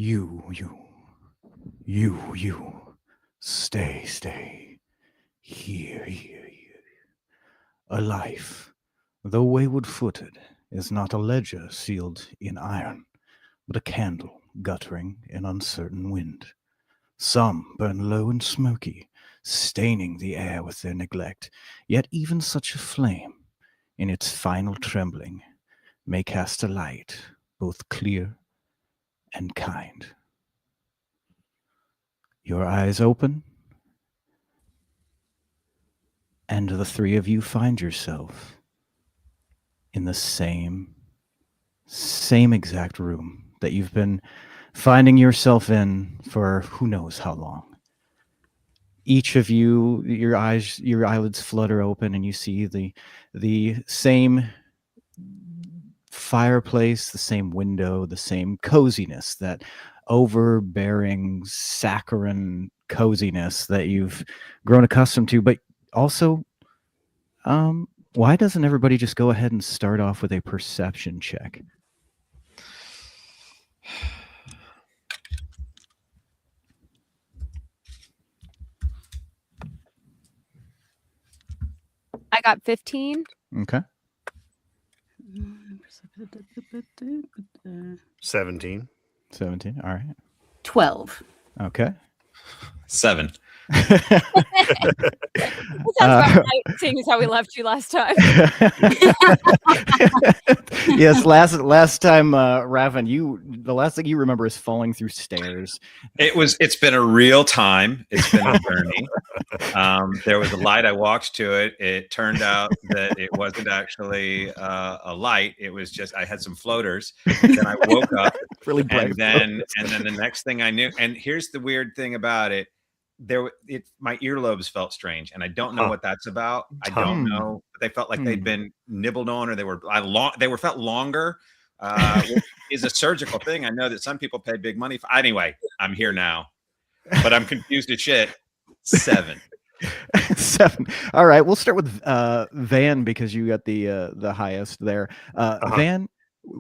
You. Stay. Here. A life, though wayward-footed, is not a ledger sealed in iron, but a candle guttering in uncertain wind. Some burn low and smoky, staining the air with their neglect, yet even such a flame, in its final trembling, may cast a light both clear and kind. Your eyes open, and the three of you find yourself in the same exact room that you've been finding yourself in for who knows how long. Each of you, your eyelids flutter open, and you see the same fireplace, the same window, the same coziness, that overbearing saccharine coziness that you've grown accustomed to. But also, why doesn't everybody just go ahead and start off with a perception check? I got 15. Okay. 17. 17. All right. 12. Okay. 7. That sounds about right, seeing as how we left you last time. Yes, last time, Raven, the last thing you remember is falling through stairs. It's been a real time. It's been a journey. There was a light. I walked to it. It turned out that it wasn't actually a light. It was just, I had some floaters. Then I woke up Really bright. and then the next thing I knew, and here's the weird thing about it. My earlobes felt strange, and I don't know what that's about. I don't know. But they felt like they'd been nibbled on, or they were felt longer. Is a surgical thing. I know that some people pay big money for. Anyway, I'm here now, but I'm confused as shit. 7. 7. All right, we'll start with Van, because you got the highest there. Van,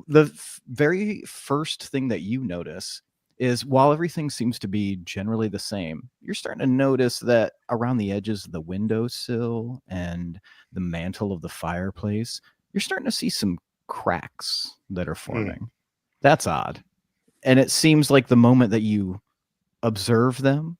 the very first thing that you notice is, while everything seems to be generally the same, you're starting to notice that around the edges of the windowsill and the mantle of the fireplace, you're starting to see some cracks that are forming. That's odd. And it seems like the moment that you observe them,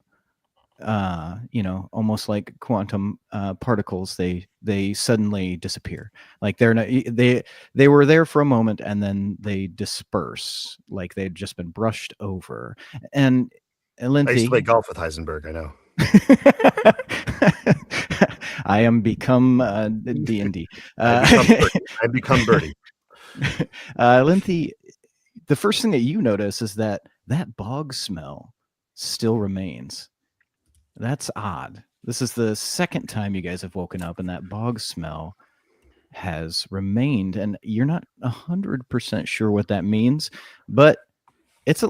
almost like quantum particles, they suddenly disappear. Like they were there for a moment, and then they disperse, like they'd just been brushed over. And Lindsay, I used to play golf with Heisenberg. I know. I am become D&D. I become Birdie. Lindsay, the first thing that you notice is that bog smell still remains. That's odd. This is the second time you guys have woken up, and that bog smell has remained, and you're not 100% sure what that means, but it's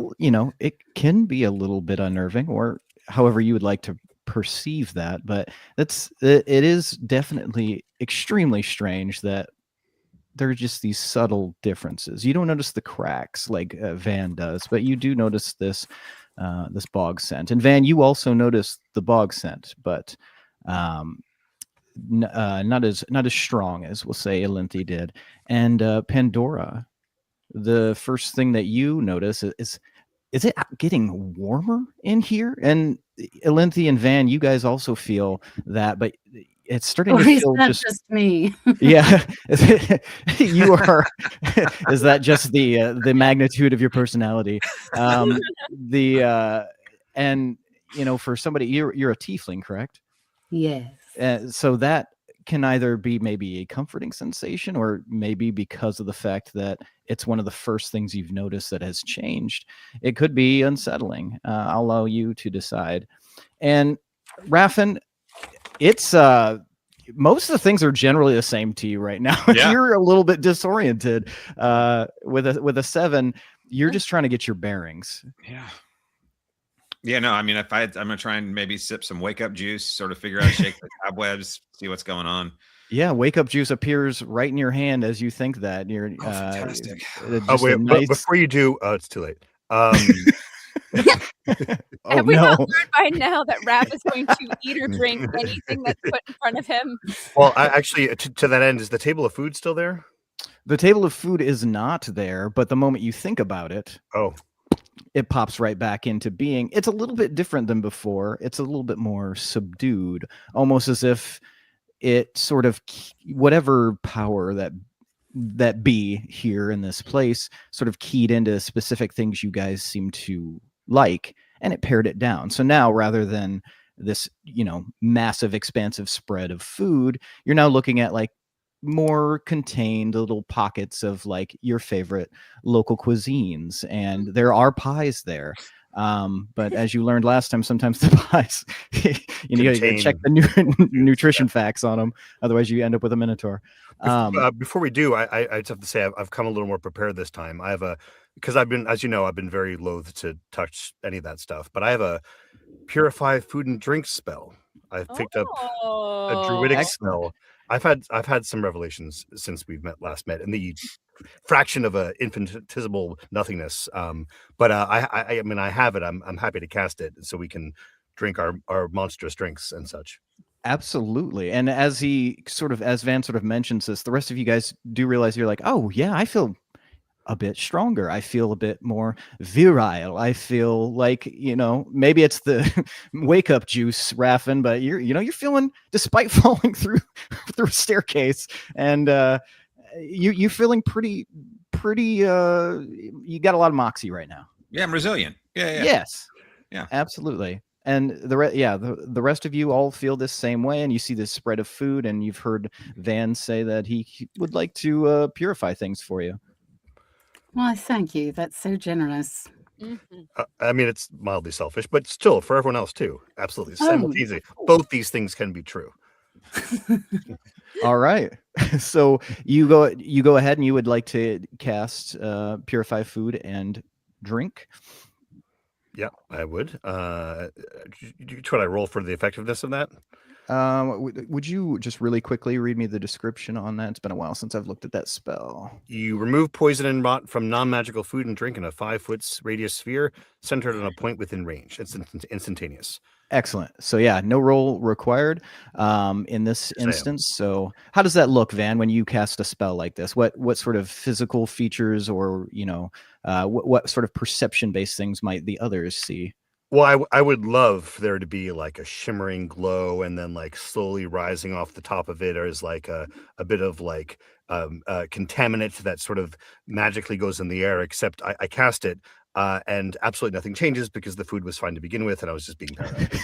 it can be a little bit unnerving, or however you would like to perceive that. But it is definitely extremely strange that there are just these subtle differences. You don't notice the cracks like Van does, but you do notice this bog scent. And Van, you also notice the bog scent, but not as strong as, we'll say, Elinthi did. And Pandora, the first thing that you notice is it getting warmer in here? And Elinthi and Van, you guys also feel that, but it's starting to feel just me. Yeah. You are. Is that just the magnitude of your personality? And for somebody, you're a tiefling, correct? Yes. So that can either be maybe a comforting sensation, or maybe because of the fact that it's one of the first things you've noticed that has changed, it could be unsettling. I'll allow you to decide. And Raffin, it's most of the things are generally the same to you right now. Yeah. You're a little bit disoriented with a 7. You're just trying to get your bearings. Yeah, no, I mean, I'm gonna try and maybe sip some wake up juice, sort of figure out, shake the cobwebs, see what's going on. Yeah, wake up juice appears right in your hand as you think that. You're fantastic. Wait, before you do, it's too late. Oh Have we no. not learned by now that Raph is going to eat or drink anything that's put in front of him? Well, I actually, to that end, is the table of food still there? The table of food is not there, but the moment you think about it, Oh, it pops right back into being. It's a little bit different than before. It's a little bit more subdued, almost as if it sort of whatever power that be here in this place sort of keyed into specific things you guys seem to like, and it pared it down. So now rather than this, massive expansive spread of food, you're now looking at like more contained little pockets of like your favorite local cuisines, and there are pies there. But as you learned last time, sometimes the pies you gotta check the nutrition facts on them, otherwise you end up with a minotaur. Before we do, I just have to say I've come a little more prepared this time. I have because I've been, as you know, I've been very loath to touch any of that stuff, but I have a purify food and drink spell. I've picked up a druidic Excellent. spell. I've had some revelations since we've last met in the fraction of a infinitesimal nothingness. But I mean, I have it. I'm happy to cast it so we can drink our monstrous drinks and such. Absolutely. And as Van sort of mentions this, the rest of you guys do realize you're like, oh yeah, I feel a bit stronger. I feel a bit more virile. I feel like, maybe it's the wake up juice, Raffin, but you're feeling, despite falling through a staircase, and you're feeling pretty you got a lot of moxie right now. Yeah, I'm resilient. Yeah. Yes. Yeah. Absolutely. And the rest of you all feel this same way, and you see this spread of food, and you've heard Van say that he would like to purify things for you. Why, thank you. That's so generous. I mean, it's mildly selfish, but still for everyone else too. Absolutely. Oh. Simultaneously. Both these things can be true. All right. So you go ahead and you would like to cast purify food and drink. Yeah, I would. Should I roll for the effectiveness of that? Would you just really quickly read me the description on that? It's been a while since I've looked at that spell. You remove poison and rot from non-magical food and drink in a 5-foot radius sphere centered on a point within range. It's instantaneous. Excellent. So yeah, no roll required in this instance. So how does that look, Van, when you cast a spell like this? What sort of physical features, or what sort of perception-based things might the others see? Well, I would love there to be like a shimmering glow, and then like slowly rising off the top of it is like a bit of like contaminant that sort of magically goes in the air, except I cast it and absolutely nothing changes because the food was fine to begin with and I was just being paranoid.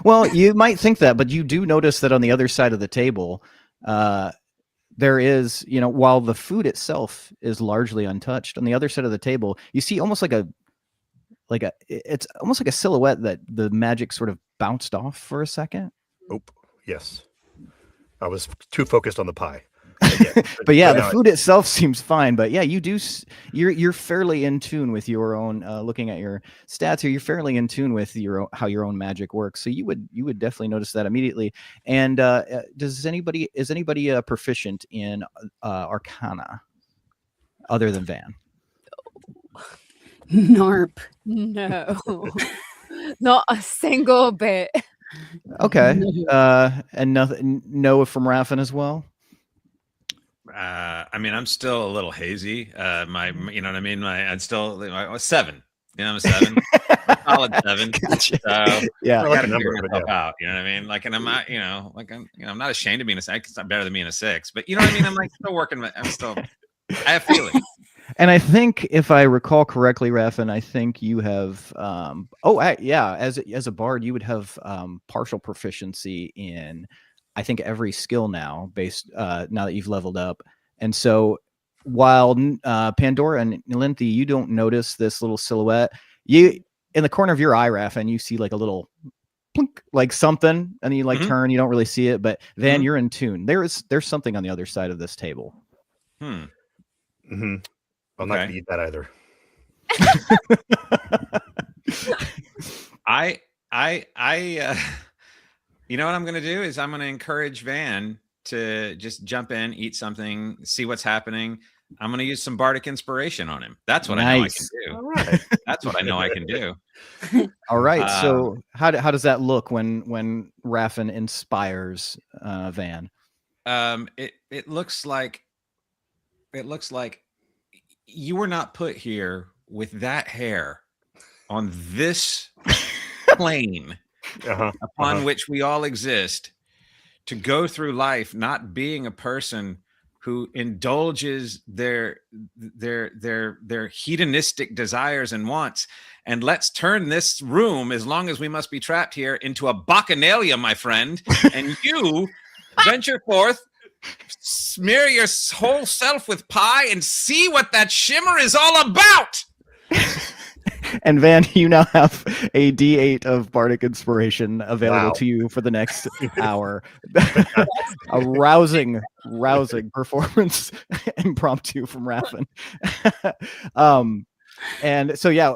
Well, you might think that, but you do notice that on the other side of the table, there is, while the food itself is largely untouched, on the other side of the table, you see almost it's almost like a silhouette that the magic sort of bounced off for a second. Oh, yes. I was too focused on the pie. But yeah, the food itself seems fine. But yeah, you're fairly in tune with your own. Looking at your stats here, you're fairly in tune with how your own magic works. So you would definitely notice that immediately. And is anybody proficient in Arcana other than Van? Narp. No, not a single bit. Okay. And nothing. No from Raffin as well. I mean, I'm still a little hazy. You know what I mean? I'm still I was 7. I'm a 7, solid 7. Gotcha. So yeah, I gotta figure myself out. You know what I mean? Like, and I'm not, I'm not ashamed of being a 6. It's not better than being a 6, but you know what I mean? I'm like still working. I have feelings. And I think, if I recall correctly, Raffin, I think you have, as a bard, you would have partial proficiency in, I think, every skill now, now that you've leveled up. And so, while Pandora and Linthi, you don't notice this little silhouette, in the corner of your eye, Raffin, you see like a little plunk, like something, and you turn, you don't really see it, but Van, you're in tune. There's something on the other side of this table. Mm-hmm. I'm not going to eat that either. You know what I'm going to do is I'm going to encourage Van to just jump in, eat something, see what's happening. I'm going to use some bardic inspiration on him. That's what I know I can do. All right. That's what I know I can do. All right. So how does that look when Raffin inspires Van? It looks like you were not put here with that hair on this plane upon which we all exist to go through life not being a person who indulges their hedonistic desires and wants. And let's turn this room, as long as we must be trapped here, into a bacchanalia, my friend. And you venture forth, smear your whole self with pie, and see what that shimmer is all about. And Van, you now have a D8 of Bardic Inspiration available to you for the next hour. A rousing performance impromptu from Raffin. And so, yeah,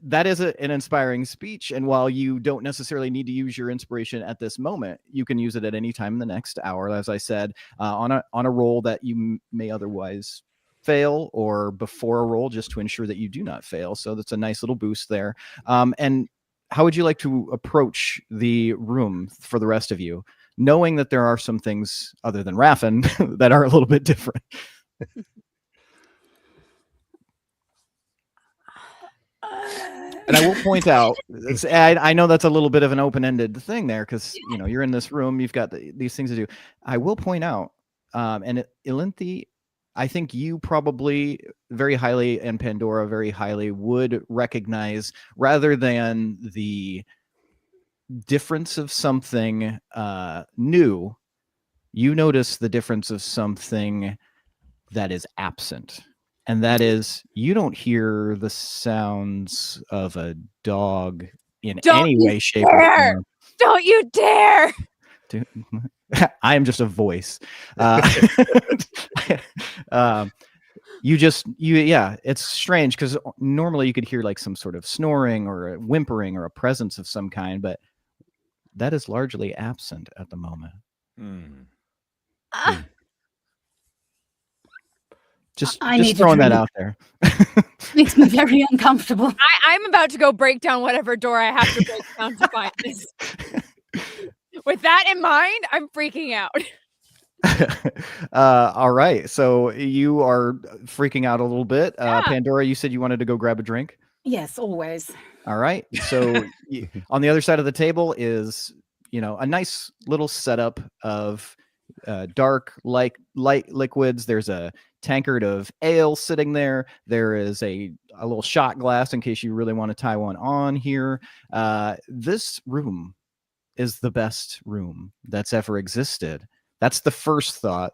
that is an inspiring speech. And while you don't necessarily need to use your inspiration at this moment, you can use it at any time in the next hour, as I said, on a roll that you may otherwise fail, or before a roll, just to ensure that you do not fail. So that's a nice little boost there. And how would you like to approach the room for the rest of you, knowing that there are some things other than Raffin that are a little bit different? And I will point out, I know that's a little bit of an open-ended thing there, because you're in this room, you've got these things to do. I will point out, and Ilinthi, I think you probably very highly, and Pandora very highly, would recognize, rather than the difference of something new, you notice the difference of something that is absent. And that is, you don't hear the sounds of a dog in any way, shape, or form. Don't you dare! I am just a voice. It's strange, because normally you could hear like some sort of snoring or a whimpering or a presence of some kind, but that is largely absent at the moment. Just throwing that out there. Makes me very uncomfortable. I'm about to go break down whatever door I have to break down to find this. With that in mind, I'm freaking out. All right. So you are freaking out a little bit. Pandora, you said you wanted to go grab a drink? Yes, always. All right. So on the other side of the table is, a nice little setup of dark, light liquids. There's a tankard of ale sitting there. There is a little shot glass in case you really want to tie one on here. This room is the best room that's ever existed. That's the first thought,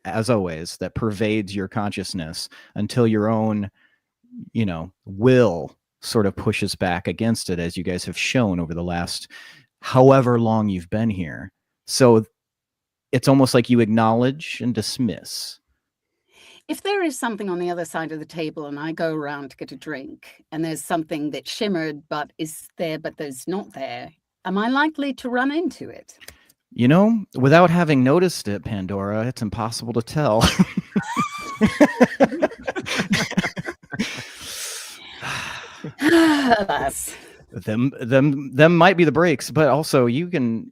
as always, that pervades your consciousness until your own, will sort of pushes back against it, as you guys have shown over the last however long you've been here. So it's almost like you acknowledge and dismiss. If there is something on the other side of the table and I go around to get a drink and there's something that shimmered but is there but there's not there, am I likely to run into it? Without having noticed it, Pandora, it's impossible to tell. Them might be the breaks, but also you can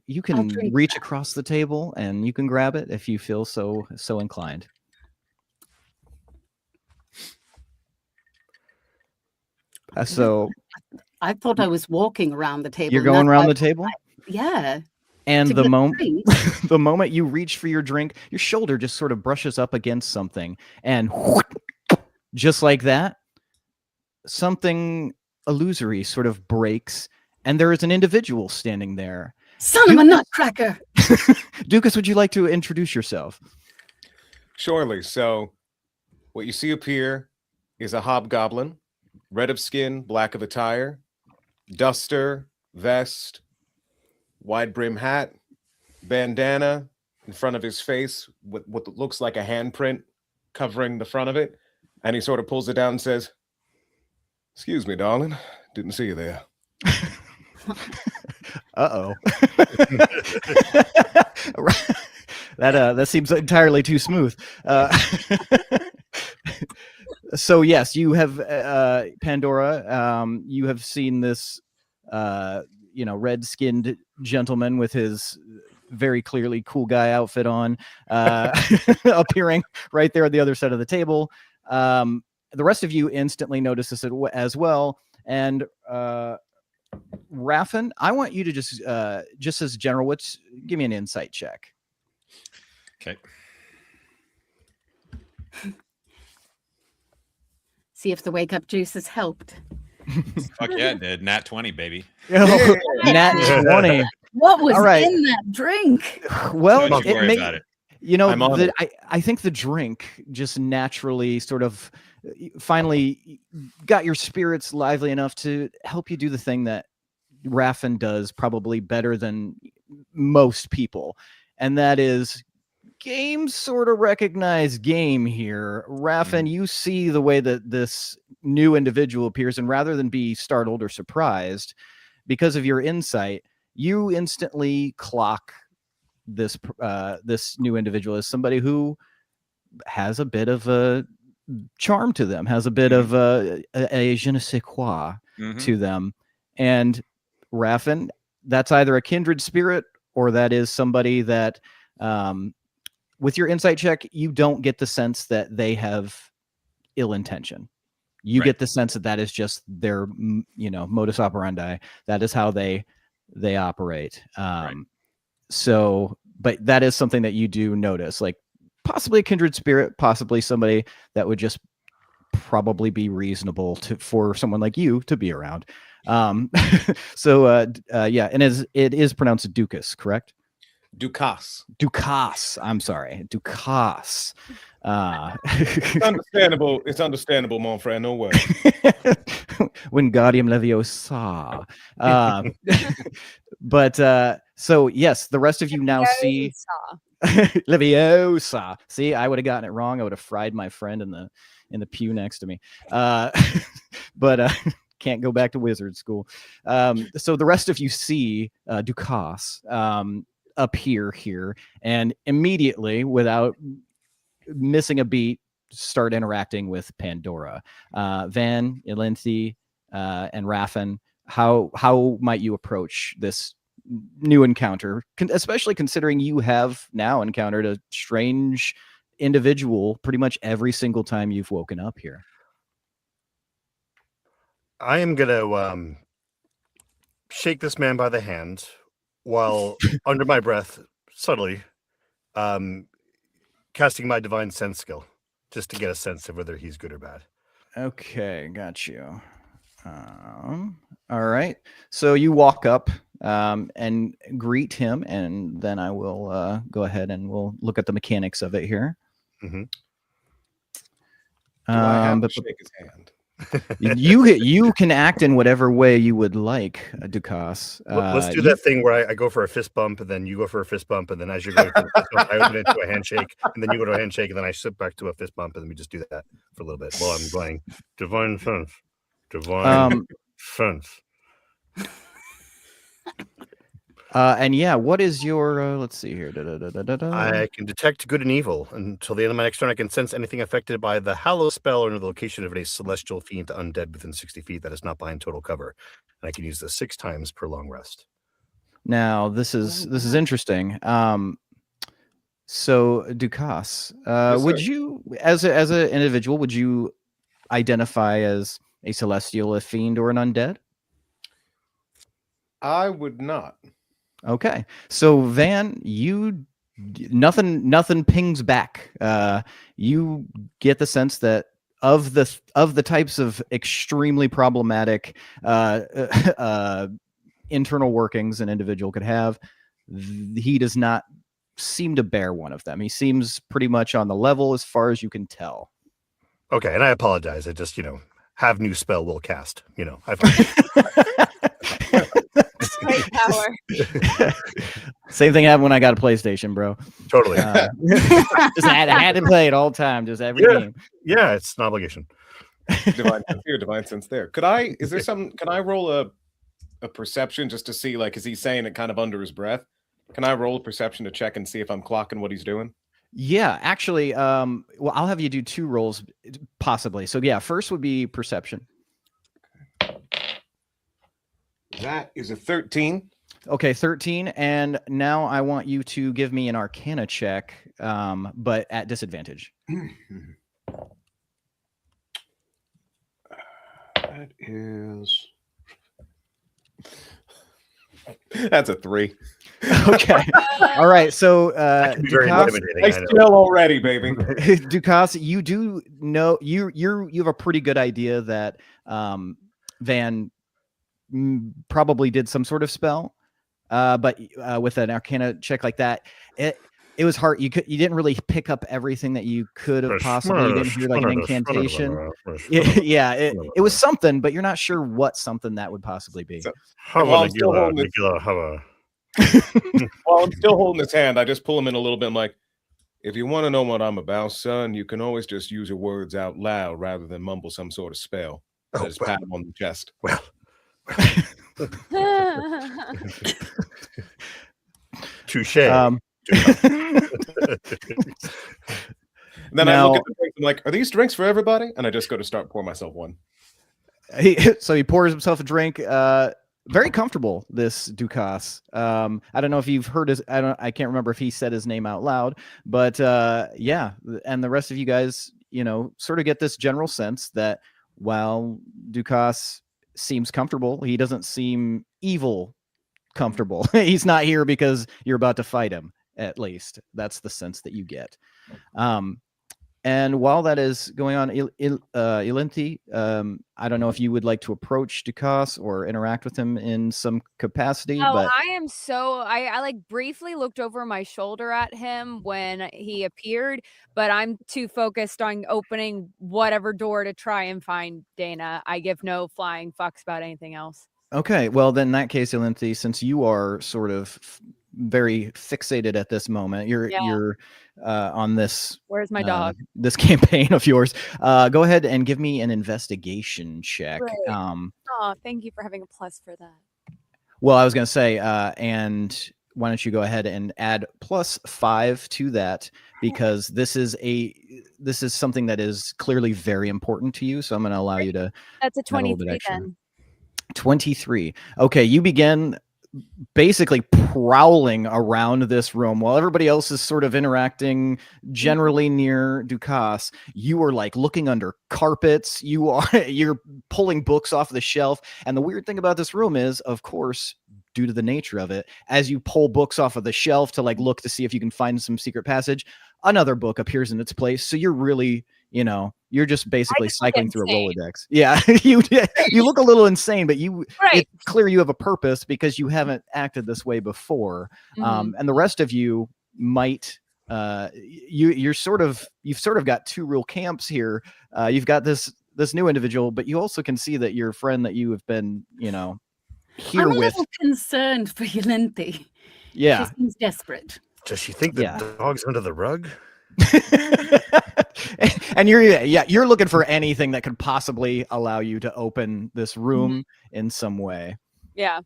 reach across the table and you can grab it if you feel so inclined. So I thought I was walking around the table. You're going around the table? Yeah. And the moment you reach for your drink, your shoulder just sort of brushes up against something, and just like that, something illusory sort of breaks, and there is an individual standing there. Son of a nutcracker! Dukas, would you like to introduce yourself? Surely. So, what you see up here is a hobgoblin, red of skin, black of attire, duster, vest, wide brim hat, bandana in front of his face with what looks like a handprint covering the front of it. And he sort of pulls it down and says, "Excuse me, darling. Didn't see you there." Uh-oh. That seems entirely too smooth. So yes, you have Pandora. You have seen this, red-skinned gentleman with his very clearly cool guy outfit on, appearing right there at the other side of the table. The rest of you instantly notice this as well, and Raffin, I want you to just as general, give me an insight check. Okay. See if the wake up juice has helped. Fuck yeah, it did. Nat 20, baby. Oh, Nat 20. What was All right. in that drink? Well, Don't you worry about it. You know, I'm on it. I think the drink just naturally sort of finally got your spirits lively enough to help you do the thing that Raffin does probably better than most people. And that is game sort of recognize game here. Raffin, you see the way that this new individual appears, and rather than be startled or surprised, because of your insight, you instantly clock this new individual as somebody who has a bit of a charm to them, has a bit of a je ne sais quoi to them. And Raffin, that's either a kindred spirit or that is somebody that, with your insight check, you don't get the sense that they have ill intention. You get the sense that is just their, modus operandi. That is how they operate. So, but that is something that you do notice, like possibly a kindred spirit, possibly somebody that would just probably be reasonable for someone like you to be around. So, and it is pronounced Dukas, correct? Dukas. I'm sorry, Dukas. It's understandable. It's understandable, mon frère. No way. Wingardium Leviosa. But so yes, the rest of you now see Leviosa. See, I would have gotten it wrong. I would have fried my friend in the pew next to me. But can't go back to wizard school. So the rest of you see Dukas appear here, and immediately, without missing a beat, start interacting with Pandora. Van, Elinthi, and Raffin, how might you approach this new encounter, especially considering you have now encountered a strange individual pretty much every single time you've woken up here? I am gonna shake this man by the hand while under my breath, subtly, casting my divine sense skill, just to get a sense of whether he's good or bad. Okay, got you. All right. So you walk up and greet him, and then I will go ahead and we'll look at the mechanics of it here. Mm-hmm. Do I have to shake his hand? You can act in whatever way you would like, Dukas. Let's do that thing where I go for a fist bump, and then you go for a fist bump, and then as you're going for the fist bump, I open it to a handshake, and then you go to a handshake, and then I sit back to a fist bump, and then we just do that for a little bit while I'm going divine sense, divine sense. And yeah, what is your? Let's see here. I can detect good and evil. Until the end of my next turn, I can sense anything affected by the Hallow spell or the location of a celestial fiend undead within 60 feet that is not behind total cover. And I can use this 6 times per long rest. Now, this is interesting. So, Dukas, Yes, would sir. you, as an individual, would you identify as a celestial, a fiend, or an undead? I would not. Okay, so Van, you nothing pings back. You get the sense that of the types of extremely problematic internal workings an individual could have, he does not seem to bear one of them. He seems pretty much on the level as far as you can tell. Okay, and I apologize. I just, have new spell will cast. Great power. Same thing happened when I got a PlayStation, bro. Totally. Just had to play it all the time, just every game. Yeah, it's an obligation. Divine sense here, divine sense there. Can I roll a perception just to see, like, is he saying it kind of under his breath? Can I roll a perception to check and see if I'm clocking what he's doing? Yeah, actually, well, I'll have you do 2 rolls possibly. So yeah, first would be perception. That is a 13. Okay, 13. And now I want you to give me an Arcana check, but at disadvantage. That is. That's a 3. Okay. All right. So That can be very Dukas, intimidating. I I know. still already, baby. Dukas, you do know you have a pretty good idea that Van probably did some sort of spell, but with an Arcana check like that, it was hard. You didn't really pick up everything that you could have possibly. You didn't hear like an incantation. Yeah, it was something, but you're not sure what something that would possibly be. So, while I'm still holding his hand, I just pull him in a little bit. I'm like, if you want to know what I'm about, son, you can always just use your words out loud rather than mumble some sort of spell. I just pat him on the chest. Well. Touche. Then I look at the drinks. I'm like, are these drinks for everybody? And I just go to start pour myself one. So he pours himself a drink. Very comfortable, this Dukas. I don't know if you've heard his. I can't remember if he said his name out loud, but yeah. And the rest of you guys, sort of get this general sense that while Dukas seems comfortable, he doesn't seem evil comfortable. He's not here because you're about to fight him. At least that's the sense that you get. And while that is going on, Ilinthi, I don't know if you would like to approach Dukas or interact with him in some capacity. But I am so I like briefly looked over my shoulder at him when he appeared, but I'm too focused on opening whatever door to try and find Dana. I give no flying fucks about anything else. Okay, well then in that case, Ilinthi, since you are sort of very fixated at this moment, you're on this. Where's my dog? This campaign of yours. Go ahead and give me an investigation check. Great. Oh, thank you for having a plus for that. Well, I was going to say, and why don't you go ahead and add +5 to that, because this is something that is clearly very important to you. So I'm going to allow you to. That's a 23 then. 23. Okay, you begin basically prowling around this room while everybody else is sort of interacting generally near Dukas. You are like looking under carpets. You're pulling books off the shelf. And the weird thing about this room is, of course, due to the nature of it, as you pull books off of the shelf to like look to see if you can find some secret passage, another book appears in its place. So you're really, you're just basically cycling through a Rolodex. Yeah, you look a little insane, but it's clear you have a purpose because you haven't acted this way before. Mm-hmm. And the rest of you might, you've sort of got 2 real camps here. You've got this new individual, but you also can see that your friend that you have been, here I'm a with. little concerned for Ilinthi. Yeah, she seems desperate. Does she think the dog's under the rug? And you're looking for anything that could possibly allow you to open this room in some way. Yeah.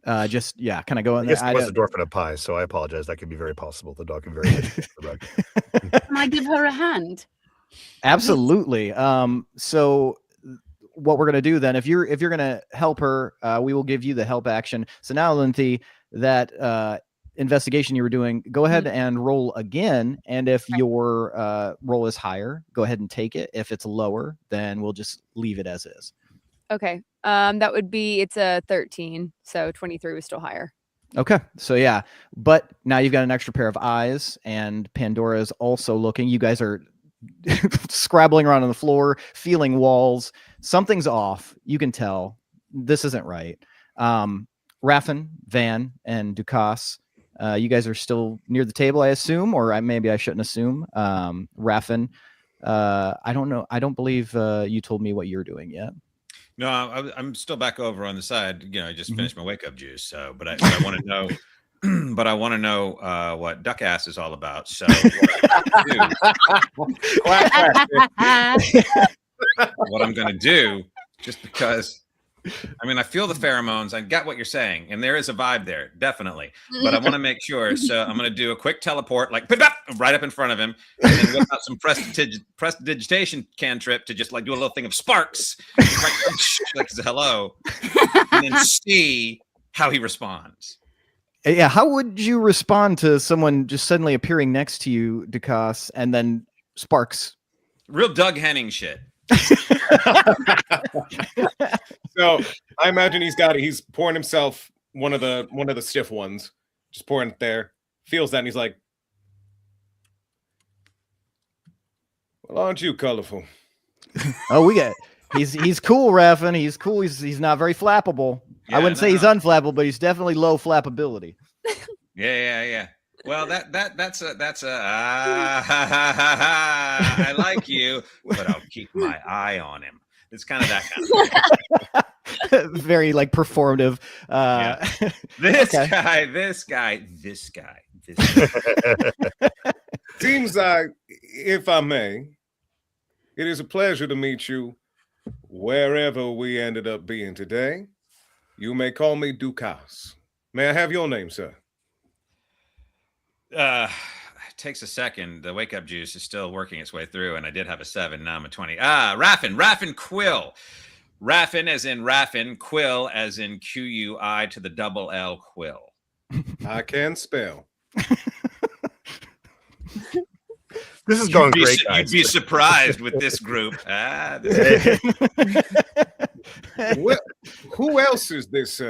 Kind of go in I there. guess it was a dwarf and a pie, so I apologize. That could be very possible. The dog can very much the rug. Can I give her a hand? Absolutely. So what we're gonna do then, if you're gonna help her, we will give you the help action. So now, Ilinthi, that investigation you were doing, go ahead and roll again, and if your roll is higher, go ahead and take it. If it's lower, then we'll just leave it as is. Okay. That would be, it's a 13, so 23 was still higher. Okay, so yeah, but now you've got an extra pair of eyes, and Pandora is also looking. You guys are scrabbling around on the floor, feeling walls. Something's off. You can tell this isn't right. Raffin, Van, and Dukas, you guys are still near the table, I assume, or maybe I shouldn't assume. Raffin, I don't know. I don't believe you told me what you're doing yet. No, I'm still back over on the side. I just finished my wake up juice. So, but I want to know. But I want to know what duck ass is all about. So, what I'm going to do, just because I mean, I feel the pheromones. I get what you're saying, and there is a vibe there, definitely. But I want to make sure, so I'm going to do a quick teleport, like right up in front of him, and then whip out some prestidigitation cantrip to just like do a little thing of sparks, like hello, and then see how he responds. Yeah, how would you respond to someone just suddenly appearing next to you, Dukas, and then sparks? Real Doug Henning shit. So I imagine he's pouring himself one of the stiff ones, just pouring it there, feels that, and he's like, well, aren't you colorful? Oh, he's cool, Raffin. He's cool. He's not very flappable. Yeah, I wouldn't say he's unflappable, but he's definitely low flappability. Yeah. Well, that's a I like you, but I'll keep my eye on him. It's kind of that kind of Very like performative. Yeah. This guy. Seems like, if I may, it is a pleasure to meet you wherever we ended up being today. You may call me Dukas. May I have your name, sir? It takes a second. The wake up juice is still working its way through, and I did have a 7. Now I'm a 20. Raffin Quill. Raffin as in Raffin, Quill as in Q-U-I to the double L, Quill. I can spell. This is going great, guys. You'd be surprised with this group. Well, who else is this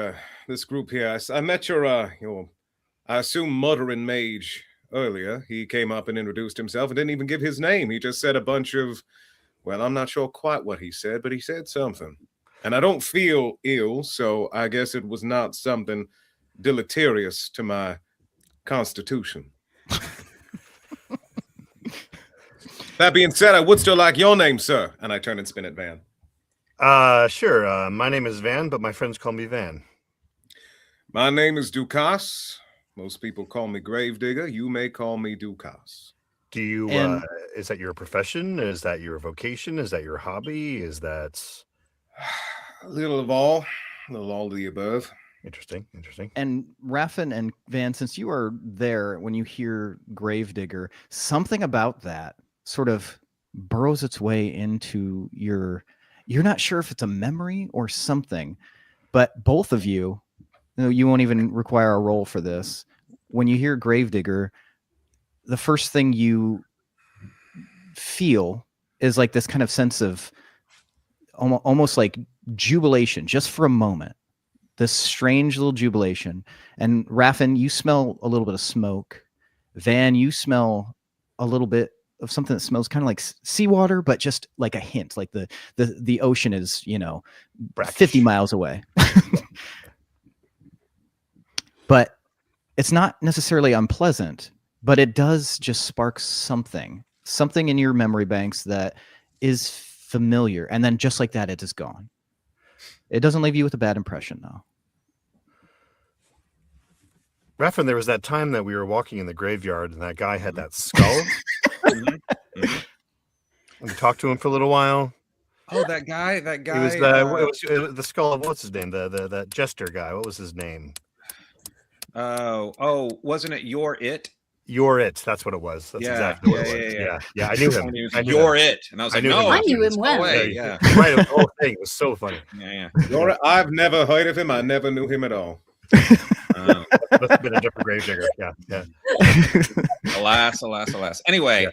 group here? I met your I assume muttering mage earlier. He came up and introduced himself and didn't even give his name. He just said a bunch of, well, I'm not sure quite what he said, but he said something. And I don't feel ill, so I guess it was not something deleterious to my constitution. That being said, I would still like your name, sir. And I turn and spin at Van. Sure. My name is Van, but my friends call me Van. My name is Dukas. Most people call me Gravedigger. You may call me Dukas. Do you, is that your profession? Is that your vocation? Is that your hobby? Is that... A little of all of the above. Interesting. And Raffin and Van, since you are there, when you hear Gravedigger, something about that sort of burrows its way into you're not sure if it's a memory or something, but both of you, you won't even require a roll for this. When you hear Gravedigger, the first thing you feel is like this kind of sense of almost like jubilation, just for a moment. This strange little jubilation. And Raffin, you smell a little bit of smoke. Van, you smell a little bit of something that smells kind of like seawater, but just like a hint, like the ocean is, 50 miles away. But it's not necessarily unpleasant, but it does just spark something in your memory banks that is familiar. And then just like that, it is gone. It doesn't leave you with a bad impression, though. Raffin, there was that time that we were walking in the graveyard and that guy had that skull. We talked to him for a little while. Oh, that guy. It was the skull of what's his name? The jester guy. What was his name? Oh, wasn't it You're It? You're It. That's what it was. That's exactly what it was. Yeah. I knew him. You're It. And I was like, no, I knew him well. Yeah. Right. The whole thing was so funny. Yeah. I've never heard of him. I never knew him at all. Must have been a different Gravedigger. Yeah. Alas. Anyway,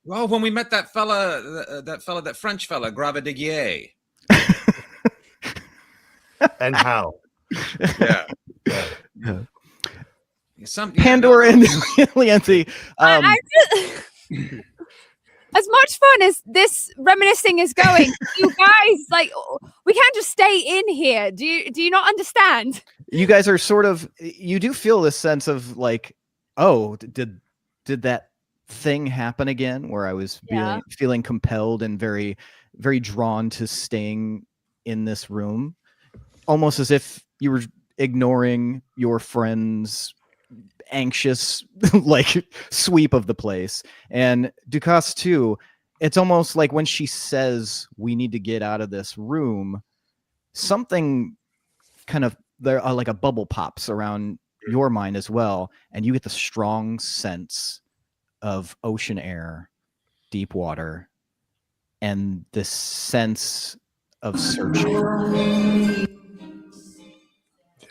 well, when we met that that French fella, Gravedigger. And how? Yeah. Pandora and Lienthi. As much fun as this reminiscing is going, you guys, we can't just stay in here. Do you not understand? You guys are you do feel this sense of like, oh, did that thing happen again? Where I was feeling compelled and very, very drawn to staying in this room, almost as if you were ignoring your friend's anxious like sweep of the place. And Dukas too, it's almost like when she says we need to get out of this room, something kind of there like a bubble pops around your mind as well, and you get the strong sense of ocean air, deep water, and this sense of searching.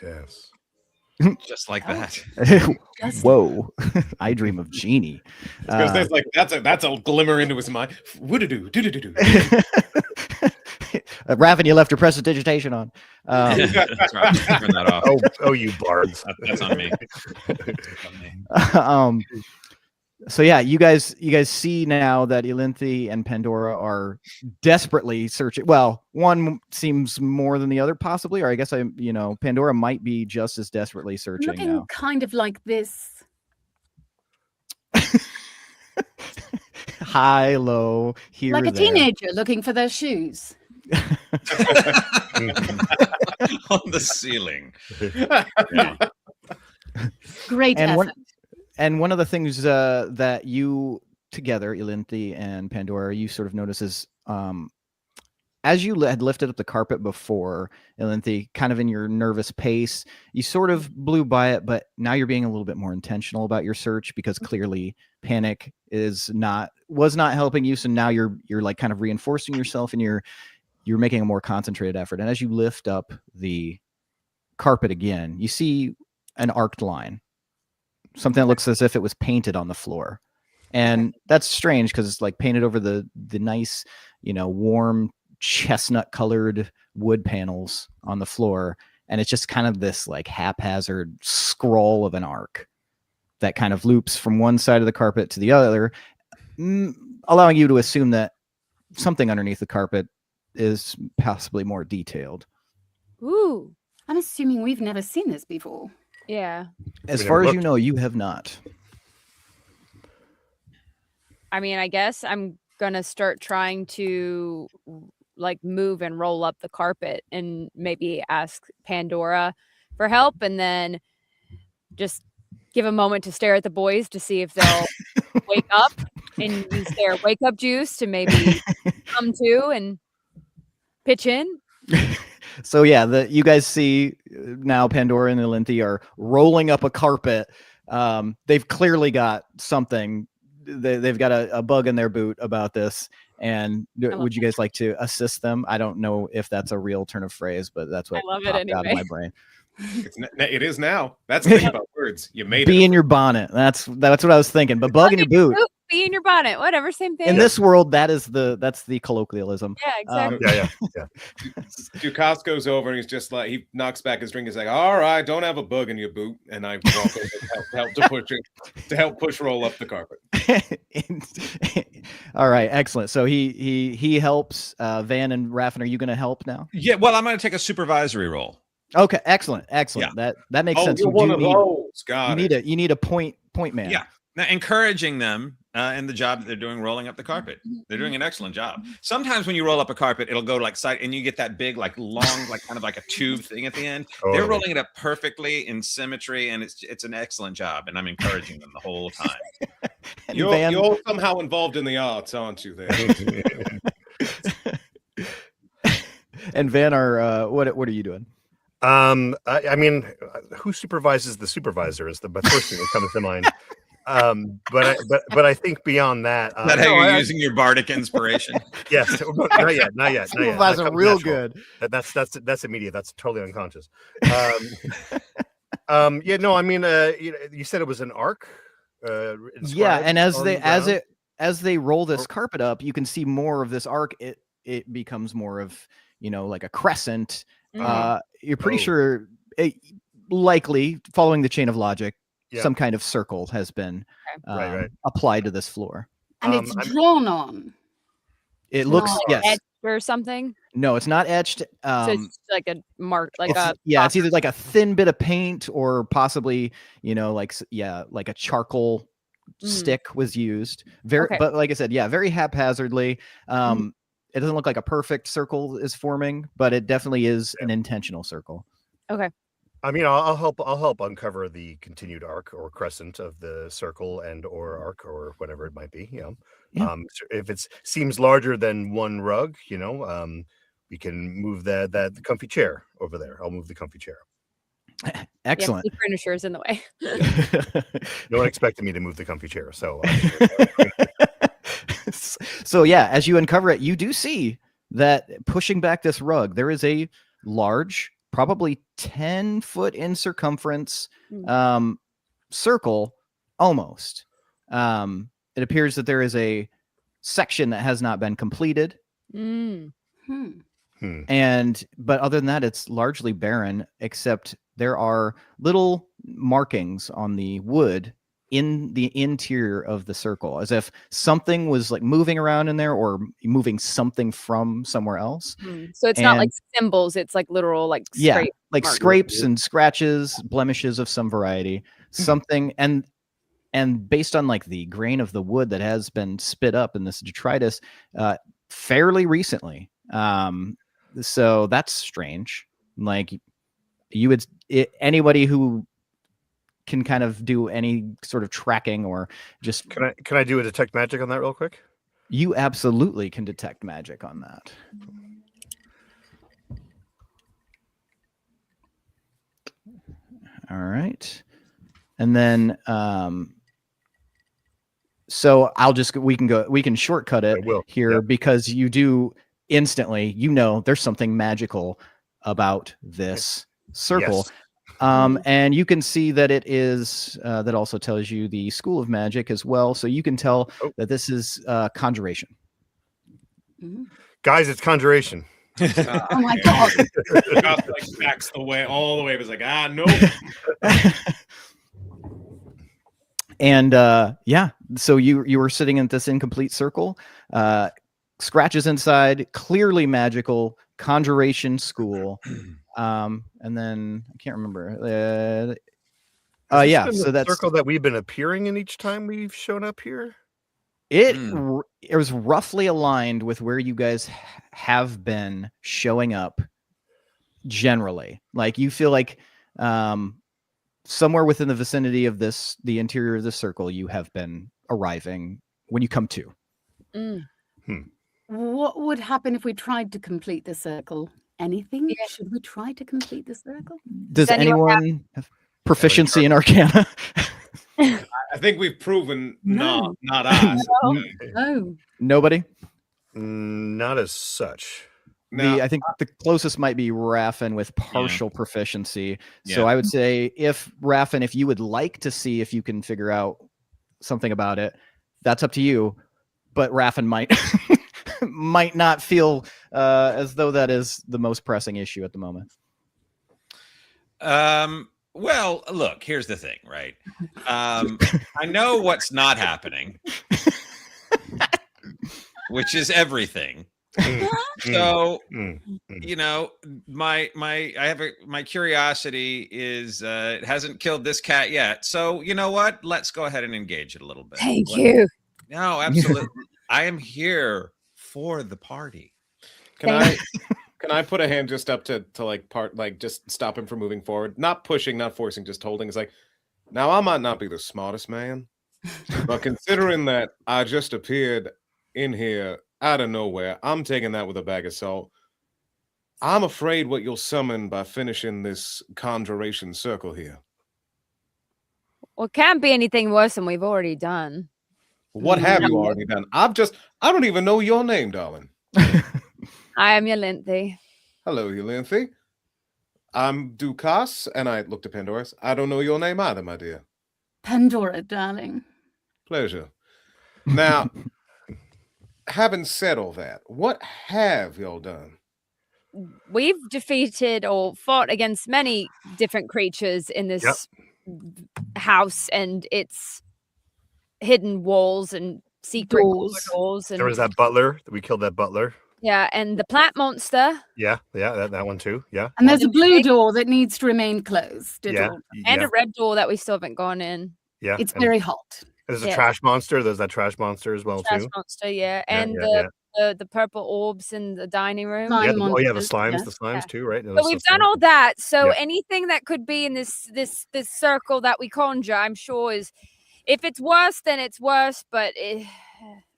Yes. Just like that. Whoa. I dream of Genie. Because there's like that's a glimmer into his mind. Woo-doo-doo, doo-doo-doo-doo. Raven, you left your prestidigitation on. That's right. Turn that off. Oh, you bards. That's on me. That's on me. So yeah, you guys see now that Ilinthi and Pandora are desperately searching. Well, one seems more than the other, possibly, or I guess Pandora might be just as desperately searching Looking now. kind of like this. High, low, here, Like a there. teenager looking for their shoes. On the ceiling. Yeah. Great effort. And one of the things that you together, Ilinthi and Pandora, you sort of notice is as you had lifted up the carpet before, Ilinthi, kind of in your nervous pace, you sort of blew by it, but now you're being a little bit more intentional about your search because clearly panic was not helping you. So now you're like kind of reinforcing yourself and you're making a more concentrated effort. And as you lift up the carpet again, you see an arced line. Something that looks as if it was painted on the floor. And that's strange because it's like painted over the nice, warm chestnut colored wood panels on the floor. And it's just kind of this like haphazard scroll of an arc that kind of loops from one side of the carpet to the other, allowing you to assume that something underneath the carpet is possibly more detailed. Ooh. I'm assuming we've never seen this before. Yeah. As far as you know, you have not. I mean, I guess I'm going to start trying to like move and roll up the carpet and maybe ask Pandora for help and then just give a moment to stare at the boys to see if they'll wake up and use their wake up juice to maybe come to and pitch in. So yeah, you guys see now Pandora and Ilinthi are rolling up a carpet. They've clearly got something. They've got a bug in their boot about this. And would you guys like to assist them? I don't know if that's a real turn of phrase, but that's what popped out of my brain. It is now. That's the thing about words. You made Be it. in your bonnet. That's what I was thinking. But bug in your boot. Be in your bonnet. Whatever, same thing. In this world, that's the colloquialism. Yeah, exactly. Yeah. Dukas goes over and he's just like, he knocks back his drink. He's like, all right, don't have a bug in your boot. And I walk over to help push roll up the carpet. All right, excellent. So he helps. Van and Raffin, are you going to help now? Yeah, well, I'm going to take a supervisory role. Okay, excellent. Yeah. That makes sense. You're one of those. You need a point man. Yeah. Now, encouraging them in the job that they're doing, rolling up the carpet. They're doing an excellent job. Sometimes when you roll up a carpet, it'll go like side, and you get that big, like long, like kind of like a tube thing at the end. They're rolling it up perfectly in symmetry, and it's an excellent job. And I'm encouraging them the whole time. You're somehow involved in the arts, aren't you? There. And Van, what are you doing? I mean, who supervises the supervisor is the first thing that comes to mind. But I think beyond that, is that how you're using your bardic inspiration? Yes, not yet. Supervisor, real good. That's immediate. That's totally unconscious. Yeah, no, I mean, you said it was an arc. Yeah, and as they roll this carpet up, you can see more of this arc. It becomes more of like a crescent. You're pretty sure, likely following the chain of logic, some kind of circle has been applied to this floor, and it's drawn on. It looks etched or something. No, it's not etched. So it's like a mark, like it's either like a thin bit of paint or possibly like a charcoal stick was used. But like I said, very haphazardly. It doesn't look like a perfect circle is forming, but it definitely is an intentional circle. Okay. I mean, I'll help uncover the continued arc or crescent of the circle and or arc or whatever it might be. Yeah. So if it seems larger than one rug, we can move the comfy chair over there. I'll move the comfy chair. Excellent. Yeah, furniture is in the way. No one expected me to move the comfy chair, so. So yeah, as you uncover it, you do see that pushing back this rug, there is a large, probably 10-foot in circumference circle, almost. It appears that there is a section that has not been completed. But other than that, it's largely barren, except there are little markings on the wood in the interior of the circle, as if something was like moving around in there or moving something from somewhere else. So it's not like symbols, it's like literal like scrape like marks. scrapes and scratches, blemishes of some variety, something. And based on like the grain of the wood that has been spit up in this detritus fairly recently. So that's strange. Like anybody who can kind of do any sort of tracking or just Can I do a detect magic on that real quick? You absolutely can detect magic on that. All right. And then so we can shortcut it here because you do instantly, there's something magical about this circle. Yes. And you can see that it is that also tells you the school of magic as well. So you can tell that this is conjuration. Guys, it's conjuration. Oh my God. Josh like backs away all the way. It was like, nope. And so you were sitting in this incomplete circle, scratches inside, clearly magical, conjuration school. And then I can't remember. So that's the circle that we've been appearing in each time we've shown up here. It was roughly aligned with where you guys have been showing up generally. Like you feel like somewhere within the vicinity of the interior of the circle, you have been arriving when you come to. What would happen if we tried to complete the circle? Anything? Yeah. Should we try to complete the circle? Does anyone have proficiency in Arcana? I think we've proven not us. No. Nobody? Not as such. I think the closest might be Raffin with partial proficiency. So I would say if you would like to see if you can figure out something about it, that's up to you. But Raffin might not feel as though that is the most pressing issue at the moment. Well, look, here's the thing, right? I know what's not happening, which is everything. So, my curiosity is it hasn't killed this cat yet. So, you know what? Let's go ahead and engage it a little bit. Thank you. No, absolutely. I am here for the party. Can I put a hand just up to just stop him from moving forward? Not pushing, not forcing, just holding. It's like, now I might not be the smartest man, but considering that I just appeared in here out of nowhere, I'm taking that with a bag of salt. I'm afraid what you'll summon by finishing this conjuration circle here. Well, it can't be anything worse than we've already done. What have you already done? I don't even know your name, darling. I am Yolinthe. Hello, Yolinthe. I'm Dukas, and I looked at Pandora's. I don't know your name either, my dear. Pandora, darling. Pleasure. Now, having said all that, what have y'all done? We've defeated or fought against many different creatures in this house and its hidden walls and secret doors. And there was that butler. We killed that butler. Yeah, and the plant monster. Yeah, that one too. Yeah. And there's a blue door that needs to remain closed. And a red door that we still haven't gone in. Yeah. It's very hot. There's a trash monster. There's that trash monster as well, trash too. Monster, and the purple orbs in the dining room. The slimes, the slimes too, right? So we've done all that. So anything that could be in this circle that we conjure, I'm sure is, if it's worse, then it's worse. But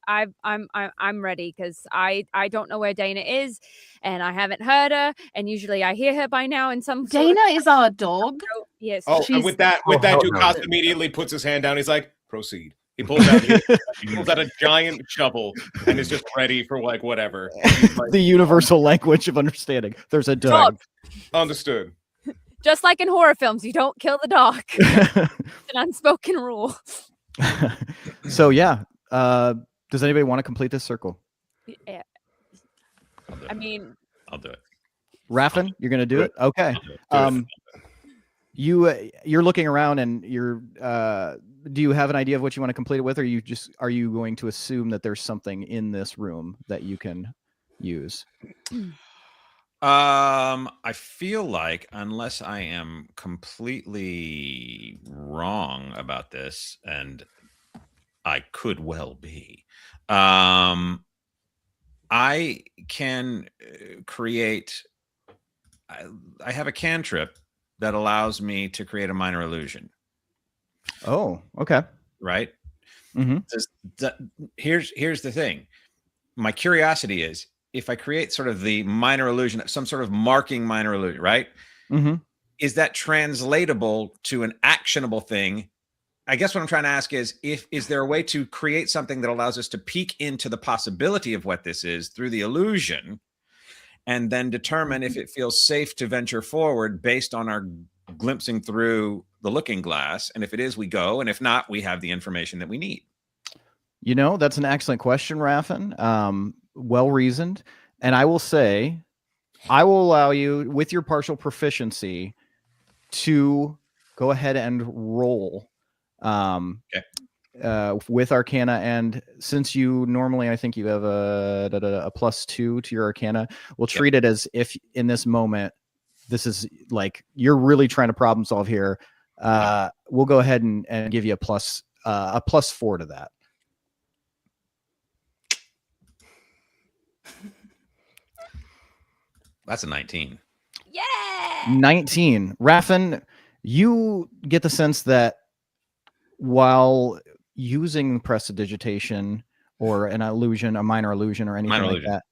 I'm ready because I don't know where Dana is, and I haven't heard her, and usually I hear her by now in some. Dana is our dog. Yes. Oh, and She's- with that, Oh, hell Dukas no. immediately puts his hand down. He's like, "Proceed." He pulls out a giant shovel and is just ready for like whatever. He's like, The universal language of understanding. There's a dog. understood. Just like in horror films, you don't kill the dog. It's an unspoken rule. So yeah, does anybody want to complete this circle? Yeah. I'll do I it. mean, I'll do it. Raffin, you're gonna do it? Okay. I'll do it. You're looking around and you're do you have an idea of what you want to complete it with, or are you going to assume that there's something in this room that you can use? I feel like, unless I am completely wrong about this, and I could well be, I can create. I have a cantrip that allows me to create a minor illusion. Oh, okay. Right. Mm-hmm. Here's the thing. My curiosity is, if I create sort of the minor illusion, some sort of marking minor illusion, right? Mm-hmm. Is that translatable to an actionable thing? I guess what I'm trying to ask is there a way to create something that allows us to peek into the possibility of what this is through the illusion, and then determine if it feels safe to venture forward based on our glimpsing through the looking glass? And if it is, we go. And if not, we have the information that we need. You know, that's an excellent question, Raffin. Well reasoned. And I will say, I will allow you, with your partial proficiency, to go ahead and roll with Arcana. And since you normally, I think you have a +2 to your Arcana, we'll treat it as if in this moment, this is like you're really trying to problem solve here. We'll go ahead and give you a +4 to that. That's a 19. yeah. 19. Raffin, you get the sense that while using prestidigitation or an illusion, a minor illusion or anything like that,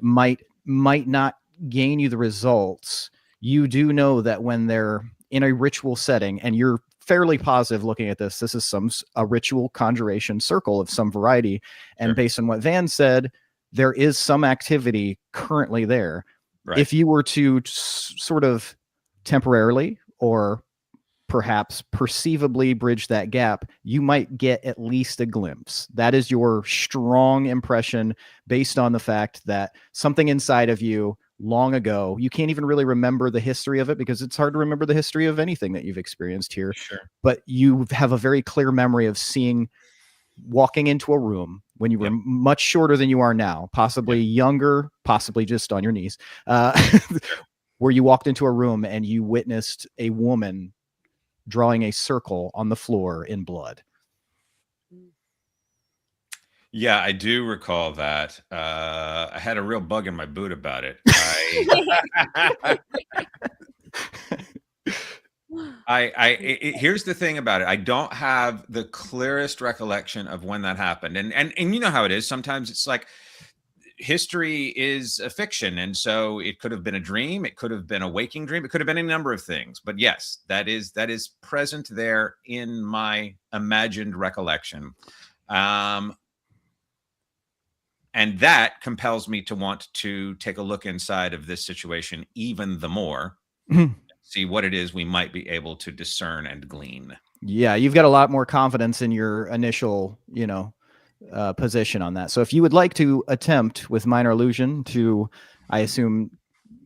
might not gain you the results, you do know that when they're in a ritual setting, and you're fairly positive looking at this is a ritual conjuration circle of some variety, and based on what Van said, there is some activity currently there. Right. If you were to sort of temporarily or perhaps perceivably bridge that gap, you might get at least a glimpse. That is your strong impression based on the fact that something inside of you long ago, you can't even really remember the history of it because it's hard to remember the history of anything that you've experienced here. Sure. But you have a very clear memory of walking into a room when you were much shorter than you are now, possibly younger, possibly just on your knees, where you walked into a room and you witnessed a woman drawing a circle on the floor in blood. Yeah, I do recall that. I had a real bug in my boot about it. Here's the thing about it. I don't have the clearest recollection of when that happened. And you know how it is. Sometimes it's like history is a fiction. And so it could have been a dream. It could have been a waking dream. It could have been any number of things. But yes, that is present there in my imagined recollection. And that compels me to want to take a look inside of this situation even the more, see what it is we might be able to discern and glean. Yeah, you've got a lot more confidence in your initial, position on that. So if you would like to attempt with minor illusion to, I assume,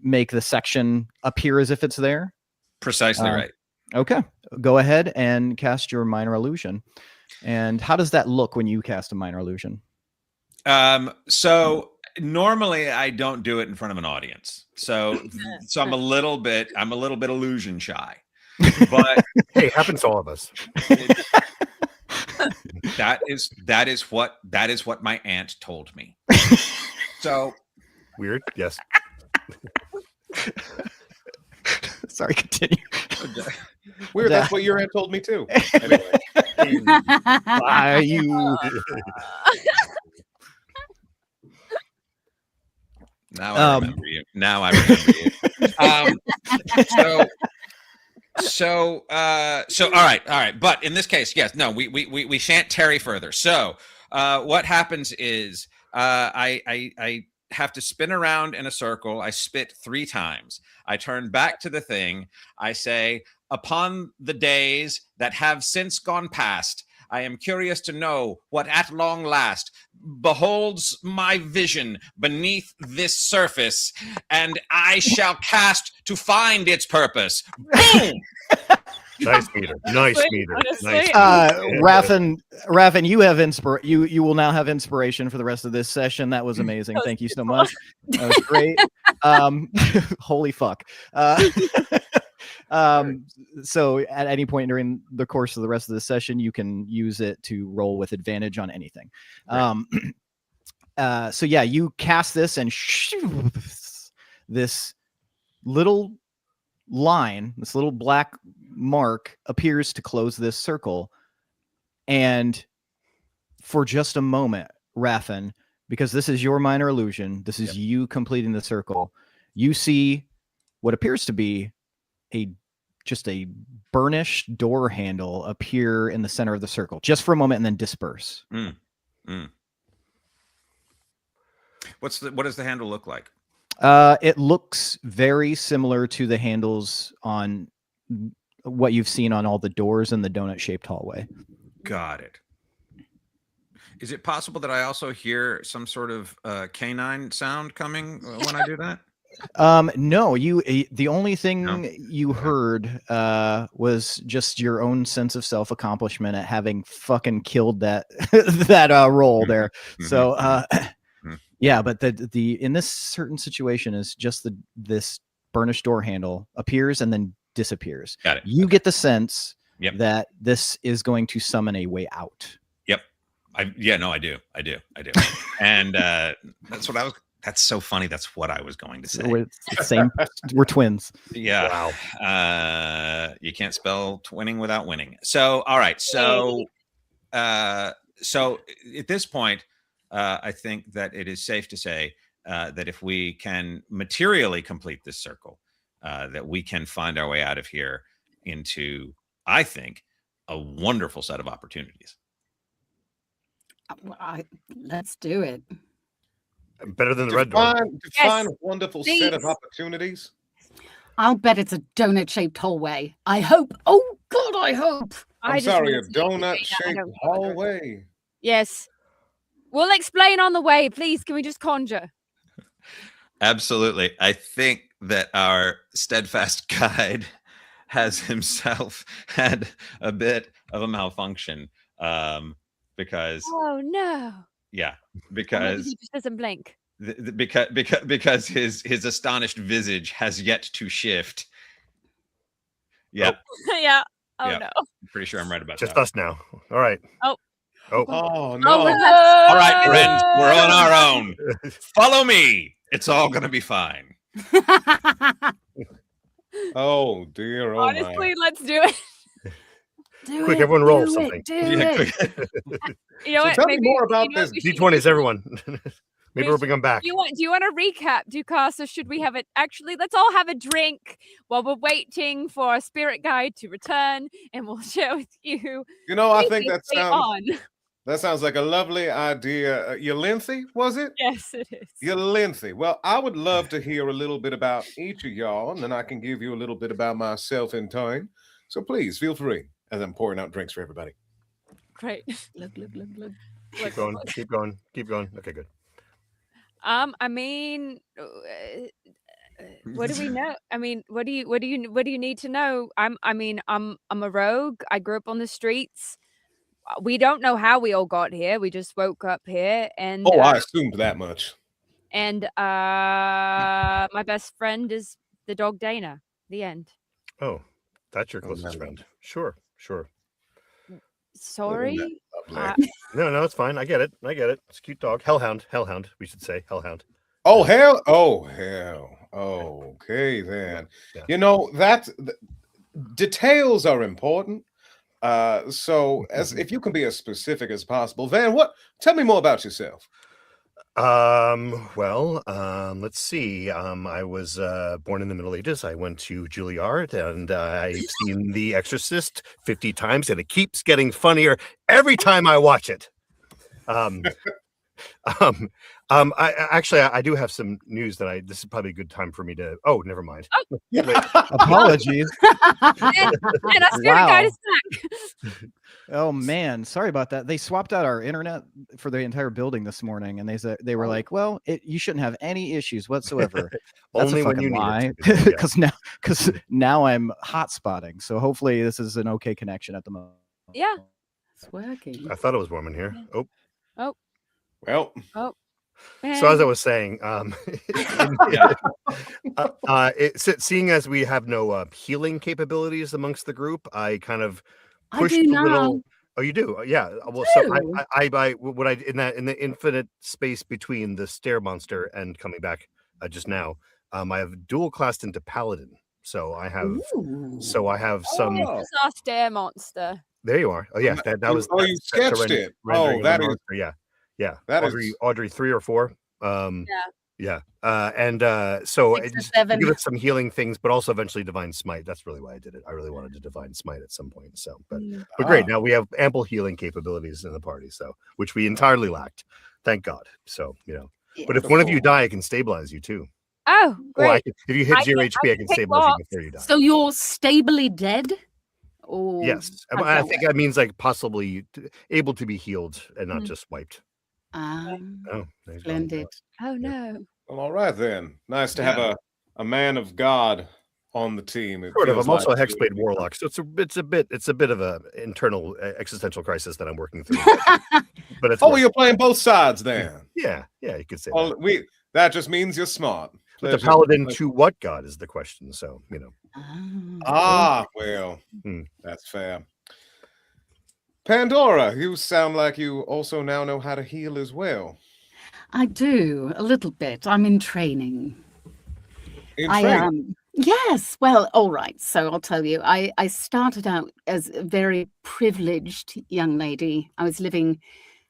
make the section appear as if it's there. Precisely right. Okay, go ahead and cast your minor illusion. And how does that look when you cast a minor illusion? So normally I don't do it in front of an audience. So I'm a little bit illusion shy, but hey, it happens to all of us. That is what my aunt told me. So weird. Yes. Sorry, continue. Weird. That's what your aunt told me too. Anyway. Now I remember you. Now I remember you. So all right. But in this case, yes, no, we shan't tarry further. So what happens is I have to spin around in a circle. I spit 3 times. I turn back to the thing. I say, upon the days that have since gone past, I am curious to know what at long last beholds my vision beneath this surface, and I shall cast to find its purpose. Boom! Nice meter. Nice meter. Nice Raffin, you have you will now have inspiration for the rest of this session. That was amazing. Thank you so much. That was great. Holy fuck. So at any point during the course of the rest of the session, you can use it to roll with advantage on anything. So yeah, you cast this and this little line, this little black mark appears to close this circle. And for just a moment, Raffin, because this is your minor illusion, this is you completing the circle, you see what appears to be just a burnished door handle appear in the center of the circle, just for a moment, and then disperse. What does the handle look like? It looks very similar to the handles on what you've seen on all the doors in the donut-shaped hallway. Got it. Is it possible that I also hear some sort of canine sound coming when I do that? No, the only thing you heard was just your own sense of self-accomplishment at having fucking killed that roll there. So yeah, but the in this certain situation is just this burnished door handle appears and then disappears. Got it. You get the sense that this is going to summon a way out. Yep. I do. And that's so funny. That's what I was going to say. We're the same. We're twins. Yeah. Wow. You can't spell twinning without winning. So, all right. So at this point, I think that it is safe to say that if we can materially complete this circle, that we can find our way out of here into, I think, a wonderful set of opportunities. Let's do it. Better than the red door. Define a wonderful set of opportunities. I'll bet it's a donut-shaped hallway. I hope. Oh, God, I hope. I'm sorry, a donut-shaped hallway. Yes. We'll explain on the way. Please, can we just conjure? Absolutely. I think that our steadfast guide has himself had a bit of a malfunction because... Oh, no. Yeah, because he just doesn't blink. Because his astonished visage has yet to shift. Yeah. Yeah. Oh no. I'm pretty sure I'm right about Just that. us now. All right. Oh no. All right, friends, we're on our own. Follow me. It's all gonna be fine. Oh dear. Oh, honestly, let's do it. Quick, everyone roll something. You know so what? tell me more about this. D20s, everyone. Maybe we'll bring them back. Do you want to recap, Dukas, or should we have it? Actually, let's all have a drink while we're waiting for our spirit guide to return, and we'll share with you. You know, I think that sounds like a lovely idea. Yolinthi, was it? Yes, it is. Yolinthi. Well, I would love to hear a little bit about each of y'all, and then I can give you a little bit about myself in time. So please feel free as I'm pouring out drinks for everybody. Great. Keep going. Okay, good. I mean, what do we know? I mean, what do you need to know? I'm a rogue. I grew up on the streets. We don't know how we all got here. We just woke up here, and I assumed that much. And my best friend is the dog Dana. The end. Oh, that's your closest friend. Sure. Sorry. No, it's fine. I get it. It's a cute dog. Hellhound. We should say hellhound. Oh hell. Okay then. Yeah. You know that details are important. So as if you can be as specific as possible, Van, tell me more about yourself. Let's see. I was born in the Middle Ages. I went to Juilliard, and I've seen The Exorcist 50 times, and it keeps getting funnier every time I watch it. I do have some news that this is probably a good time for me to. Oh, never mind. Oh. Wait. Apologies. And our spirit guide is back. Oh man, sorry about that. They swapped out our internet for the entire building this morning, and they were like, "Well, you shouldn't have any issues whatsoever." That's Only a when fucking you lie, need it. because now I'm hotspotting. So hopefully this is an okay connection at the moment. Yeah. It's working. I thought it was warm in here. Oh. Well, So as I was saying, seeing as we have no healing capabilities amongst the group, I kind of pushed I do a little. now. Oh, you do? Yeah. Well, do. so I what I in the infinite space between the stair monster and coming back just now, I have dual classed into paladin. So I have some. Oh. It's our stair monster. There you are. Oh yeah, that was. Oh, you that's sketched it. rendering Oh, of that the is. monster. Yeah. That Audrey 3 or 4. Yeah. So 6 or just 7. give it some healing things, but also eventually divine smite. That's really why I did it. I really wanted to divine smite at some point. So, but great. Now we have ample healing capabilities in the party, so which we entirely lacked. Thank God. So but if one of you die, I can stabilize you too. Oh, great. If you hit I 0 can- HP, I can take stabilize lots. you before you die. So you're stably dead? Or Yes, how's I that think work? that means like possibly able to be healed and not just wiped. Oh, there you go. Splendid. Oh no. Well, all right then. Nice to have a man of God on the team. It Sort of. feels I'm also a like- hexblade warlock, so it's a bit of a internal existential crisis that I'm working through. But it's Oh, you're playing both sides then. yeah, you could say Well, that. that just means you're smart. But the paladin to what god is the question? So Well, Hmm. that's fair. Pandora, you sound like you also now know how to heal as well. I do, a little bit. I'm in training. In I training? am. Yes. Well, all right. So I'll tell you. I started out as a very privileged young lady. I was living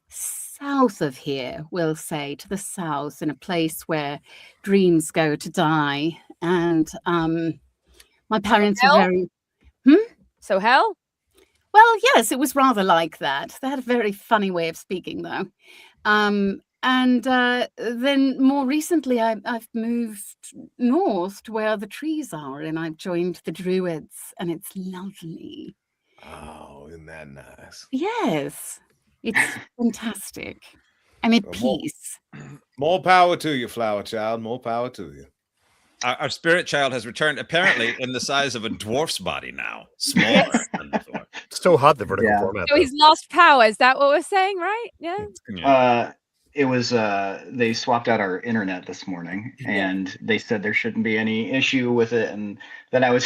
south of here, we'll say, to the south, in a place where dreams go to die. And my parents were hell? very. So hell? Well, yes, it was rather like that. They had a very funny way of speaking, though. And then more recently, I've moved north to where the trees are, and I've joined the Druids, and it's lovely. Oh, isn't that nice? Yes, it's fantastic. I'm at Well, peace. More power to you, flower child. More power to you. Our spirit child has returned, apparently in the size of a dwarf's body now, smaller than before. It's so hot the vertical Yeah. format. So he's lost power. Is that what we're saying, right? Yeah. Yeah. It was they swapped out our internet this morning, and they said there shouldn't be any issue with it. And then I was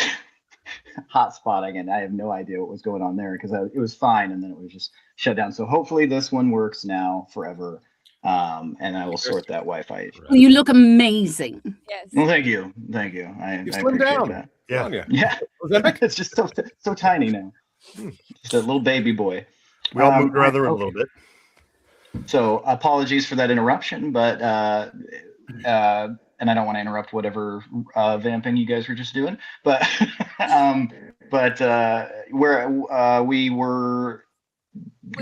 hotspotting, and I have no idea what was going on there because it was fine, and then it was just shut down. So hopefully this one works now forever, and I will sort that Wi-Fi. Well, you look amazing. Yes. Well, thank you. I You I slimmed appreciate down. that. Yeah. Sonia. Yeah, it's just so tiny now. Just a little baby boy. We all moved around the room a okay. little bit. So apologies for that interruption, but and I don't want to interrupt whatever vamping you guys were just doing, but we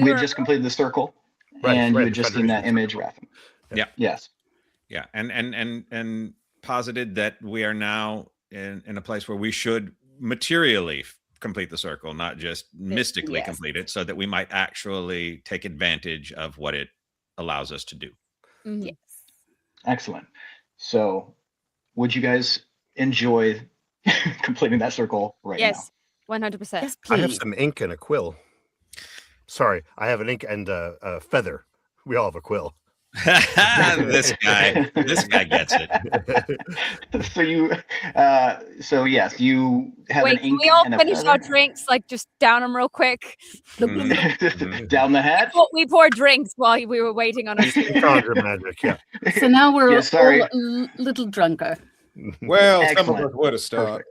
had just completed the circle, and you had just seen that image, Raffin. Yeah. Yes. Yeah, and posited that we are now in a place where we should materially complete the circle, not just mystically Yes. complete it, so that we might actually take advantage of what it allows us to do. Mhm. Yes. Excellent. So, would you guys enjoy completing that circle right Yes. 100%. Yes, I have please. some ink and a quill. Sorry, I have an ink and a feather. We all have a quill. This guy gets it. So yes, you have Wait, an can ink we all and a finish our feather. drinks? Like, just down them real quick. Down the hatch. We poured drinks while we were waiting on You us. can conjure magic, yeah. So now we're Yeah, sorry. all a little drunker. Well, some of Excellent. us would have started.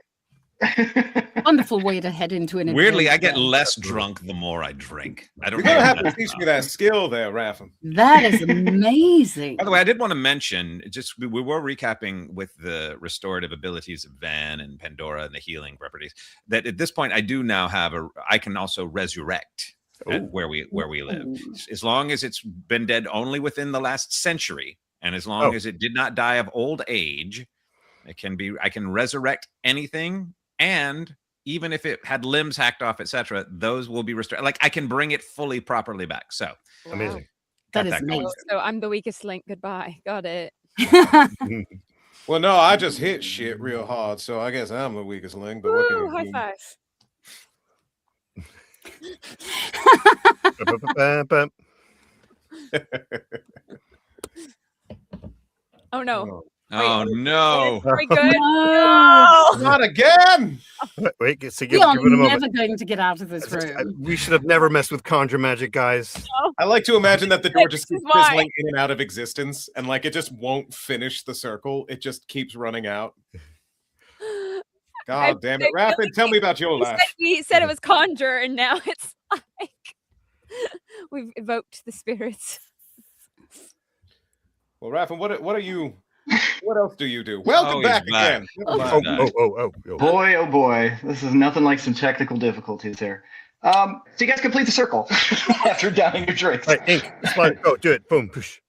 Wonderful way to head into an Weirdly, I get adventure. less drunk the more I drink. I don't You're know. gonna if have to that's teach me enough. that skill there, Rafa. That is amazing. By the way, I did want to mention, just we were recapping with the restorative abilities of Van and Pandora and the healing properties, that at this point I do now have I can also resurrect where we live. Ooh. As long as it's been dead only within the last century, and as long as it did not die of old age, I can resurrect anything, and even if it had limbs hacked off, etc., those will be restored. Like I can bring it fully properly back. So Amazing. That got is that going. amazing. So I'm the weakest link. Goodbye. Got it. Well, no, I just hit shit real hard, so I guess I'm the weakest link. But what can Woo, you high do? five. Ba-ba-ba-ba. Oh no. Oh no! Very good. No. Not again! Wait, so We give are it a moment. never going to get out of this room. We should have never messed with conjure magic, guys. I like to imagine that the door just This is keeps why. fizzling in and out of existence, and like it just won't finish the circle. It just keeps running out. God damn it, Rapid! Tell me about your life. He said it was conjure, and now it's like we've evoked the spirits. Well, Rapid, what are you? What else do you do? Welcome he's back back. again. Never Oh, mind. oh. Boy, oh boy, this is nothing like some technical difficulties here. So you guys complete the circle after downing your drinks. Right, ink, slide, go, do it, boom, push.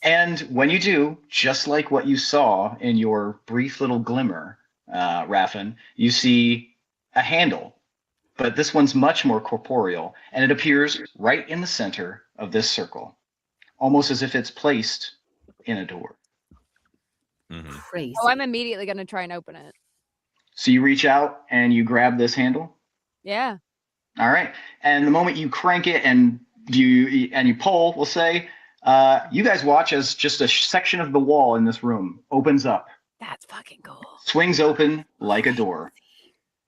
And when you do, just like what you saw in your brief little glimmer, Raffin, you see a handle, but this one's much more corporeal, and it appears right in the center of this circle, almost as if it's placed in a door. Mhm. Crazy. Oh, I'm immediately going to try and open it. So you reach out and you grab this handle. Yeah. All right. And the moment you crank it and you pull, we'll say, you guys watch as just a section of the wall in this room opens up, That's fucking cool. swings open like a door.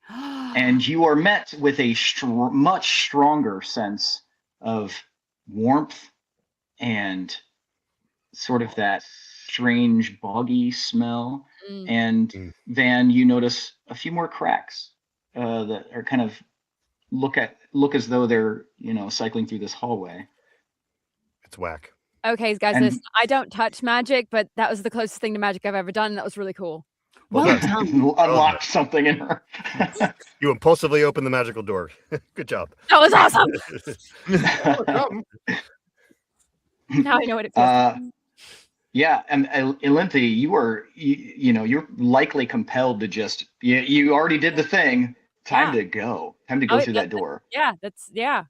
And you are met with a much stronger sense of warmth and sort of that strange boggy smell. Mm. And Van, you notice a few more cracks that are kind of look as though they're cycling through this hallway. It's whack. Okay, guys, And- listen, I don't touch magic, but that was the closest thing to magic I've ever done. And that was really cool. Well Well done. done. Unlocked something in her. You impulsively open the magical door. Good job. That was awesome. Something. Now I know what it feels like. Yeah, and Elinthi, you're likely compelled to just you already did the thing. Time to go. Time to go through that door. Yeah, yeah.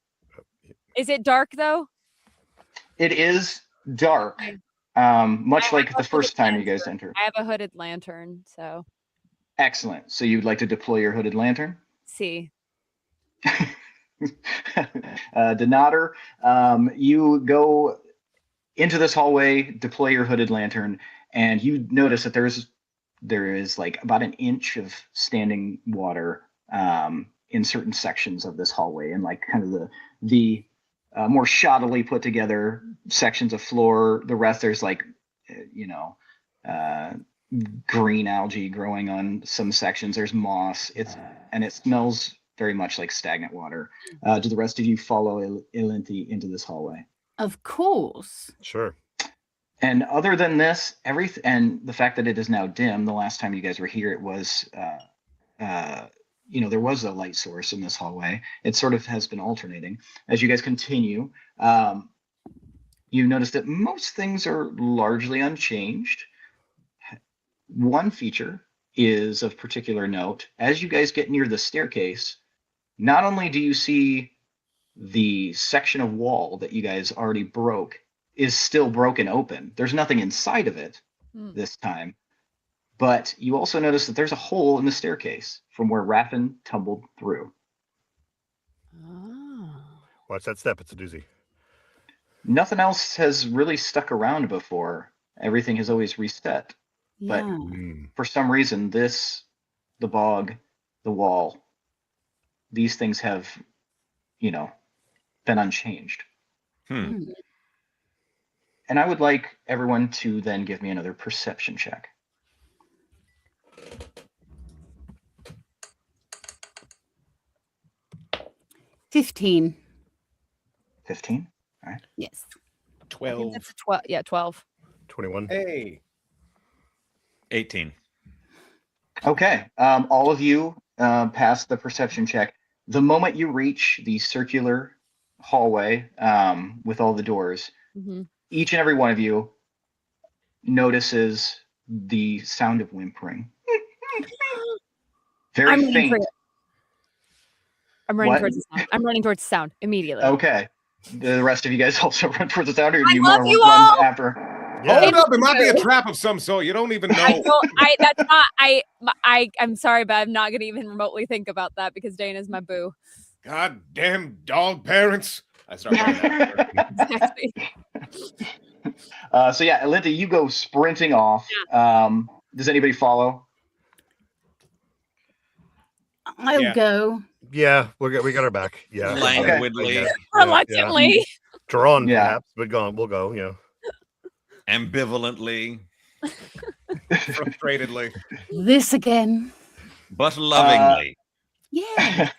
Is it dark though? It is dark, Okay. much I like have the a first hooded time you guys lantern. entered. I have a hooded lantern, so Excellent. So you'd like to deploy your hooded lantern? see. Denader, you go into this hallway, deploy your hooded lantern, and you notice that there is like about an inch of standing water in certain sections of this hallway, and like kind of the more shoddily put together sections of floor. The rest, there's like green algae growing on some sections. There's moss. And it smells very much like stagnant water. Do the rest of you follow Elinthi into this hallway? Of course. Sure. And other than this, and the fact that it is now dim, the last time you guys were here, it was, there was a light source in this hallway. It sort of has been alternating. As you guys continue, you notice that most things are largely unchanged. One feature is of particular note. As you guys get near the staircase, not only do you see the section of wall that you guys already broke is still broken open. There's nothing inside of it this time. But you also notice that there's a hole in the staircase from where Raffin tumbled through. Oh. Watch that step. It's a doozy. Nothing else has really stuck around before. Everything has always reset. But Yeah. for some reason, the bog, the wall, these things have, been unchanged. Hmm. And I would like everyone to then give me another perception check. 15. 15. All right. Yes. I think 12. that's a 12. Yeah, 12. 21. Hey. 18. Okay. All of you pass the perception check. The moment you reach the circular hallway with all the doors, Mm-hmm. each and every one of you notices the sound of whimpering. Very I'm running for faint. it. I'm running What? towards the sound. I'm running towards the sound immediately. Okay. The rest of you guys also run towards the sound, or do I you love more you run all! after? Hold Yeah. up. It might be a trap of some sort. You don't even know. That's not. I'm sorry, but I'm not going to even remotely think about that because Dana's my boo. Goddamn dog parents. I start running after her. Exactly. So yeah, Linda, you go sprinting off. Does anybody follow? I'll Yeah. go. Yeah, we got our back. Yeah. Languidly. Yeah. Reluctantly. Drawn, Yeah. perhaps, but gone. We'll go. Yeah. Ambivalently. Frustratedly. This again. But lovingly. Yeah.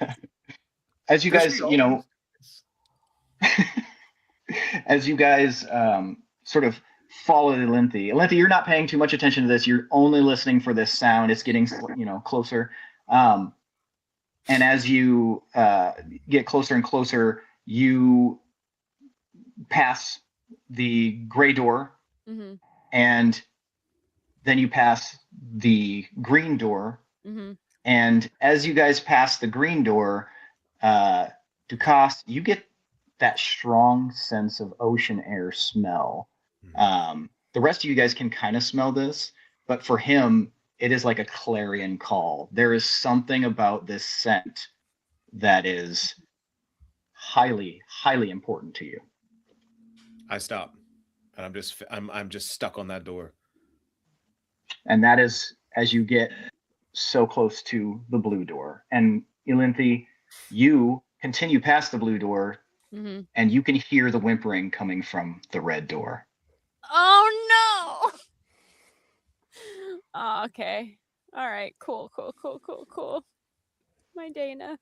As you guys, as you guys sort of follow Linthi. Linthi, you're not paying too much attention to this. You're only listening for this sound. It's getting, closer. And as you get closer and closer, you pass the gray door, Mm-hmm. and then you pass the green door. Mm-hmm. And as you guys pass the green door, Dukas, you get that strong sense of ocean air smell. The rest of you guys can kind of smell this, but for him, it is like a clarion call. There is something about this scent that is highly, highly important to you. I stop, and I'm just stuck on that door. And that is as you get so close to the blue door. And Ilinthi, you continue past the blue door, Mm-hmm. and you can hear the whimpering coming from the red door. Oh no. Oh, okay. All right. Cool. My Dana.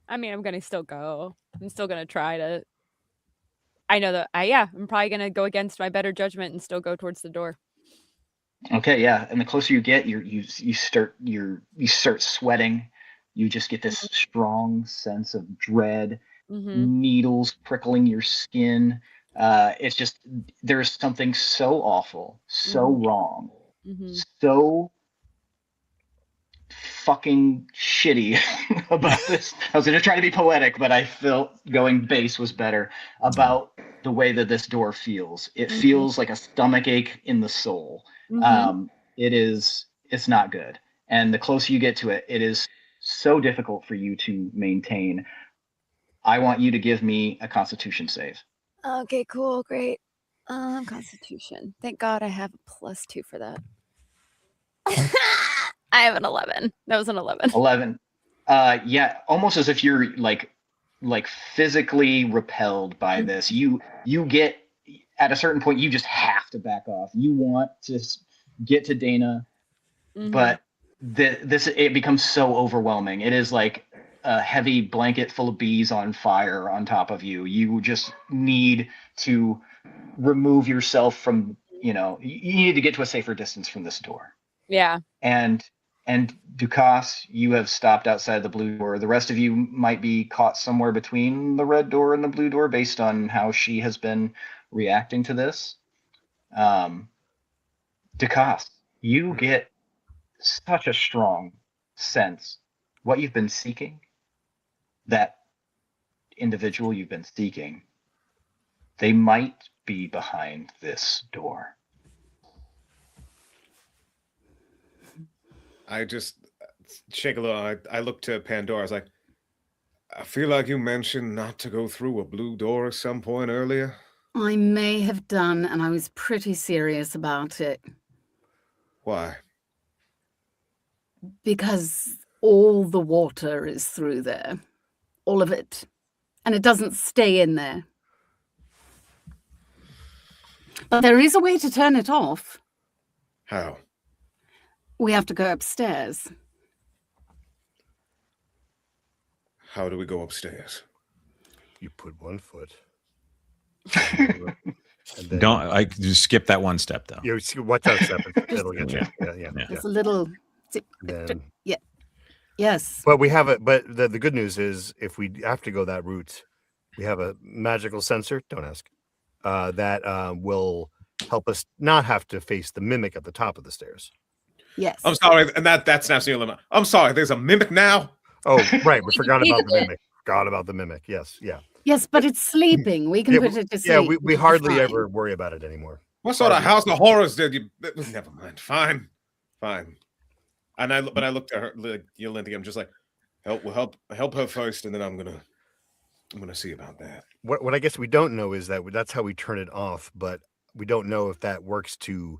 I mean, I'm gonna still go. I'm still gonna try to. I know that. I'm probably gonna go against my better judgment and still go towards the door. Okay, yeah. And the closer you get, you start sweating. You just get this strong sense of dread. Mm-hmm. Needles prickling your skin. It's just, there's something so awful, so wrong, so fucking shitty about this. I was going to try to be poetic, but I felt going base was better about the way that this door feels. It feels like a stomach ache in the soul. It's not good. And the closer you get to it, it is so difficult for you to maintain. I want you to give me a Constitution save. Okay, cool, great. Constitution. Thank God I have a +2 for that. I have an 11. That was an 11. 11. Yeah, almost as if you're like physically repelled by this. You get at a certain point, you just have to back off. You want to get to Dana, but it becomes so overwhelming. It is like a heavy blanket full of bees on fire on top of you. You just need to remove yourself from, you need to get to a safer distance from this door. Yeah. And Dukas, you have stopped outside the blue door. The rest of you might be caught somewhere between the red door and the blue door based on how she has been reacting to this. Dukas, you get such a strong sense. What you've been seeking, that individual you've been seeking, they might be behind this door. I just shake a little. I look to Pandora. I was like, I feel like you mentioned not to go through a blue door at some point earlier. I may have done, and I was pretty serious about it. Why? Because all the water is through there. All of it. And it doesn't stay in there. But there is a way to turn it off. How? We have to go upstairs. How do we go upstairs? You put 1 foot. And then Don't just skip that one step though. you watch out step. It'll get you. Yeah. It's a little. Then, Yeah. Yes. but we have it. But the good news is, if we have to go that route, we have a magical sensor. Don't ask. That will help us not have to face the mimic at the top of the stairs. Yes. I'm sorry, and that snaps me a little. I'm sorry. There's a mimic now. Oh, right. We forgot about the mimic. Forgot about the mimic. Yes. Yeah. Yes, but it's sleeping. We can put it to sleep. Yeah. We It'll be hardly fine. ever worry about it anymore. What sort of house of horrors did you? Never mind. Fine. And I looked at her, Lindy. I'm just like, help her first, and then I'm gonna see about that. What I guess we don't know is that that's how we turn it off, but we don't know if that works to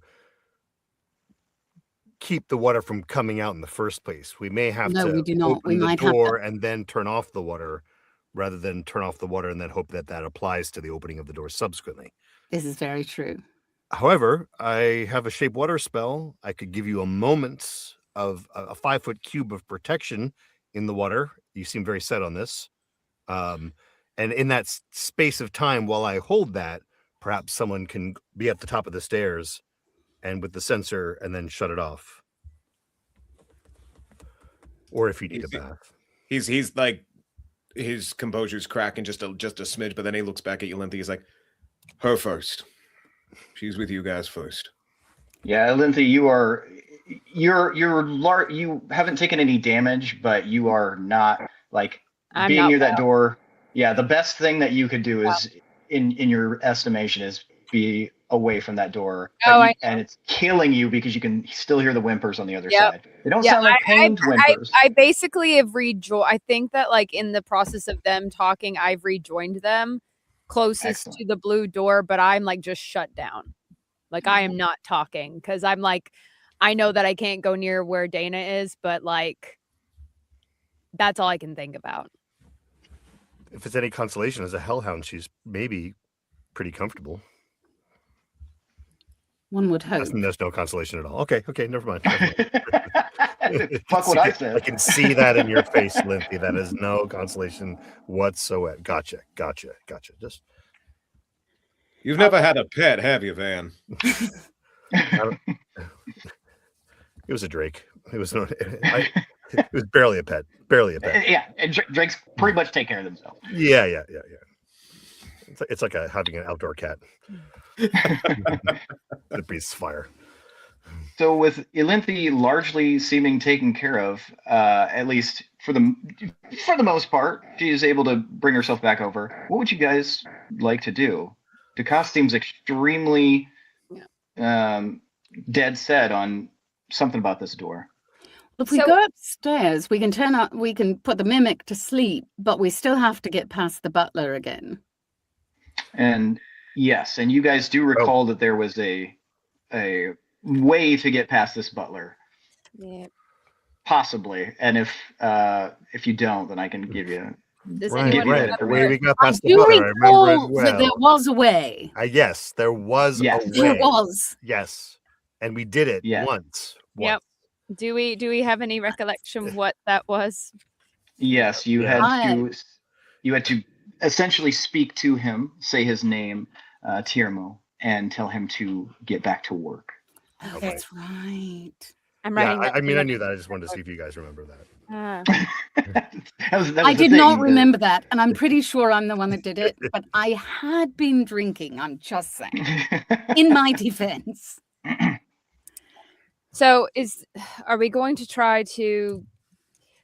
keep the water from coming out in the first place. We may have No, to we do not. open We the might have door to. and then turn off the water, rather than turn off the water and then hope that applies to the opening of the door subsequently. This is very true. However, I have a shape water spell. I could give you a moment of a 5-foot cube of protection in the water. You seem very set on this. And in that space of time while I hold that, perhaps someone can be at the top of the stairs and with the sensor and then shut it off. Or if you need a bath. He's like, his composure's cracking just a smidge, but then he looks back at you, Lindy. He's like, her first. She's with you guys first. Yeah, Lindsay, you haven't taken any damage, but you are not like I'm being not near that well. door. Yeah, the best thing that you could do is, in your estimation, is be away from that door. And it's killing you because you can still hear the whimpers on the other side. They don't sound like pained whimpers. I basically have rejoined. I think that like in the process of them talking, I've rejoined them closest to the blue door, but I'm like just shut down. Like I am not talking because I'm like, I know that I can't go near where Dana is, but like that's all I can think about. If it's any consolation, as a hellhound, she's maybe pretty comfortable. One would hope. There's no consolation at all. Okay, never mind. Fuck what I said. I can see that in your face, Lindsay. That is no consolation whatsoever. Gotcha. Just You've never had a pet, have you, Van? it was a Drake. It was it was barely a pet. Yeah, and Drakes pretty much take care of themselves. Yeah. It's like having an outdoor cat. It breathes fire. So with Ilinthi largely seeming taken care of, at least for the most part, she is able to bring herself back over. What would you guys like to do? Dukas seems extremely dead set on something about this door. If we go upstairs, we can put the mimic to sleep, but we still have to get past the butler again. And yes, and you guys do recall that there was a way to get past this butler. Yeah. Possibly. And if you don't, then I can give you Does Right. The way we got I past the do butler, I remember it recall that well. there was a way. Yes, there was a way. There was. Yes, and we did it once. Yep. Do we have any recollection of what that was? Yes, you had to essentially speak to him, say his name, Tiermo, and tell him to get back to work. Oh, that's right. I'm Yeah, writing. I mean, I knew that. I just wanted to see if you guys remember that. I did not remember that, and I'm pretty sure I'm the one that did it, but I had been drinking, I'm just saying, in my defense. So are we going to try to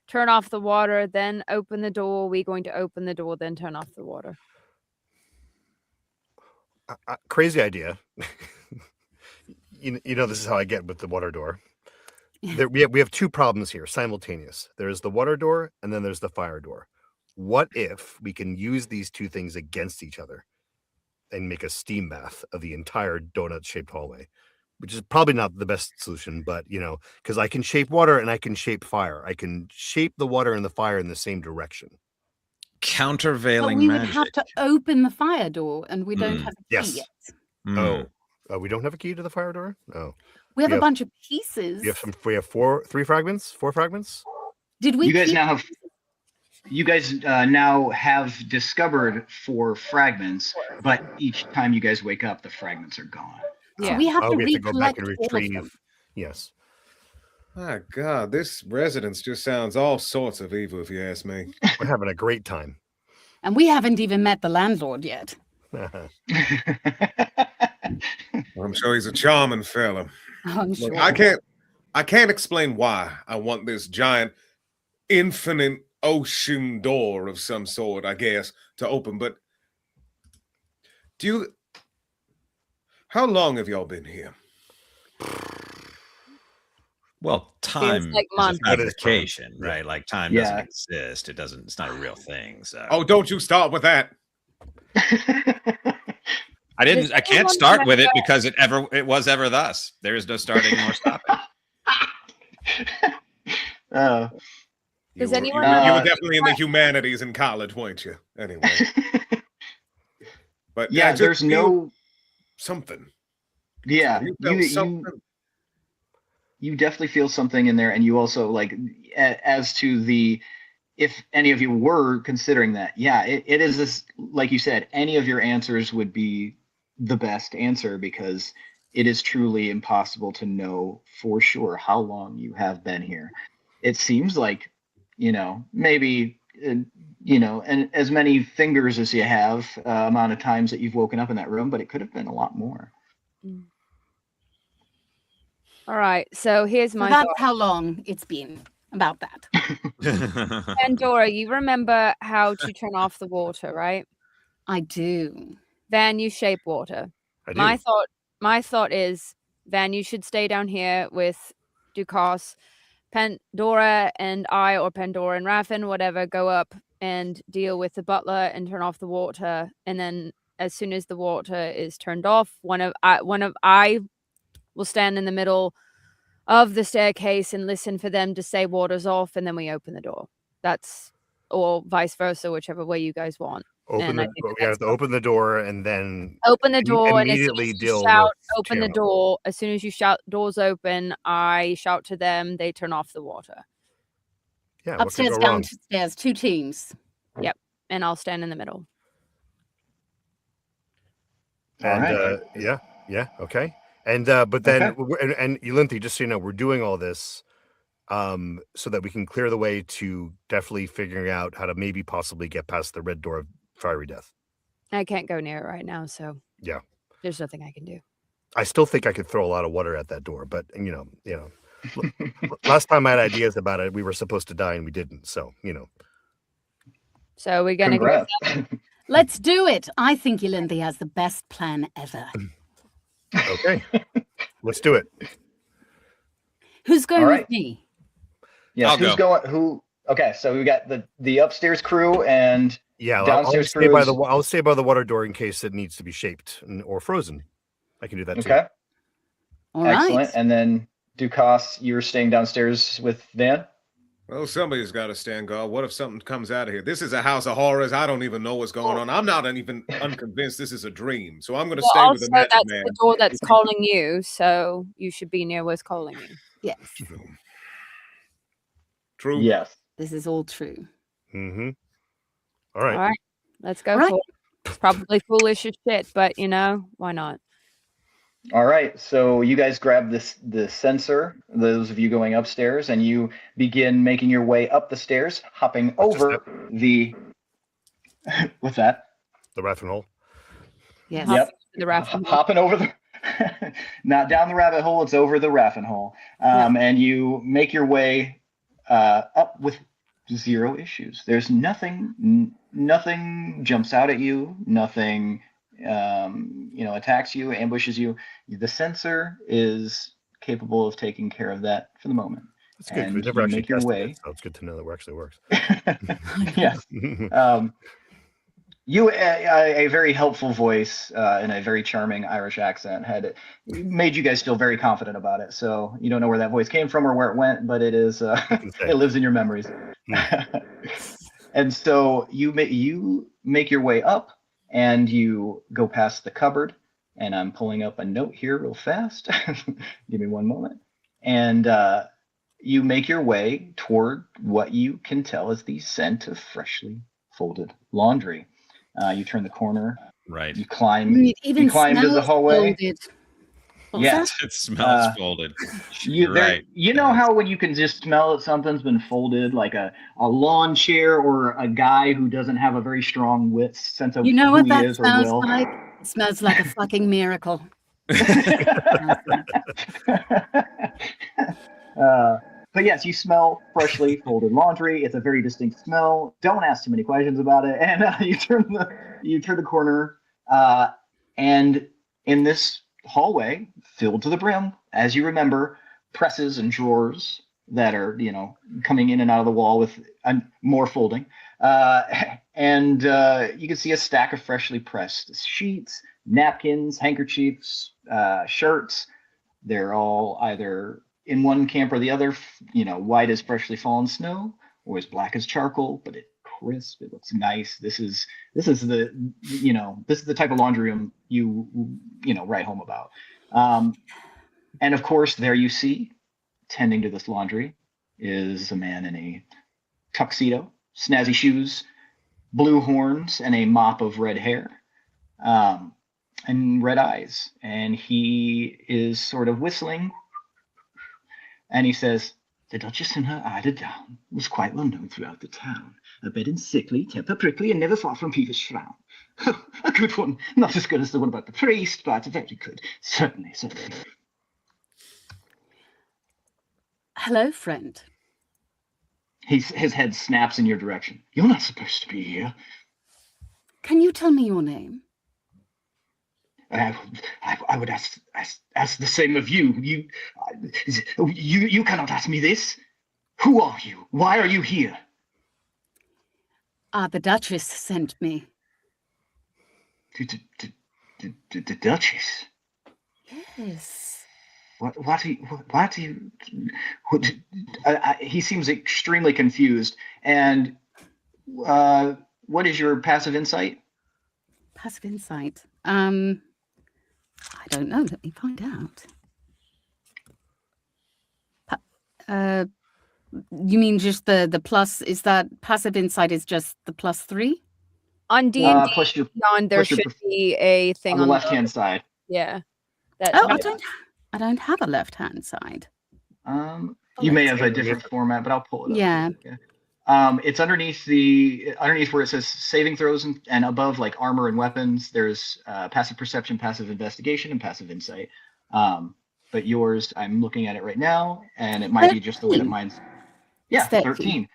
turn off the water, then open the door? Are we going to open the door, then turn off the water? Crazy idea. You know, this is how I get with the water door. We have two problems here simultaneous. There's the water door and then there's the fire door. What if we can use these two things against each other and make a steam bath of the entire donut-shaped hallway? Which is probably not the best solution, but, you know, because I can shape water and I can shape fire. I can shape the water and the fire in the same direction. Countervailing we magic. would have to open the fire door, and we don't have a key yet. We don't have a key to the fire door? No. We have a bunch of pieces. We have 4 fragments? Did we? You guys now have. you guys now have discovered 4 fragments, but each time you guys wake up, the fragments are gone. So Yeah. we have to we have to go back recollect and all of them. retrieve. Yes. My God, this residence just sounds all sorts of evil, if you ask me. We're having a great time. And we haven't even met the landlord yet. I'm sure he's a charming fella. I'm Look, sure. I can't explain why I want this giant, infinite ocean door of some sort, I guess, to open. But how long have y'all been here? Well, time like is a months. fabrication, Yeah. right? Like time Yeah. doesn't exist. It's not a real thing. So Oh, don't you start with that. I Does can't anyone start with it remember- because it was ever thus. There is no starting nor stopping. Uh, Does You anyone were remember- definitely in the humanities in college, weren't you? Anyway. But yeah, I just there's feel no. something. Yeah, You felt something. you definitely feel something in there, and you also like as to the if any of you were considering that, yeah, it is this, like you said, any of your answers would be the best answer because it is truly impossible to know for sure how long you have been here. It seems like, maybe, and as many fingers as you have, amount of times that you've woken up in that room, but it could have been a lot more. All right. So here's So my that's thought. how long it's been about that. Pandora, you remember how to turn off the water, right? I do. Van, you shape water. I do. My thought is, Van, you should stay down here with Dukas. Pandora and I, or Pandora and Raffin, whatever, go up and deal with the butler and turn off the water. And then as soon as the water is turned off, one of I will stand in the middle of the staircase and listen for them to say water's off, and then we open the door. That's, or vice versa, whichever way you guys want. We have to open the door and then Open the door, and as soon immediately as you deal shout, with open the Chandler. door. As soon as you shout, doors open, I shout to them. They turn off the water, Yeah, what could Upstairs, go wrong? downstairs, 2 teams. and I'll stand in the middle. And Alright. yeah, okay. And but then Okay. and Elinthi, just so you know, we're doing all this so that we can clear the way to definitely figuring out how to maybe possibly get past the red door of fiery death. I can't go near it right now, so Yeah. there's nothing I can do. I still think I could throw a lot of water at that door, but last time I had ideas about it, we were supposed to die and we didn't. So, So we're gonna go. Congrats. Let's do it. I think Elinthi has the best plan ever. okay. Let's do it. Who's going All with right. me? Yes, I'll who's go. going? Okay, so we got the upstairs crew and Yeah, I'll downstairs stay by crews. I'll stay by the water door in case it needs to be shaped or frozen. I can do that too. Okay, All right. excellent. And then Dukas, you're staying downstairs with Dan. Well, somebody's got to stand guard. What if something comes out of here? This is a house of horrors. I don't even know what's going on. I'm not even unconvinced this is a dream. So I'm going to Well, stay also, with the magic that's man. the door that's calling you, so you should be near what's calling you. Yes, True. Yes. this is all true. Mm-hmm. All right. All right, let's go All right. for it. It's probably foolish as shit, but why not? All right, so you guys grab the sensor, those of you going upstairs, and you begin making your way up the stairs, hopping over the. What's that? The raffin hole. Yes. Yep. The raffin hole. Hopping over the. Not down the rabbit hole; it's over the raffin hole, and you make your way up with 0 issues. There's nothing jumps out at you. Nothing. Attacks you, ambushes you. The sensor is capable of taking care of that for the moment. That's good. And We never you actually make your tested way. it, so it's good to know that it actually works. Yes. You, a very helpful voice and a very charming Irish accent had made you guys feel very confident about it. So you don't know where that voice came from or where it went, but it is it lives in your memories. And so you make your way up and you go past the cupboard. And I'm pulling up a note here real fast. Give me one moment. And you make your way toward what you can tell is the scent of freshly folded laundry. You turn the corner. Right. You climb. It even You climb to the smells hallway. folded. What's Yes. It smells folded. You're right. You know how when you can just smell that something's been folded, like a lawn chair or a guy who doesn't have a very strong sense of You know who what he that is or smells will. like? It smells like a fucking miracle. But yes, you smell freshly folded laundry. It's a very distinct smell. Don't ask too many questions about it. And you turn the corner, and in this hallway filled to the brim, as you remember, presses and drawers that are coming in and out of the wall with more folding, and you can see a stack of freshly pressed sheets, napkins, handkerchiefs, shirts. They're all either in one camp or the other, white as freshly fallen snow, or as black as charcoal, but it's crisp. It looks nice. This is the type of laundry room you write home about. And of course, there you see, tending to this laundry, is a man in a tuxedo, snazzy shoes, blue horns, and a mop of red hair, and red eyes. And he is sort of whistling. And he says, "The Duchess and her eider down was quite well known throughout the town. A bed and sickly, temper prickly, and never far from peevish frown. A good one, not as good as the one about the priest, but very good. Certainly, certainly." Hello, friend. His head snaps in your direction. "You're not supposed to be here." Can you tell me your name? I would ask the same of you. You cannot ask me this. Who are you? Why are you here? The Duchess sent me. The Duchess? Yes. He seems extremely confused. And what is your passive insight? Passive insight. I don't know. Let me find out. You mean just the plus? Is that passive insight is just the +3? On D&D Plus your Beyond, there plus your should be a thing on the left-hand side. Yeah. That Oh, I don't have a left-hand side. You may have a different format, but I'll pull it up. Yeah. It's underneath where it says saving throws and above, like armor and weapons. There's passive perception, passive investigation, and passive insight. But yours, I'm looking at it right now, and it might be just the way that mine's. Yeah, 13.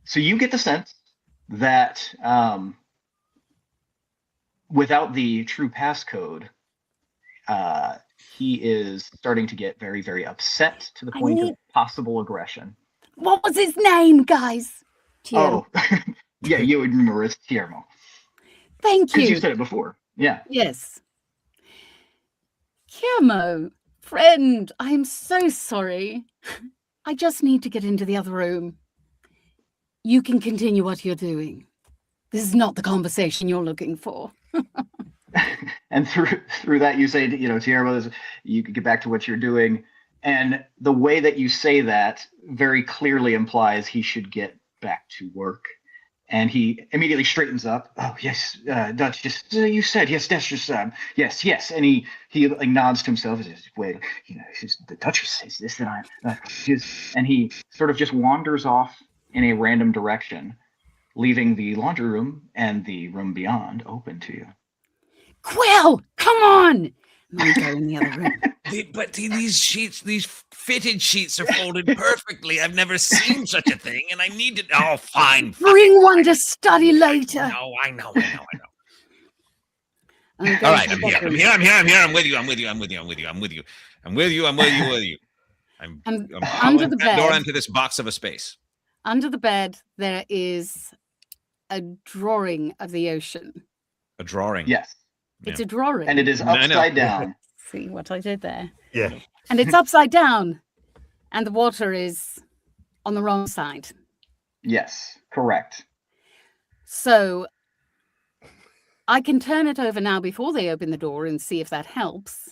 So you get the sense that without the true passcode, he is starting to get very, very upset to the point of possible aggression. What was his name, guys? Oh, yeah, you would remember it's Tiermo. Thank you. Because you said it before. Yeah. Yes. Tiermo, friend, I'm so sorry. I just need to get into the other room. You can continue what you're doing. This is not the conversation you're looking for. And through that, you say, Tiermo, you can get back to what you're doing. And the way that you say that very clearly implies he should get back to work. And he immediately straightens up. "Oh, yes, Duchess, you said, yes, that's just, yes. And he like nods to himself and says, "Wait, the Duchess says this, and and he sort of just wanders off in a random direction, leaving the laundry room and the room beyond open to you. Quill, come on! I'm go in the other room. But these sheets, these fitted sheets are folded perfectly. I've never seen such a thing, and I need to. Oh, fine. Bring one to study later. No, I know. I'm All right, I'm here. I'm with you. I'm under the that door bed. into this box of a space. Under the bed, there is a drawing of the ocean. A drawing. Yes. It's a drawing. And it is upside down. See what I did there? Yeah. And it's upside down. And the water is on the wrong side. Yes, correct. So I can turn it over now before they open the door and see if that helps.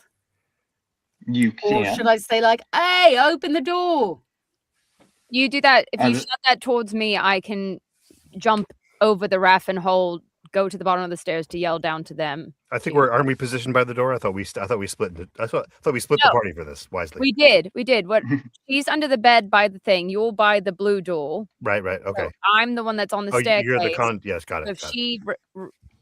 You Or can. should I say like, "Hey, open the door"? You do that. If you And- shut that towards me, I can jump over the raffin hole, go to the bottom of the stairs to yell down to them. I think aren't we positioned by the door? I thought we split. I thought we split the No. party for this wisely. We did. What? She's under the bed by the thing. You're by the blue door. Right. Okay. So I'm the one that's on the Oh, staircase. you're the Yes, got it. So if got it. she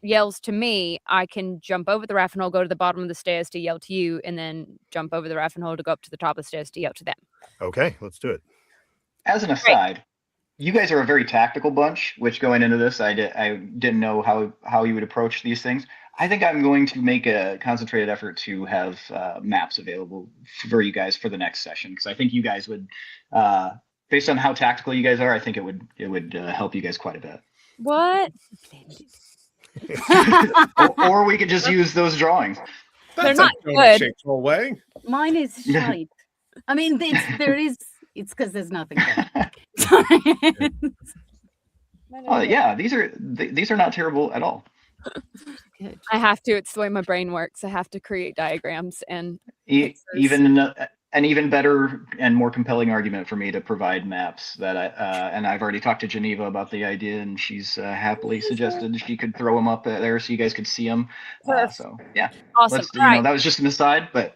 yells to me, I can jump over the raffin hole, go to the bottom of the stairs to yell to you, and then jump over the raffin hole to go up to the top of the stairs to yell to them. Okay, let's do it. As an aside, you guys are a very tactical bunch, which going into this, I didn't know how you would approach these things. I think I'm going to make a concentrated effort to have maps available for you guys for the next session, because I think you guys would, based on how tactical you guys are, I think it would help you guys quite a bit. What? or we could just use those drawings. They're not good. Way. Mine is shite. I mean, it's because there's nothing there. Oh yeah, these are not terrible at all. Good. I have to. It's the way my brain works. I have to create diagrams and Even an even better and more compelling argument for me to provide maps that and I've already talked to Geneva about the idea, and she's happily suggested she could throw them up there so you guys could see them. So yeah, awesome. That was just an aside, but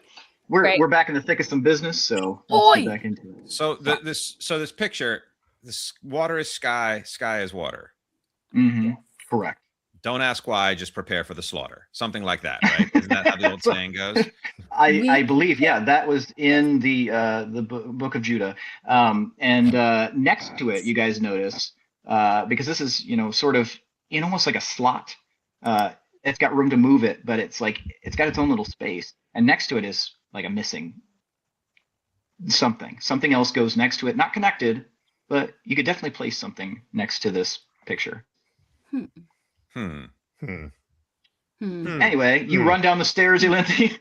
Great. we're back in the thick of some business, so let's get back into it. So this picture, this water is sky, sky is water. Mm-hmm. Correct. Don't ask why, just prepare for the slaughter. Something like that, right? Isn't that how the old saying goes? I believe, yeah, that was in the book of Judah. And next to it, you guys notice, because this is, sort of in almost like a slot. It's got room to move it, but it's got its own little space. And next to it is like a missing something. Something else goes next to it, not connected, but you could definitely place something next to this picture. Anyway, you run down the stairs, Elinthi.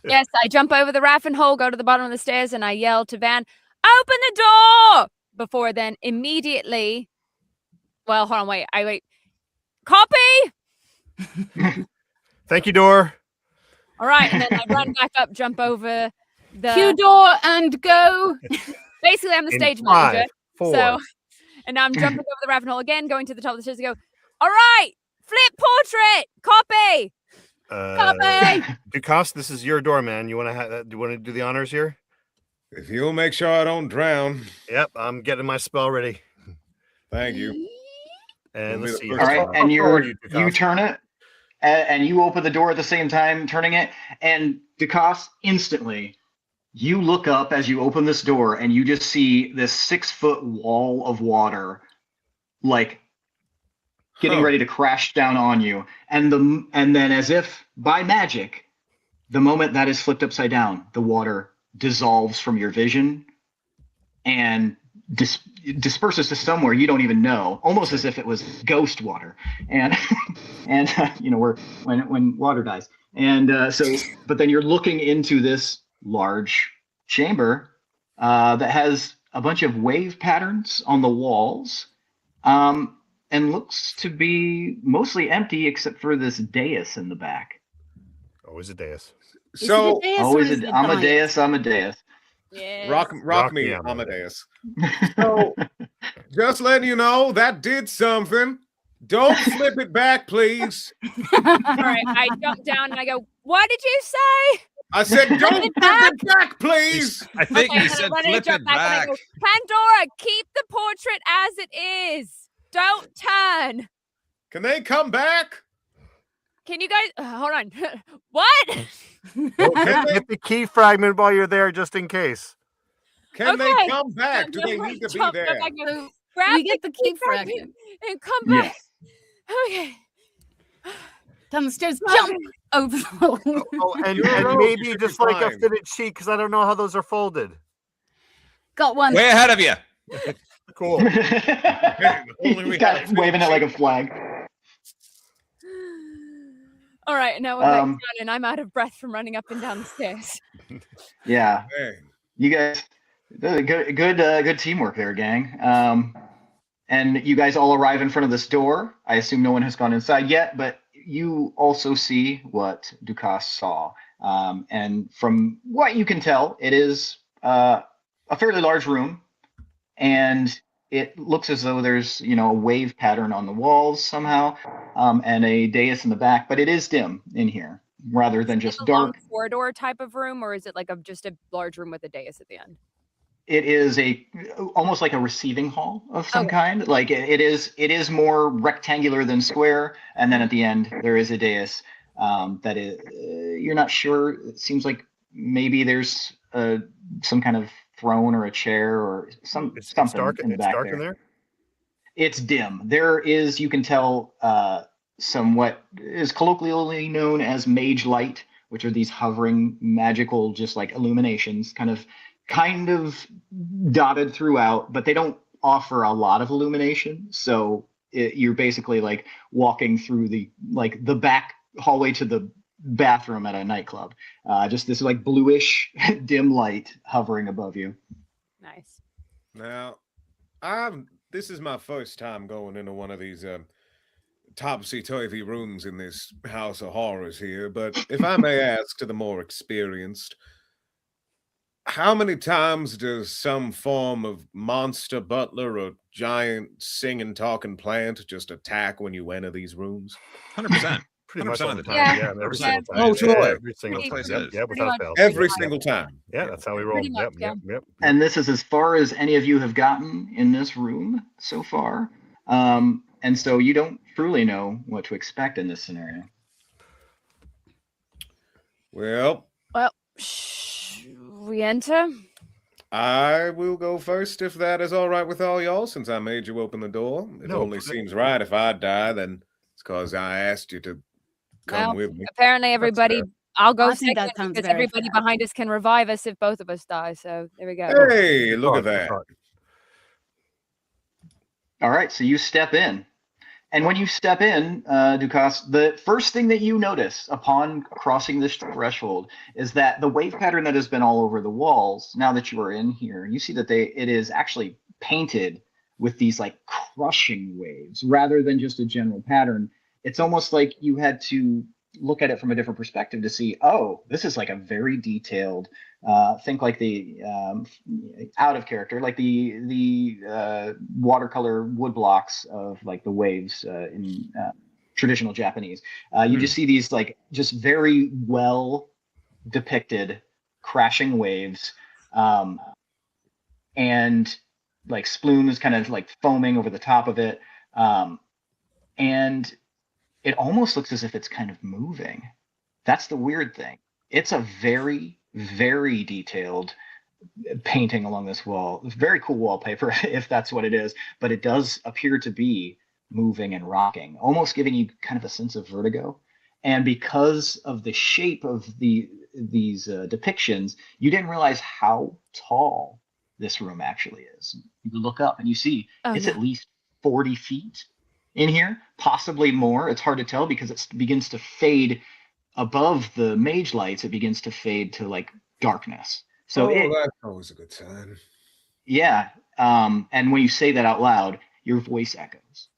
Yes, I jump over the raffin hole, go to the bottom of the stairs, and I yell to Van, "Open the door!" Before then, immediately, well, hold on, wait. I wait. Copy. Thank you, door. All right, and then I run back up, jump over the Cue door and go. Basically, I'm the In stage 5, manager. 4. So, and now I'm jumping over the raffin hole again, going to the top of the stairs and go, "All right, flip portrait, copy." Copy. Dukas, this is your door, man. You want to do the honors here? If you'll make sure I don't drown. Yep, I'm getting my spell ready. Thank you. And let's see. All right, How and far are you Dukas? turn it, and you open the door at the same time, turning it, and Dukas, instantly, you look up as you open this door, and you just see this 6-foot wall of water, like getting ready to crash down on you, and then as if by magic, the moment that is flipped upside down, the water dissolves from your vision and disperses to somewhere you don't even know, almost as if it was ghost water. And when water dies, and but then you're looking into this large chamber that has a bunch of wave patterns on the walls, and looks to be mostly empty except for this dais in the back. Always a dais. So Always Amadeus. Yeah. rock me, Amadeus. So just letting you know that did something. Don't flip it back, please. All right, I jump down and I go, "What did you say?" I said, don't flip it back, please. I think Okay, he and said I run and flip jump it back and I back. go, "Pandora, keep the portrait as it is. Don't turn." Can they come back? Can you guys hold on? What? Hit the key fragment while you're there, just in case. Can Okay. they come back? Do they I need to be jump there? back and grab We get the key fragment. and come back. Okay. Down the stairs, jump over the hole. And You're maybe should just be like a fine. fitted sheet, because I don't know how those are folded. Got one. Way ahead of you. Cool. He's got it, waving it like a flag. All right, now we're back Um, down and I'm out of breath from running up and down the stairs. Yeah, Dang. you guys, good teamwork there, gang. And you guys all arrive in front of this door. I assume no one has gone inside yet, but you also see what Dukas saw. And from what you can tell, it is a fairly large room. and it looks as though there's a wave pattern on the walls somehow, and a dais in the back, but it is dim in here rather than Is it just a long dark. corridor type of room, or is it like just a large room with a dais at the end? It is almost like a receiving hall of some Okay. kind. Like it is more rectangular than square, and then at the end there is a dais that is you're not sure. It seems like maybe there's some kind of throne or a chair or something It's in the it's back dark there. in there. It's dim. There is, you can tell, some what is colloquially known as mage light, which are these hovering magical, just like illuminations, kind of dotted throughout, but they don't offer a lot of illumination. So you're basically like walking through the back hallway to the bathroom at a nightclub. Just this like bluish dim light hovering above you. Nice. Now, this is my first time going into one of these topsy-turvy rooms in this house of horrors here, but if I may ask to the more experienced, how many times does some form of monster butler or giant singing talking plant just attack when you enter these rooms? 100%. Pretty much 100% all of the the time. Yeah. Yeah, every Yeah. single time. Oh, joy. Every single Pretty time. much. Yep, Pretty without much, fail. Every Yep. single time. Yeah, that's how we roll. Pretty much, Yep. And this is as far as any of you have gotten in this room so far. And so you don't truly know what to expect in this scenario. Well, We enter. I will go first if that is all right with all y'all, since I made you open the door. It No, only seems right if I die, then it's because I asked you to come Well, with me. apparently everybody. I'll go I think second that sounds because very everybody fair. behind us can revive us if both of us die. So there we go. Hey, look at that. All right, so you step in. And when you step in, Dukas, the first thing that you notice upon crossing this threshold is that the wave pattern that has been all over the walls, now that you are in here, you see that it is actually painted with these like crushing waves rather than just a general pattern. It's almost like you had to look at it from a different perspective to see, oh, this is like a very detailed, think like the out of character, like the watercolor wood blocks of like the waves in traditional Japanese. You just see these like just very well depicted crashing waves, and like splumes kind of like foaming over the top of it, and it almost looks as if it's kind of moving. That's the weird thing. It's a very, very detailed painting along this wall. It's very cool wallpaper, if that's what it is, but it does appear to be moving and rocking, almost giving you kind of a sense of vertigo. And because of the shape of these depictions, you didn't realize how tall this room actually is. You look up and you see it's at least 40 feet in here, possibly more. It's hard to tell because it begins to fade above the mage lights. It begins to fade to like darkness. So that's always a good sign. Yeah. And when you say that out loud, your voice echoes.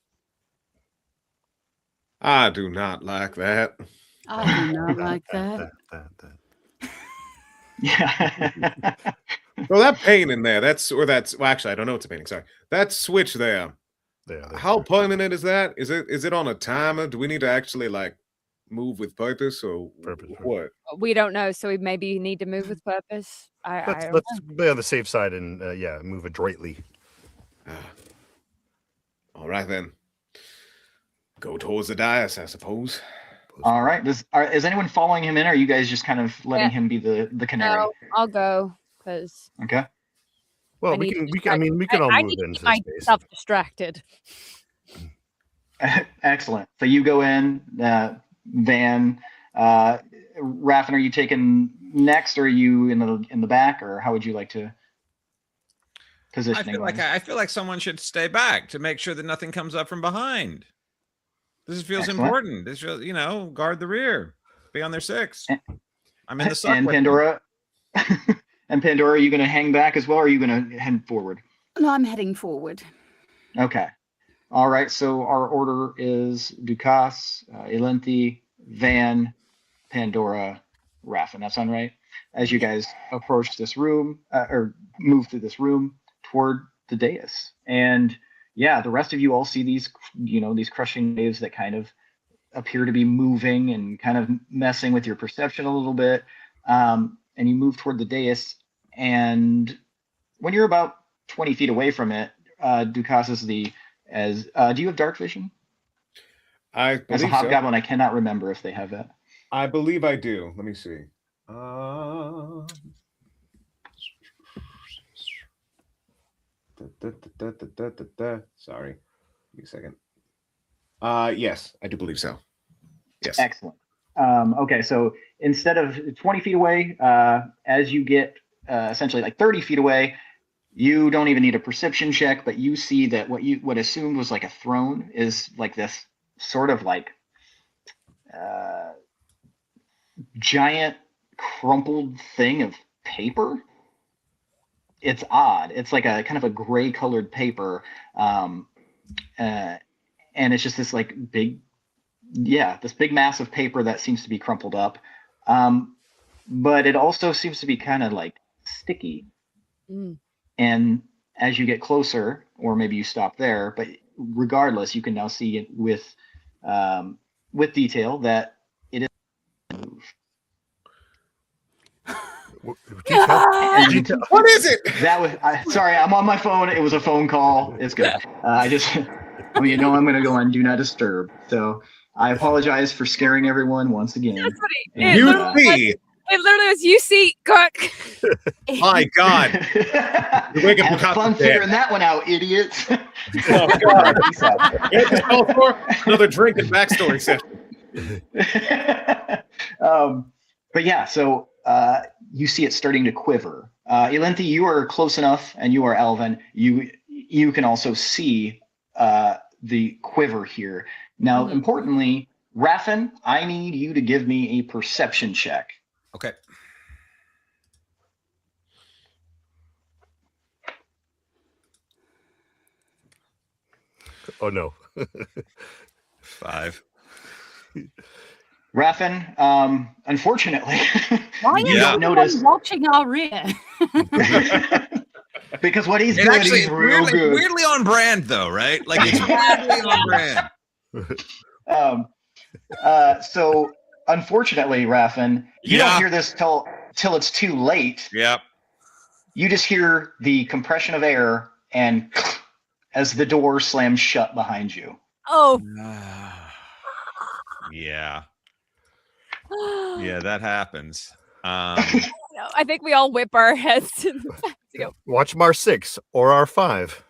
I do not like that. I do not like that. Yeah. Well, that painting there, well, actually, I don't know what's a painting. Sorry. That switch there. How permanent is that? Is it on a timer? Do we need to actually like move with purpose or what? We don't know, so we maybe need to move with purpose. Let's be on the safe side and move adroitly. All right then. Go towards the dais, I suppose. All right. Is anyone following him in? Or are you guys just kind of letting him be the canary? No, I'll go because. Okay. Well, we can all move into the space. Myself distracted. Excellent. So you go in, Van. Raffin, are you taking next, or are you in the back, or how would you like to position? I feel like someone should stay back to make sure that nothing comes up from behind. This feels important. This feels, guard the rear, be on their six. I'm in the suck. And Pandora. And Pandora, are you going to hang back as well, or are you going to head forward? No, I'm heading forward. Okay. All right. So our order is Dukas, Elenthi, Van, Pandora, Raffin. That sound right? As you guys approach this room, or move through this room toward the dais. And yeah, the rest of you all see these, these crushing waves that kind of appear to be moving and kind of messing with your perception a little bit. And you move toward the dais, and when you're about 20 feet away from it, Dukas is do you have dark vision? I believe As a hobgoblin, I cannot remember if they have that. I believe I do. Let me see. Sorry. Give me a second. Yes, I do believe so. Yes. Excellent. Okay, so instead of 20 feet away, as you get essentially like 30 feet away, you don't even need a perception check, but you see that what assumed was like a throne is like this sort of like giant crumpled thing of paper. It's odd. It's like a kind of a gray colored paper. And it's just this like this big mass of paper that seems to be crumpled up. But it also seems to be kind of like sticky. Mm. And as you get closer, or maybe you stop there, but regardless, you can now see it with detail that it is move. Detail. What is it? That was sorry, I'm on my phone. It was a phone call. It's good. I'm going to go on Do Not Disturb. So I apologize for scaring everyone once again. That's what It literally was you see cook. My God. You're waking Have up fun to bed. figuring that one out, idiots. Oh, God. Yeah, just call for another drink and backstory session. But yeah, so you see it starting to quiver. Elinthi, you are close enough, and you are Elven. You can also see the quiver here. Now, importantly, Raffin, I need you to give me a perception check. Okay. Oh no. 5. Raffin, unfortunately, Why you is don't notice watching our rear? because what he's It good, actually he's real good. weirdly on brand though, right? Like it's weirdly on brand. So unfortunately, Raffin, you don't hear this till it's too late. Yep. You just hear the compression of air and as the door slams shut behind you. Oh. Yeah. Yeah, that happens. I think we all whip our heads to the back to go. Watch Mar 6 or R5.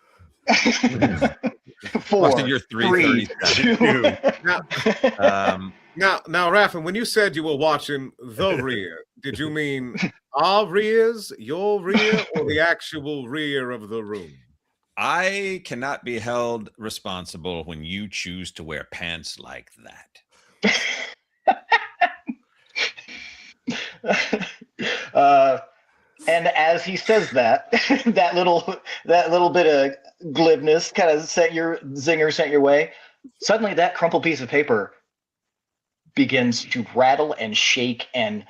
4, Watching your 3, 2. Now, Raffin, when you said you were watching the rear, did you mean our rears, your rear, or the actual rear of the room? I cannot be held responsible when you choose to wear pants like that. And as he says that, that little bit of glibness kind of sent your way. Suddenly, that crumpled piece of paper begins to rattle and shake and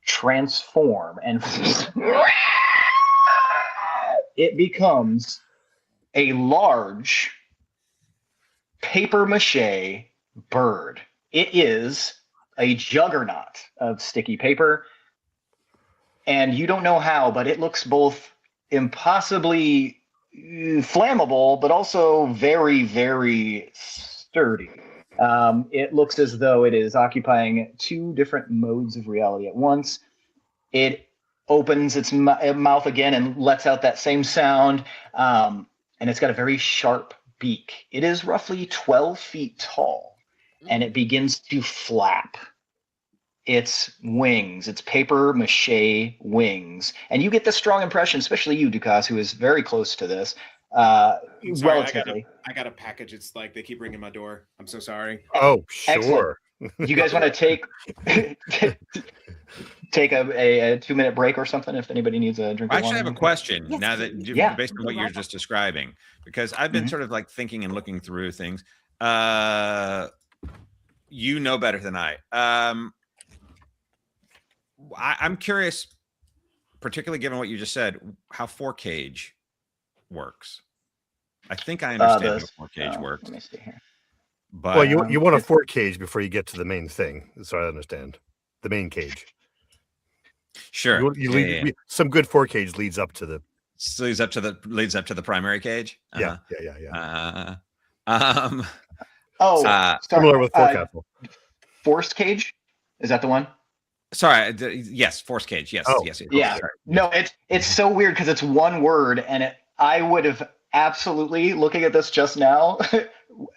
transform, and it becomes a large paper mache bird. It is a juggernaut of sticky paper, and you don't know how, but it looks both impossibly flammable, but also very, very sturdy. It looks as though it is occupying 2 different modes of reality at once. It opens its mouth again and lets out that same sound, and it's got a very sharp beak. It is roughly 12 feet tall, and it begins to flap its wings, its paper mache wings. And you get the strong impression, especially you, Dukas, who is very close to this, relatively. I got a package. It's like they keep ringing my door. I'm so sorry. Oh, sure. Excellent. You guys want to take a 2-minute break or something if anybody needs a drink? I actually have a question now that based on what you're welcome. just describing, because I've been sort of like thinking and looking through things. You know better than I. I'm curious, particularly given what you just said, how 4 cage works. I think I understand how this. a 4 cage works. Let me see here. But Well, you want a 4 cage before you get to the main thing. So I understand the main cage. sure, Some good 4 cage leads up to the leads up to the primary cage. yeah. Oh, Uh, sorry. Similar with Forecastle. Forced cage, is that the one? sorry, yes, force cage. Yes, Oh, yes. Yeah. Sorry. No, it's so weird because it's one word, and I would have absolutely, looking at this just now,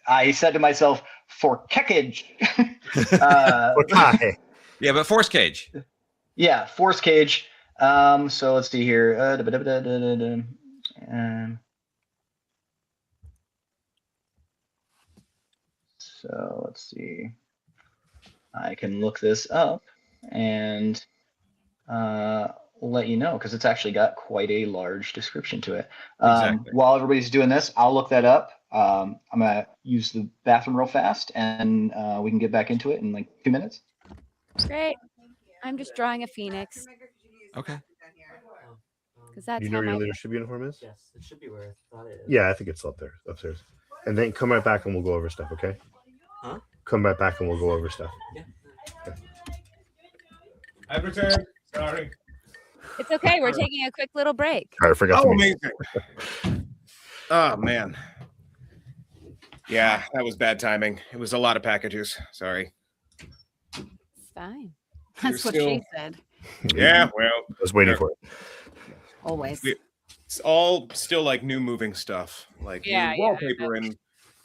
I said to myself, for keckage. Okay. Yeah, but force cage. Yeah, force cage. So let's see here. So let's see. I can look this up and let you know because it's actually got quite a large description to it. Exactly. While everybody's doing this, I'll look that up. I'm gonna use the bathroom real fast, and we can get back into it in like 2 minutes. Great. I'm just drawing a phoenix Okay. because that's You know how where your my leadership uniform is? Yes, it should be where I thought it is. Yeah, I think it's up there, upstairs. And then come right back and we'll go over stuff, okay? Huh? Come right back and we'll go over stuff. Yeah. I've returned. Sorry. It's okay. We're taking a quick little break. I forgot Oh, to mute. amazing. Oh, man. Yeah, that was bad timing. It was a lot of packages. Sorry. It's fine. That's what still- she said. Yeah, well, I was waiting for it. Always. it's all still like new moving stuff, like Yeah, new yeah, wallpaper and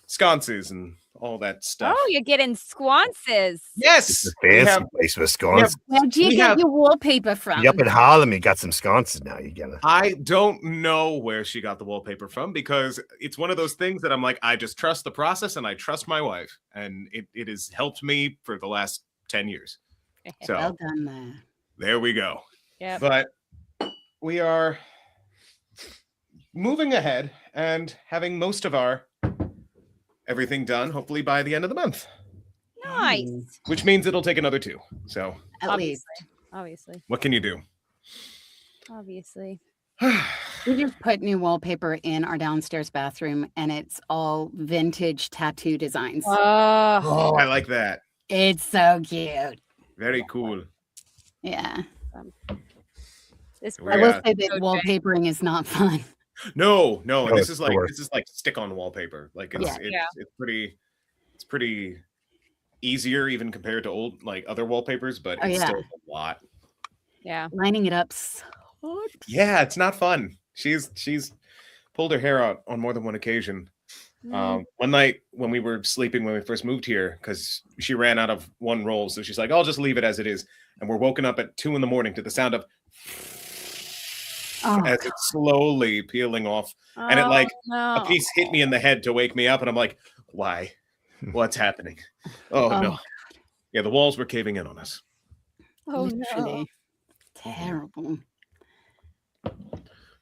sconces and all that stuff. Oh, you're getting squances. Yes, It's a we fancy have- place with scones. Where'd you we get have- your wallpaper from? You up in Harlem, you got some sconces now. You get it. I don't know where she got the wallpaper from because it's one of those things that I'm like, I just trust the process and I trust my wife, and it has helped me for the last 10 years. So Well done there. there we go. Yep. But we are moving ahead and having most of our everything done, hopefully by the end of the month, Nice. which means it'll take another 2. So At least. Obviously. what can you do? Obviously. We just put new wallpaper in our downstairs bathroom and it's all vintage tattoo designs. Oh, Oh, I like that. It's so cute. Very cool. Yeah. this We I bird will Yeah. say that Okay. wallpapering is not fun. No, No, and it's the worst. this is like stick-on wallpaper. Like it's Yeah. it's pretty easier even compared to old like other wallpapers, but Oh, it's yeah. still a lot. Yeah. Lining it up sucks. Yeah, it's not fun. She's pulled her hair out on more than one occasion. One night when we were sleeping when we first moved here, because she ran out of one roll, so she's like, "I'll just leave it as it is." And we're woken up at 2 a.m. to the sound of Oh, as it's slowly peeling off. And it Oh, like no. a piece hit me in the head to wake me up, and I'm like, "Why? What's happening?" Oh Oh. no! Yeah, the walls were caving in on us. Oh, no. literally. Terrible.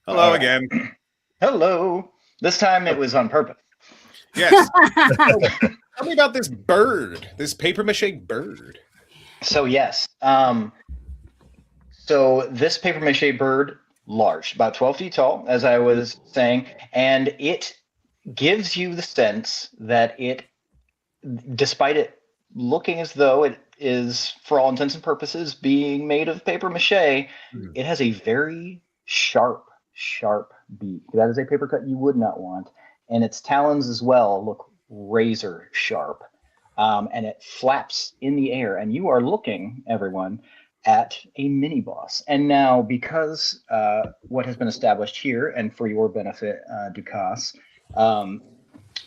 Hello All right. again. Hello. This time it was on purpose. Yes. Tell me about this bird, this paper mache bird. So yes. So this paper mache bird, large, about 12 feet tall, as I was saying, and it gives you the sense that it, despite it looking as though it is, for all intents and purposes, being made of paper mache, it has a very sharp beak. That is a paper cut you would not want. And its talons as well look razor sharp. And it flaps in the air. And you are looking, everyone, at a mini boss. And now, because what has been established here, and for your benefit, Dukas,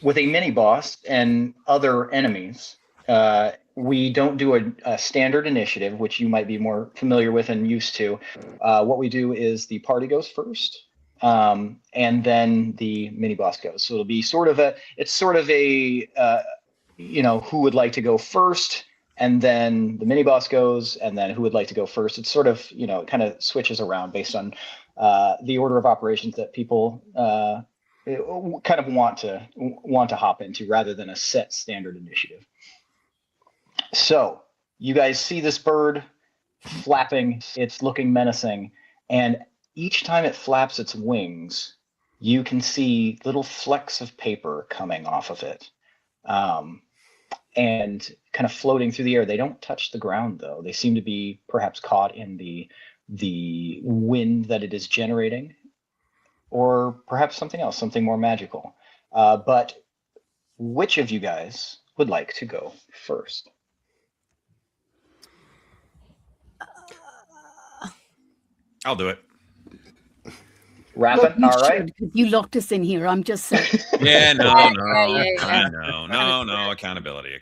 with a mini boss and other enemies, we don't do a standard initiative, which you might be more familiar with and used to. What we do is the party goes first, and then the mini boss goes. So it'll be sort of a who would like to go first, and then the mini boss goes, and then who would like to go first. It's sort of, it kind of switches around based on the order of operations that people kind of want to hop into, rather than a set standard initiative. So you guys see this bird flapping. It's looking menacing, and each time it flaps its wings, you can see little flecks of paper coming off of it, and kind of floating through the air. They don't touch the ground, though. They seem to be perhaps caught in the wind that it is generating, or perhaps something else, something more magical. But which of you guys would like to go first? I'll do it. Raffin, You all right. should, 'cause you locked us in here. I'm just saying. Yeah, no, yeah. no, accountability.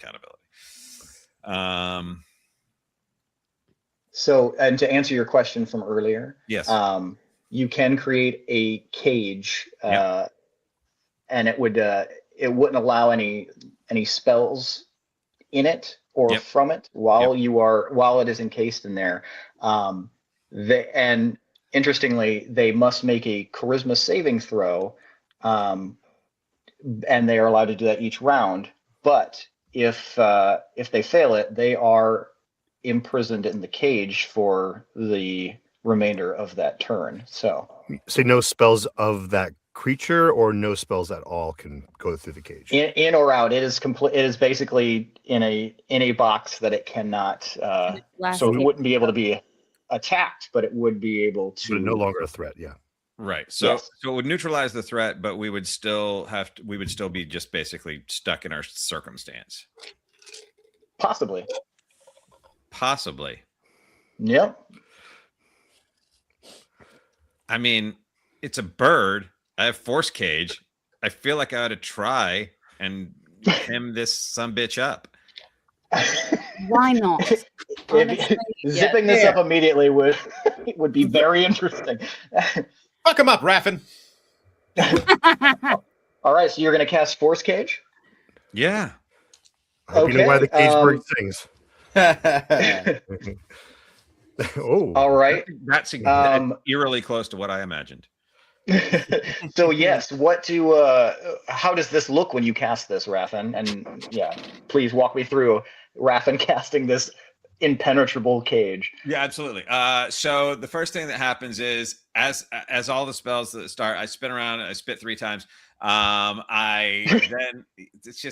So, and to answer your question from earlier, Yes. you can create a cage, Yep. and it wouldn't allow any spells in it or Yep. from it while it is encased in there. And interestingly, they must make a charisma saving throw, and they are allowed to do that each round. But if they fail it, they are imprisoned in the cage for the remainder of that turn. So no spells of that creature, or no spells at all can go through the cage. in or out, it is complete. It is basically in a box that it cannot. So it wouldn't be able to be attacked, but it would be able to. But no longer a threat. Yeah. Right. So Yes. so it would neutralize the threat, but we would still be just basically stuck in our circumstance. Possibly. Yep. I mean, it's a bird. I have force cage. I feel like I ought to try and hem this sumbitch up. Why not? Honestly, Zipping this up immediately would be very interesting. Fuck him up, Raffin. All right, so you're going to cast Force Cage? Yeah. I hope you know why the cage bird sings. Oh. All right. That's eerily close to what I imagined. So yes, how does this look when you cast this, Raffin? And yeah, please walk me through Raffin casting this impenetrable cage. Yeah, absolutely. So the first thing that happens is as all the spells that start, I spin around and I spit 3 times. I then it's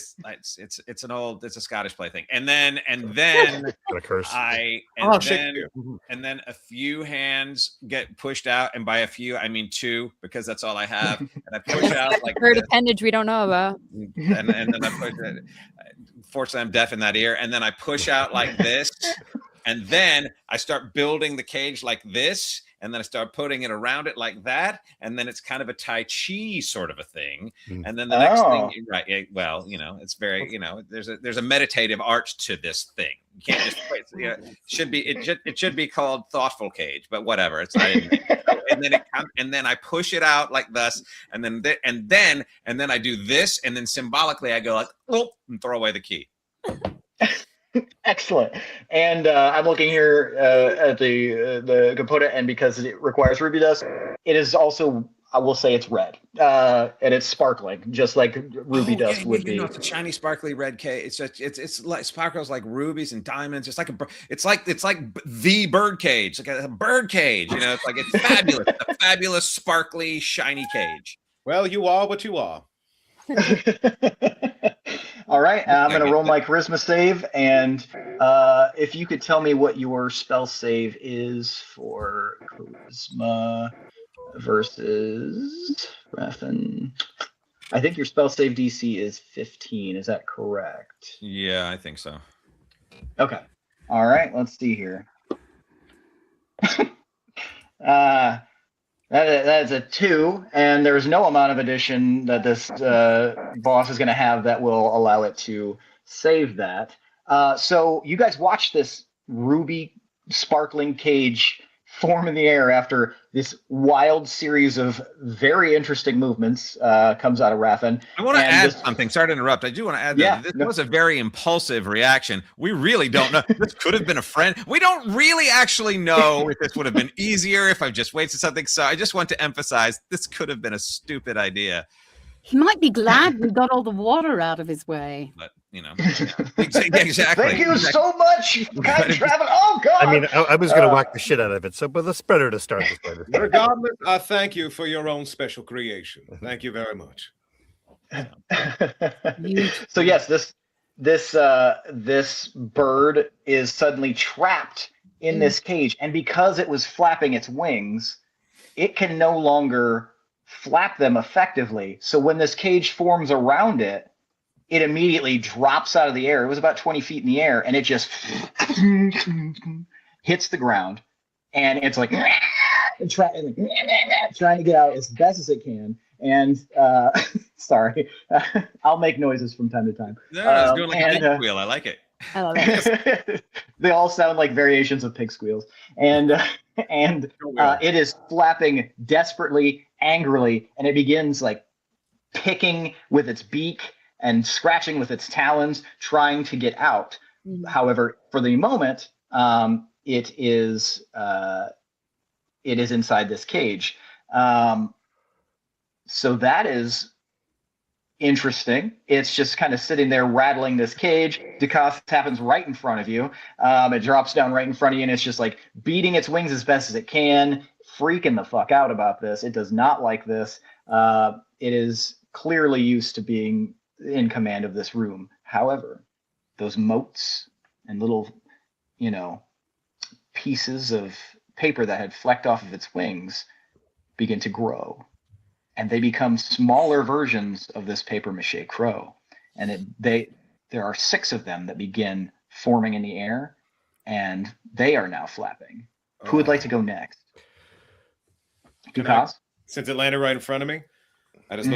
a Scottish play thing. And then Got a curse. and then a few hands get pushed out, and by a few I mean 2, because that's all I have. And I push out like Bird this. appendage we don't know about. And then I push it. Fortunately, I'm deaf in that ear. And then I push out like this, and then I start building the cage like this, and then I start putting it around it like that, and then it's kind of a Tai Chi sort of a thing. And then the next thing, right? Yeah, well, it's very, there's a meditative art to this thing. You can't just it should be called thoughtful cage, but whatever. It's not. And then I push it out like this, and then I do this, and then symbolically I go like, oh, and throw away the key. Excellent. And I'm looking here at the component, and because it requires ruby dust, it is also, I will say, it's red, and it's sparkling, just like ruby dust would be. It's a shiny, sparkly red cage. It's like sparkles like rubies and diamonds. It's like the bird cage, like a bird cage. It's fabulous, a fabulous, sparkly, shiny cage. Well, you are what you are. All right, I'm going to roll my charisma save, and if you could tell me what your spell save is for charisma versus Raffin. I think your spell save DC is 15. Is that correct? Yeah, I think so. Okay. All right, let's see here. That is a 2, and there's no amount of addition that this boss is going to have that will allow it to save that. So you guys watch this ruby sparkling cage form in the air after this wild series of very interesting movements comes out of Raffin. I want to add something. Sorry to interrupt. I do want to add that this was a very impulsive reaction. We really don't know. This could have been a friend. We don't really actually know if this would have been easier if I just waited something. So I just want to emphasize this could have been a stupid idea. He might be glad we got all the water out of his way. But exactly. Thank you so much, kind travel. Oh God! I mean, I was gonna whack the shit out of it, but it's better to start this way. Regardless, I thank you for your own special creation. Thank you very much. So yes, this bird is suddenly trapped in this cage, and because it was flapping its wings, it can no longer flap them effectively. So when this cage forms around it, it immediately drops out of the air. It was about 20 feet in the air, and it just hits the ground, and it's like trying to get out as best as it can. And sorry, I'll make noises from time to time. No, it's going like a pig squeal. I like it. I love it. They all sound like variations of pig squeals, and it is flapping desperately, angrily, and it begins like picking with its beak and scratching with its talons, trying to get out. However, for the moment, it is inside this cage. So that is interesting. It's just kind of sitting there rattling this cage. DeCoste happens right in front of you. It drops down right in front of you, and it's just like beating its wings as best as it can, freaking the fuck out about this. It does not like this. It is clearly used to being in command of this room. However, those motes and little, pieces of paper that had flecked off of its wings begin to grow. And they become smaller versions of this paper mache crow. And there are 6 of them that begin forming in the air, and they are now flapping. Who would like to go next? DeCoste? Since it landed right in front of me, I just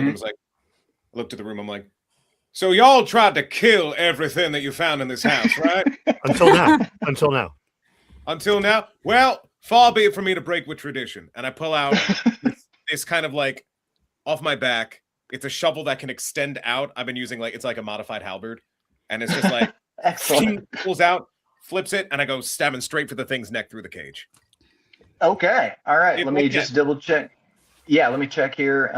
looked at the room. I'm like, so y'all tried to kill everything that you found in this house, right? Until now. Well, far be it from me to break with tradition. And I pull out this kind of like off my back. It's a shovel that can extend out. I've been using it's like a modified halberd. And it's just like, pulls out, flips it, and I go stabbing straight for the thing's neck through the cage. Okay. All right. Let me just double check. Yeah, let me check here.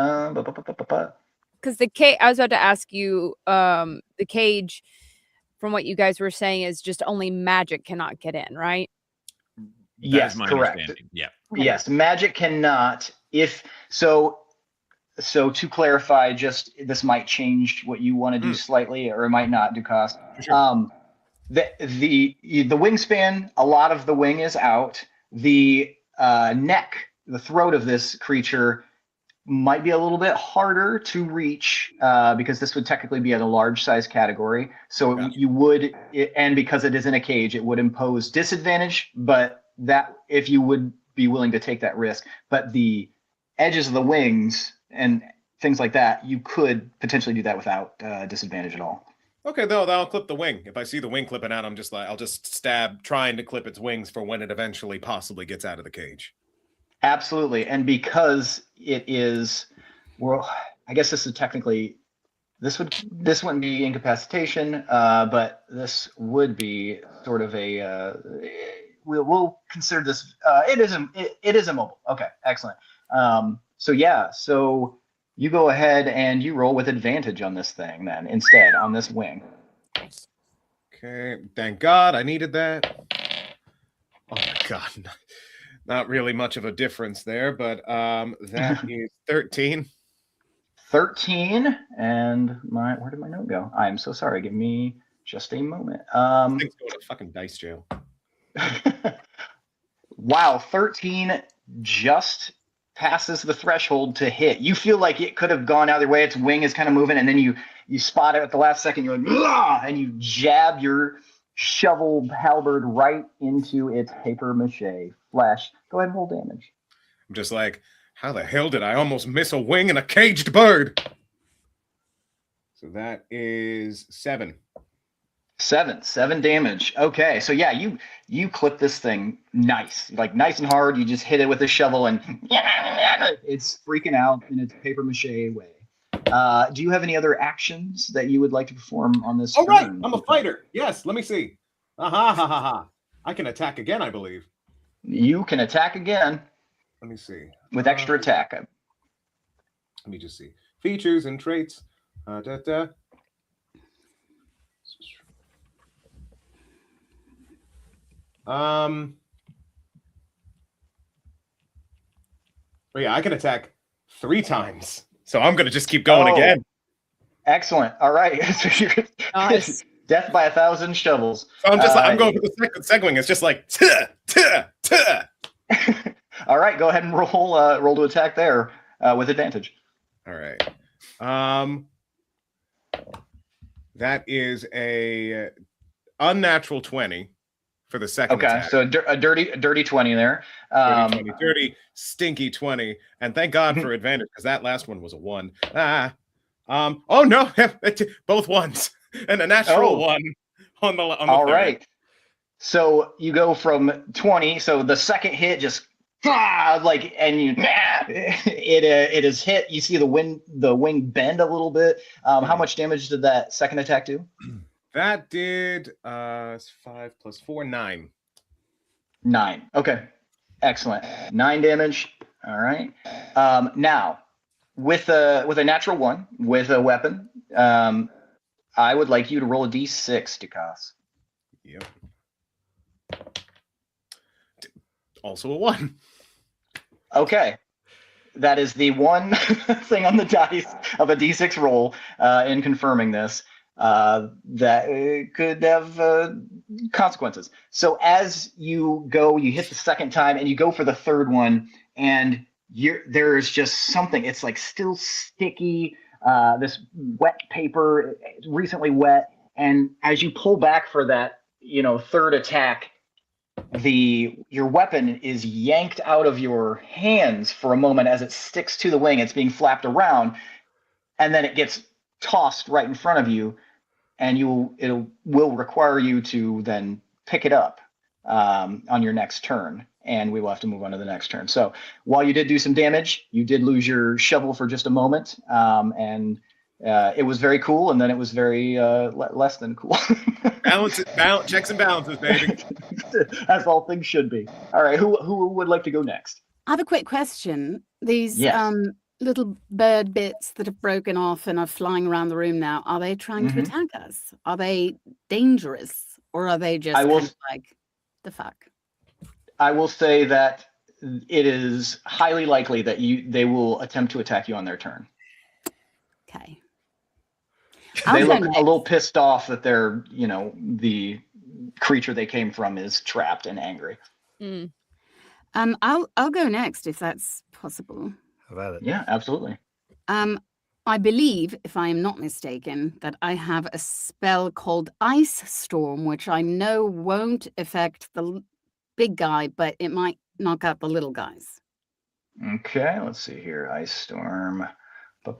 Because the cage, I was about to ask you, the cage, from what you guys were saying, is just only magic cannot get in, right? Yes, correct. Yeah. Yes, magic cannot. If so, to clarify, just this might change what you want to do slightly, or it might not, DeCoste. Sure. The wingspan, a lot of the wing is out. The neck, the throat of this creature might be a little bit harder to reach because this would technically be at a large size category. So and because it is in a cage, it would impose disadvantage, but that if you would be willing to take that risk. But the edges of the wings and things like that, you could potentially do that without disadvantage at all. Okay, though, I'll clip the wing. If I see the wing clipping out, I'll just stab trying to clip its wings for when it eventually possibly gets out of the cage. Absolutely. And because it is, well, I guess this wouldn't be incapacitation, but this would be sort of a, we'll consider this, it is immobile. Okay, excellent. So you go ahead and you roll with advantage on this thing then, instead, on this wing. Okay, thank God I needed that. Oh my God. Not really much of a difference there, but that is 13. 13, and where did my note go? I'm so sorry. Give me just a moment. Things go to fucking dice jail. Wow, 13 just passes the threshold to hit. You feel like it could have gone either way. Its wing is kind of moving, and then you spot it at the last second. You're like, and you jab your shovel halberd right into its paper mache flesh. Go ahead and roll damage. I'm just like, how the hell did I almost miss a wing and a caged bird? So that is 7. 7 damage. Okay, so yeah, you clip this thing nice and hard. You just hit it with a shovel, and it's freaking out in its paper mache way. Do you have any other actions that you would like to perform on this? Oh, right, I'm a fighter. Yes, let me see. I can attack again, I believe. You can attack again. Let me see. With extra attack. Let me just see. features and traits. Da. Well, yeah, I can attack 3 times, so I'm gonna just keep going again. Excellent. All right. Nice. Death by 1,000 shovels. So I'm going for the second wing. It's just like tuh. All right, go ahead and roll to attack there with advantage. All right. That is a unnatural 20 for the second attack. So a dirty 20 there. Dirty, stinky 20. And thank God for advantage, because that last one was a 1. Oh no, both ones. And a natural 1 on the All third. right. So you go from 20. So the second hit just it is hit. You see the wing bend a little bit. How much damage did that second attack do? That did 5 plus 4, 9. 9. Okay, excellent. 9 damage. All right. Now with a natural 1 with a weapon, I would like you to roll a d6, Dukas. Yep. Also a 1. Okay. That is the one thing on the dice of a d6 roll in confirming this that could have consequences. So as you go, you hit the second time and you go for the third one, and there is just something. It's like still sticky. This wet paper, recently wet, and as you pull back for that, third attack, your weapon is yanked out of your hands for a moment as it sticks to the wing. It's being flapped around, and then it gets tossed right in front of you, and it will require you to then pick it up on your next turn, and we will have to move on to the next turn. So while you did do some damage, you did lose your shovel for just a moment, and it was very cool, and then it was very less than cool. Balance, checks and balances, baby. As all things should be. All right, who would like to go next? I have a quick question. These Yes. Little bird bits that have broken off and are flying around the room now, are they trying to attack us? Are they dangerous, or are they just kind of like, the fuck? I will say that it is highly likely that they will attempt to attack you on their turn. Okay. They look a little pissed off that they're, the creature they came from is trapped and angry. I'll go next if that's possible. How about it? Yeah, absolutely. I believe, if I am not mistaken, that I have a spell called Ice Storm, which I know won't affect the big guy, but it might knock out the little guys. Okay, let's see here. Ice Storm. Do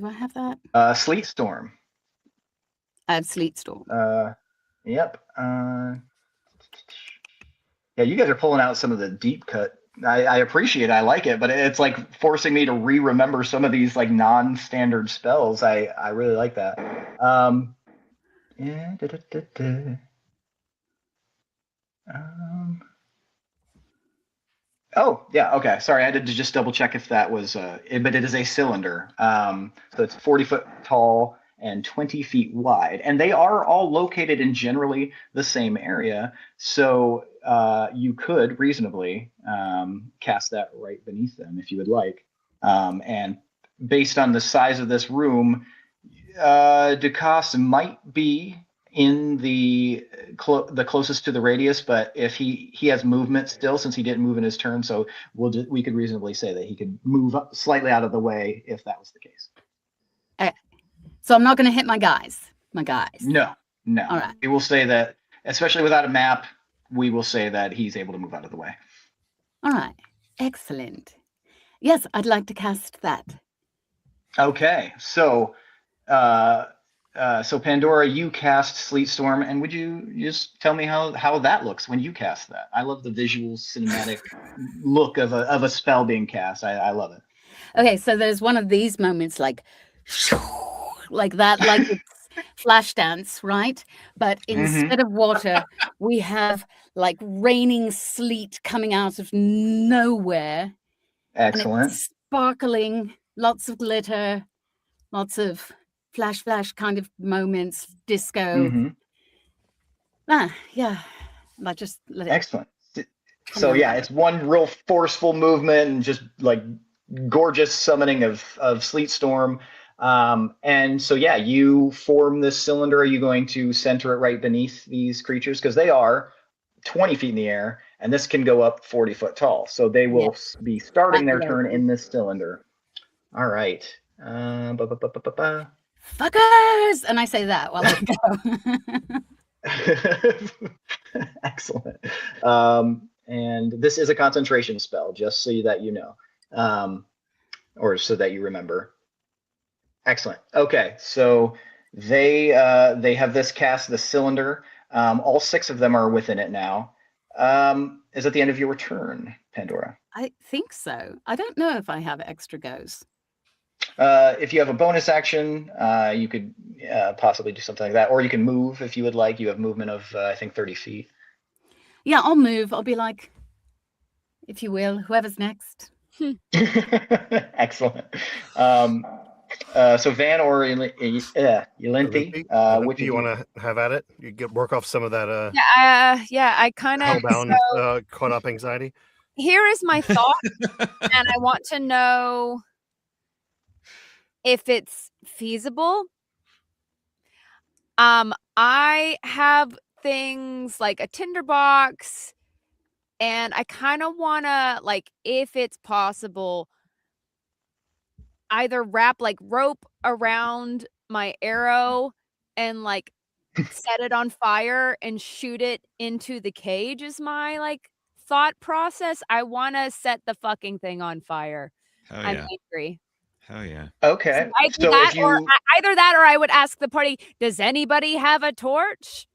I have that? Sleet Storm. I have Sleet Storm. Yep. Yeah, you guys are pulling out some of the deep cut. I appreciate it. I like it, but it's like forcing me to remember some of these like non-standard spells. I really like that. Oh, yeah. Okay. Sorry. I had to just double check if that was, but it is a cylinder. So it's 40 foot tall and 20 feet wide. And they are all located in generally the same area. So you could reasonably cast that right beneath them if you would like. And based on the size of this room, Dukas might be in the closest to the radius, but if he has movement still, since he didn't move in his turn, so we could reasonably say that he could move up slightly out of the way if that was the case. So I'm not going to hit my guys. No. All right. We will say that, especially without a map, we will say that he's able to move out of the way. All right. Excellent. Yes, I'd like to cast that. Okay, so Pandora, you cast Sleet Storm, and would you just tell me how that looks when you cast that? I love the visual cinematic look of a spell being cast. I love it. Okay, so there's one of these moments like that, like it's Flashdance, right? But instead of water, we have like raining sleet coming out of nowhere. Excellent. And it's sparkling lots of glitter, lots of flash kind of moments, disco. Yeah. I just let it Excellent. come So out. yeah, it's one real forceful movement and just like gorgeous summoning of Sleet Storm. And so yeah, you form this cylinder. Are you going to center it right beneath these creatures? Because they are 20 feet in the air, and this can go up 40 foot tall. So they will be starting their turn in this cylinder. All right. Fuckers! And I say that while I go. Excellent. And this is a concentration spell, just so that you know, or so that you remember. Excellent. Okay, so they have this cast, the cylinder. All 6 of them are within it now. Is at the end of your turn, Pandora? I think so. I don't know if I have extra goes. If you have a bonus action, you could possibly do something like that, or you can move if you would like. You have movement of I think 30 feet. Yeah, I'll move. I'll be like, if you will, whoever's next. Excellent. So Van or Ylinthi, which you want to have at it? You get work off some of that I kind of hellbound caught up anxiety. Here is my thought, and I want to know if it's feasible. I have things like a tinderbox, and I kind of want to, like, if it's possible, either wrap like rope around my arrow and like set it on fire and shoot it into the cage is my like thought process. I want to set the fucking thing on fire. Hell I'm yeah. angry. Hell yeah. Okay. So either that, or either that, or I would ask the party, does anybody have a torch?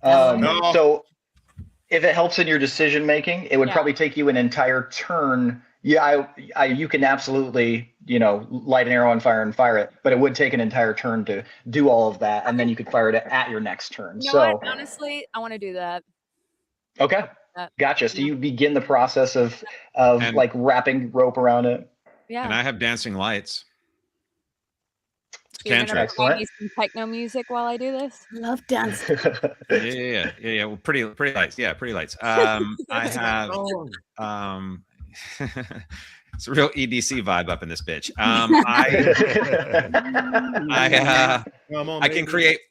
No. So if it helps in your decision making, it would probably take you an entire turn. Yeah, you can absolutely, light an arrow on fire and fire it, but it would take an entire turn to do all of that, and then you could fire it at your next turn. You know what? Honestly, I want to do that. Okay, gotcha. So you begin the process of like wrapping rope around it. Yeah. And I have dancing lights. You're gonna play me some techno music while I do this. Love dancing. Yeah. Well, pretty lights. Yeah, pretty lights. I have it's a real EDC vibe up in this bitch.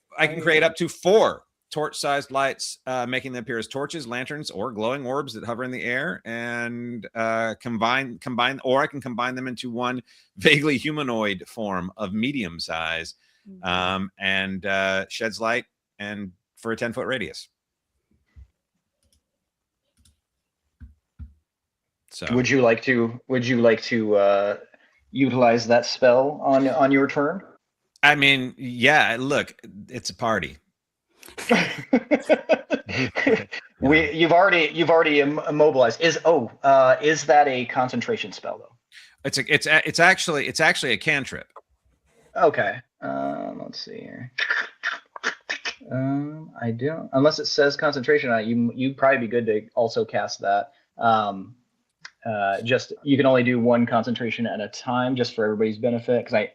I can create up to 4 torch-sized lights, making them appear as torches, lanterns, or glowing orbs that hover in the air, and combine, or I can combine them into one vaguely humanoid form of medium size, and sheds light and for a 10-foot radius. So would you like to utilize that spell on your turn? I mean, yeah, look, it's a party. You've already immobilized. Is that a concentration spell though? It's actually a cantrip. Okay. Let's see here. I don't, unless it says concentration on it, you'd probably be good to also cast that. Just you can only do 1 concentration at a time, just for everybody's benefit, because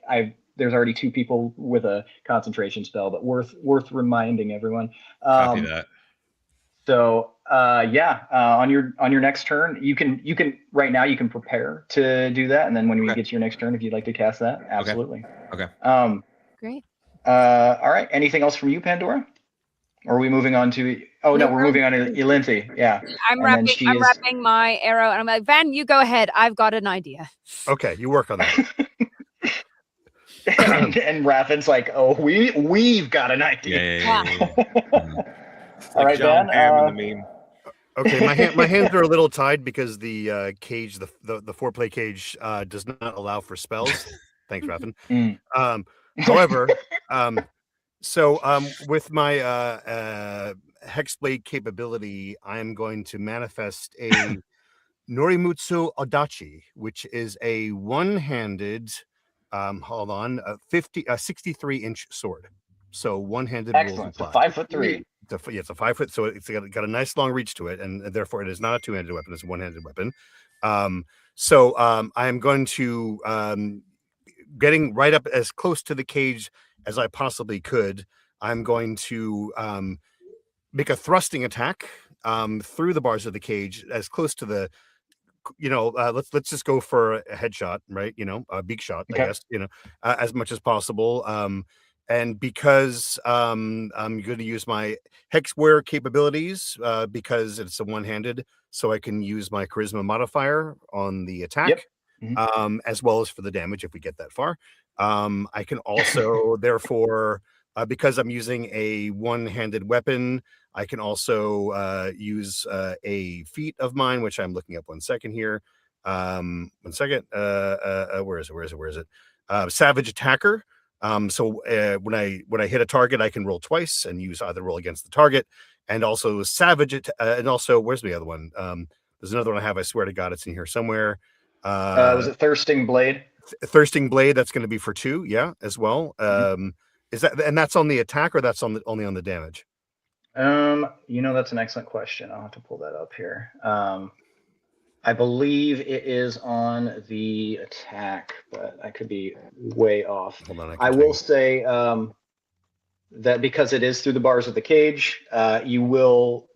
there's already 2 people with a concentration spell, but worth reminding everyone. Copy that. So on your next turn, you can right now you can prepare to do that, and then when we get to your next turn, if you'd like to cast that, absolutely. Okay. Great. All right. Anything else from you, Pandora? Or are we moving on to? Oh no, we're moving on to Ylinthi. Yeah. I'm wrapping my arrow, and I'm like, Van, you go ahead. I've got an idea. Okay, you work on that. and Raffin's like, oh, we've got an idea. Yeah. All right, John Ben. Hamm in the meme. Okay, my hands are a little tied because the cage, the foreplay cage, does not allow for spells. Thanks, Raffin. However, with my hexblade capability, I am going to manifest a Norimutsu Odachi, which is a one-handed, 63-inch sword. So one-handed. Excellent. So 5'3". It's a 5 foot, so it's got a nice long reach to it, and therefore it is not a 2-handed weapon; it's a 1-handed weapon. So I'm going to getting right up as close to the cage as I possibly could. I'm going to make a thrusting attack through the bars of the cage as close to the, let's just go for a headshot, right? A beak shot, I Okay. guess, as much as possible. And because I'm going to use my hexware capabilities because it's a one-handed, so I can use my charisma modifier on the attack, as well as for the damage if we get that far. I can also, therefore, because I'm using a one-handed weapon, I can also use a feat of mine, which I'm looking up 1 second here. 1 second. Where is it? Savage Attacker. So when I hit a target, I can roll twice and use either roll against the target, and also and also where's the other one? There's another one I have. I swear to God, it's in here somewhere. Was it Thirsting Blade? Thirsting Blade. That's going to be for 2, yeah, as well. Is that, and that's on the attack, or that's only on the damage? That's an excellent question. I'll have to pull that up here. I believe it is on the attack, but I could be way off. Hold on, I will say that because it is through the bars of the cage, you will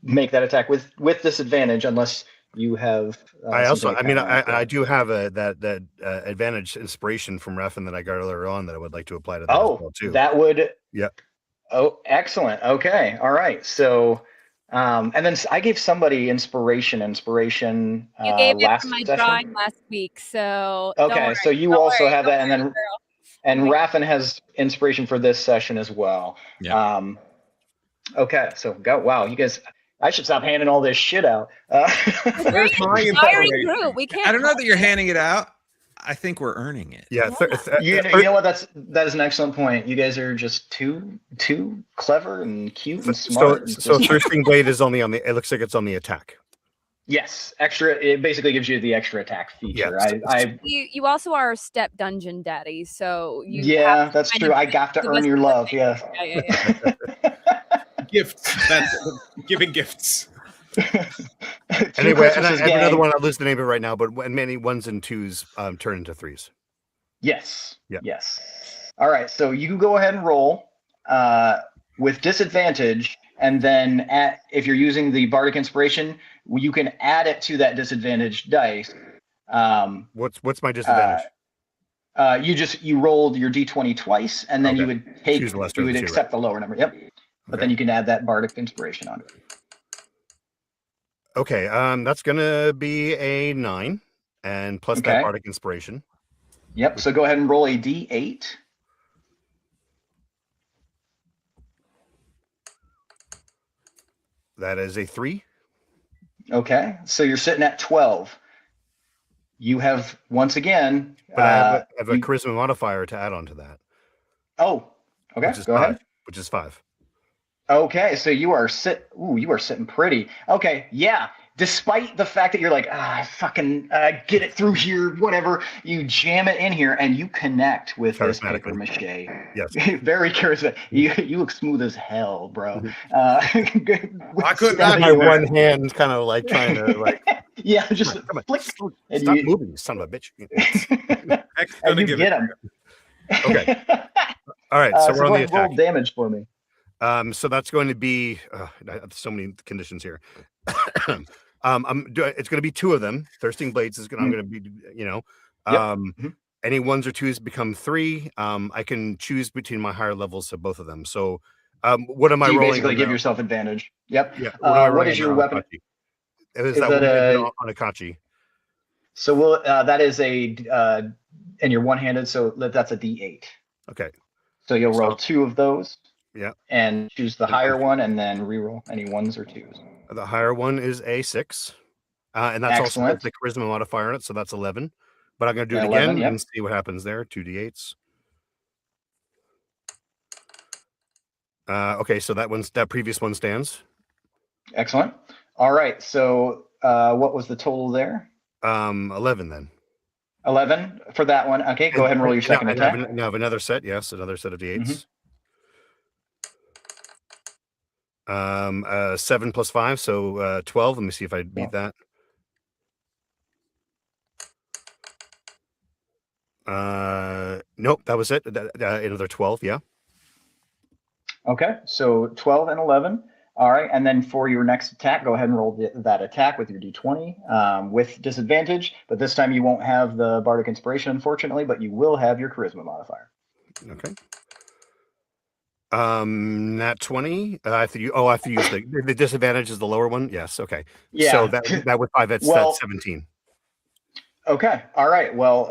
make that attack with disadvantage unless you have. I do have that advantage inspiration from Refn that I got earlier on that I would like to apply to that as well too. That would. Yeah. Oh, excellent. Okay. All right. So, and then I gave somebody inspiration. You gave it to my drawing last week, so okay. So you also have that, and Raffin has inspiration for this session as well. Yeah. Okay. So go. Wow, you guys. I should stop handing all this shit out. Where's my inspiration? We can't. I don't know that you're handing it out. I think we're earning it. Yeah. You know what? That is an excellent point. You guys are just too clever and cute and smart. So Thirsting Blade is only on the. It looks like it's on the attack. Yes, extra. It basically gives you the extra attack feature. Yes. You also are a step dungeon daddy, so that's true. I got to earn your love. Yeah. Gifts. That's giving gifts. Anyway, and I have another one. I'll lose the name of it right now, but when many 1s and 2s turn into 3s. Yes. Yeah. Yes. All right. So you go ahead and roll with disadvantage, and then if you're using the Bardic Inspiration, you can add it to that disadvantage dice. What's my disadvantage? You rolled your d20 twice, and then you would accept the lower number. Yep. But then you can add that Bardic Inspiration on it. Okay, that's gonna be a 9, and plus that Bardic Inspiration. Yep. So go ahead and roll a d8. That is a 3. Okay, so you're sitting at 12. You have once again. But I have a charisma modifier to add on to that. Oh, okay. Go ahead. Which is 5. Okay, so you are sitting pretty. Okay, yeah. Despite the fact that you're like, fucking get it through here, whatever, you jam it in here and you connect with this paper mache. Yes. Very charismatic. You look smooth as hell, bro. I couldn't have my one hand kind of like trying to like. Yeah, just flick. Stop moving, you son of a bitch. And you get him. Okay. All right, so we're on the attack. Roll damage for me. So that's going to be so many conditions here. It's going to be 2 of them. Thirsting Blades is I'm going to be, any 1s or 2s become 3. I can choose between my higher levels of both of them. So, what am I rolling? Basically, give yourself advantage. Yep. Yeah. What is your weapon? Is that on Akachi? So that is and you're one-handed, so that's a D8. Okay. So you'll roll 2 of those. Yeah. And choose the higher one, and then reroll any 1s or 2s. The higher one is a 6, and that's Excellent. also the charisma modifier in it, so that's 11. But I'm going to do it 11, again and see what happens there. 2 d8s. Okay, so that previous one stands. Excellent. All right. So what was the total there? 11 then. 11 for that one. Okay, go ahead and roll your second attack. Now have another set. Yes, another set of d8s. 7 plus 5, so 12. Let me see if I beat that. Nope, that was it. Another 12. Yeah. Okay, so 12 and 11. All right, and then for your next attack, go ahead and roll that attack with your d20 with disadvantage. But this time you won't have the Bardic Inspiration, unfortunately, but you will have your Charisma modifier. Okay. Nat 20. I have to use the disadvantage is the lower one. Yes. Okay. Yeah. So that with 5, that's 17. Okay. All right. Well,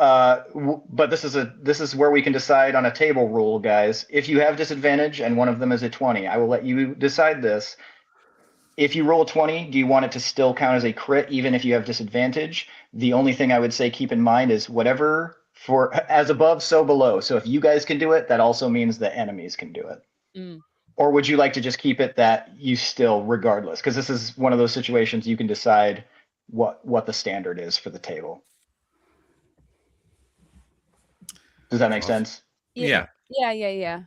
but this is where we can decide on a table rule, guys. If you have disadvantage and one of them is a 20, I will let you decide this. If you roll a 20, do you want it to still count as a crit even if you have disadvantage? The only thing I would say keep in mind is whatever for as above, so below. So if you guys can do it, that also means the enemies can do it. Mm. Or would you like to just keep it that you still, regardless? Because this is one of those situations you can decide what the standard is for the table. Does that make sense? Yeah. Yeah.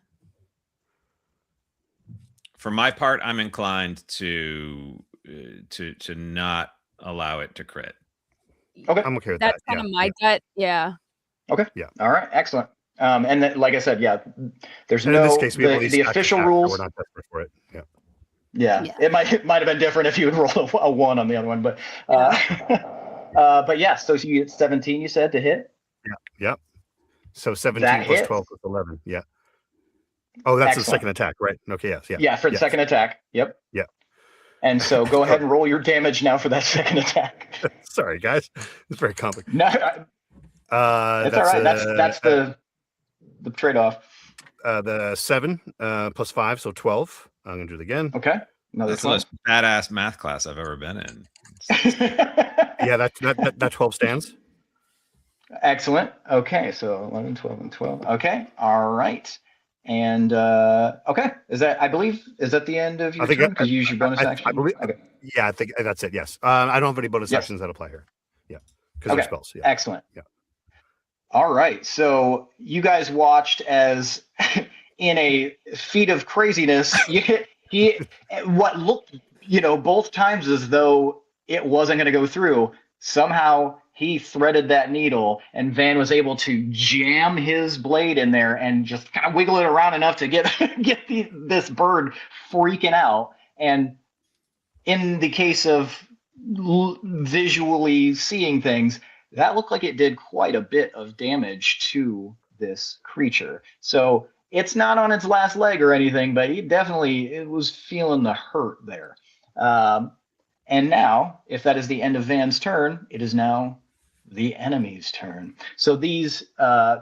For my part, I'm inclined to not allow it to crit. Okay. I'm okay with That's that. kind of my gut. Yeah. Okay. Yeah. All right. Excellent. And then, like I said, yeah, there's And no in this case, we have the official attack, rules. so we're not desperate for it. Yeah. Yeah. It might have been different if you would roll a 1 on the other one, but but yeah. So you get 17, you said, to hit. Yeah. So 17 That plus hits. 12 plus 11. Yeah. Oh, that's the Excellent. second attack, right? Okay. Yes. Yeah. Yeah, for the Yes. second attack. Yep. Yeah. And so go ahead and roll your damage now for that second attack. Sorry, guys. It's very complicated. No, it's all right. That's the trade-off. The 7 plus 5, so 12. I'm gonna do it again. Okay. Another That's the 12. most badass math class I've ever been in. Yeah, that 12 stands. Excellent. Okay, so 11, 12, and 12. Okay. All right. And okay, is that the end of your turn? Because you use your bonus action. I believe. Okay. Yeah, I think that's it. Yes. I don't have any bonus actions that apply here. Yeah, because they're spells. Yeah. Excellent. Yeah. All right. So you guys watched as, in a feat of craziness, what looked, both times as though it wasn't going to go through. Somehow he threaded that needle, and Van was able to jam his blade in there and just kind of wiggle it around enough to get this bird freaking out. And in the case of visually seeing things, that looked like it did quite a bit of damage to this creature. So it's not on its last leg or anything, but it was feeling the hurt there. And now, if that is the end of Van's turn, it is now the enemy's turn. So these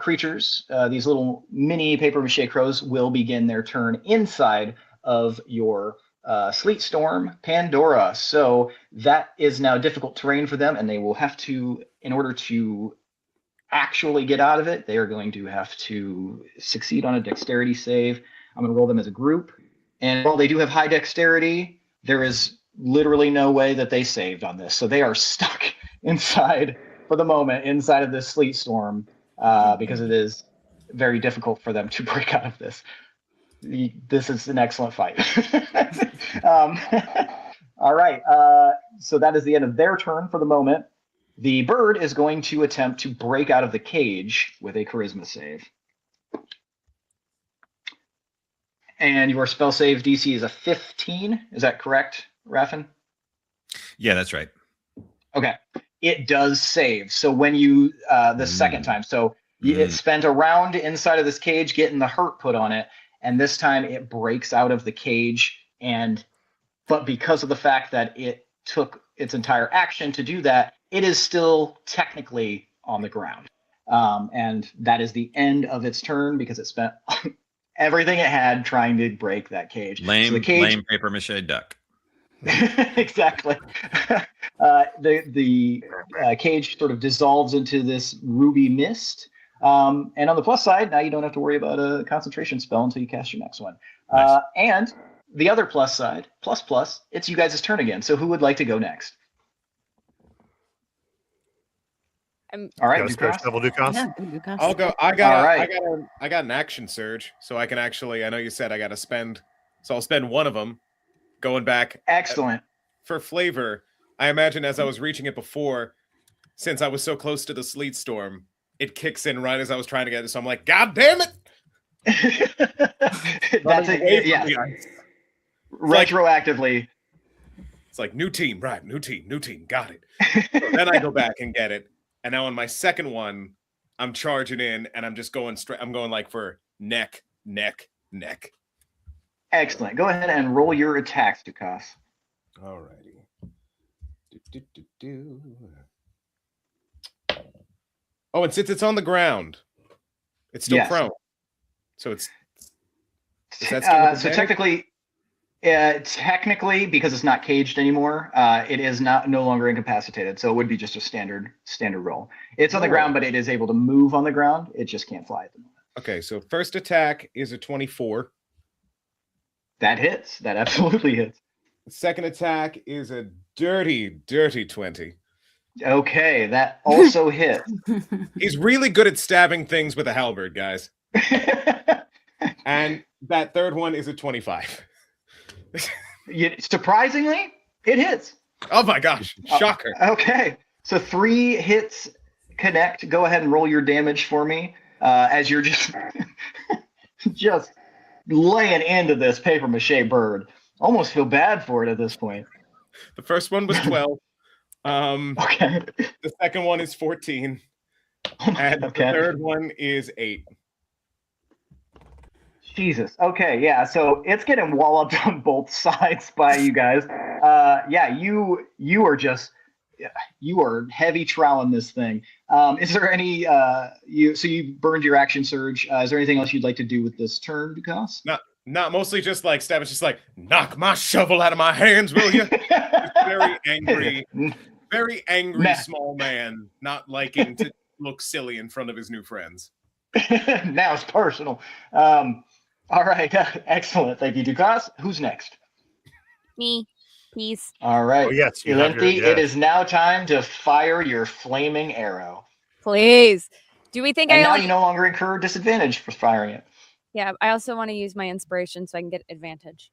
creatures, these little mini paper mache crows, will begin their turn inside of your Sleet Storm Pandora. So that is now difficult terrain for them, and they will have to, in order to actually get out of it, they are going to have to succeed on a dexterity save. I'm going to roll them as a group. And while they do have high dexterity, there is literally no way that they saved on this. So they are stuck inside, for the moment, inside of this sleet storm, because it is very difficult for them to break out of this. This is an excellent fight. All right. So that is the end of their turn for the moment. The bird is going to attempt to break out of the cage with a charisma save. And your spell save DC is a 15. Is that correct, Raffin? Yeah, that's right. Okay. It does save. So when you, the second time, so it spent a round inside of this cage getting the hurt put on it. And this time it breaks out of the cage. But because of the fact that it took its entire action to do that, it is still technically on the ground. And that is the end of its turn because it spent everything it had trying to break that cage. Lame paper mache duck. Exactly. The cage sort of dissolves into this ruby mist. And on the plus side, now you don't have to worry about a concentration spell until you cast your next one. Nice. And the other plus side, plus, it's you guys' turn again. So who would like to go next? All right, Dukas. Yeah, Dukas. I'll go. I got an action surge, so I can actually. I know you said I got to spend, so I'll spend one of them, going back. Excellent. For flavor, I imagine as I was reaching it before, since I was so close to the sleet storm, it kicks in right as I was trying to get it. So I'm like, God damn it! That's Running away it. from Yeah. the ice. Retroactively. It's like new team, right? New team, got it. So then I go back and get it, and now on my second one, I'm charging in, and I'm just going straight. I'm going like for neck. Excellent. Go ahead and roll your attacks, Dukas. Alrighty. Oh, and since it's on the ground, it's still Yes. prone. So it's is that still with so advantage? technically, because it's not caged anymore, it is no longer incapacitated. So it would be just a standard roll. It's on the ground, but it is able to move on the ground. It just can't fly at the moment. Okay, so first attack is a 24. That hits. That absolutely hits. Second attack is a dirty 20. Okay, that also hits. He's really good at stabbing things with a halberd, guys. And that third one is a 25. Surprisingly, it hits. Oh my gosh, shocker. Okay, so 3 hits connect. Go ahead and roll your damage for me as you're just laying into this paper mache bird. Almost feel bad for it at this point. The first one was 12. Okay. The second one is 14. And the third one is 8. Jesus. Okay, yeah. So it's getting walloped on both sides by you guys. Yeah, you are heavy troweling this thing. Is there any you burned your action surge? Is there anything else you'd like to do with this turn, Dukas? Not mostly just like stab. It's just like knock my shovel out of my hands, will you? Very angry small man, not liking to look silly in front of his new friends. Now it's personal. All right, excellent. Thank you, Dukas. Who's next? Me. Peace. All right. Oh, yes, you have your- Elenthi, yes. it is now time to fire your flaming arrow. Please. Do we think And I now only... you no longer incur disadvantage for firing it. Yeah, I also want to use my inspiration so I can get advantage.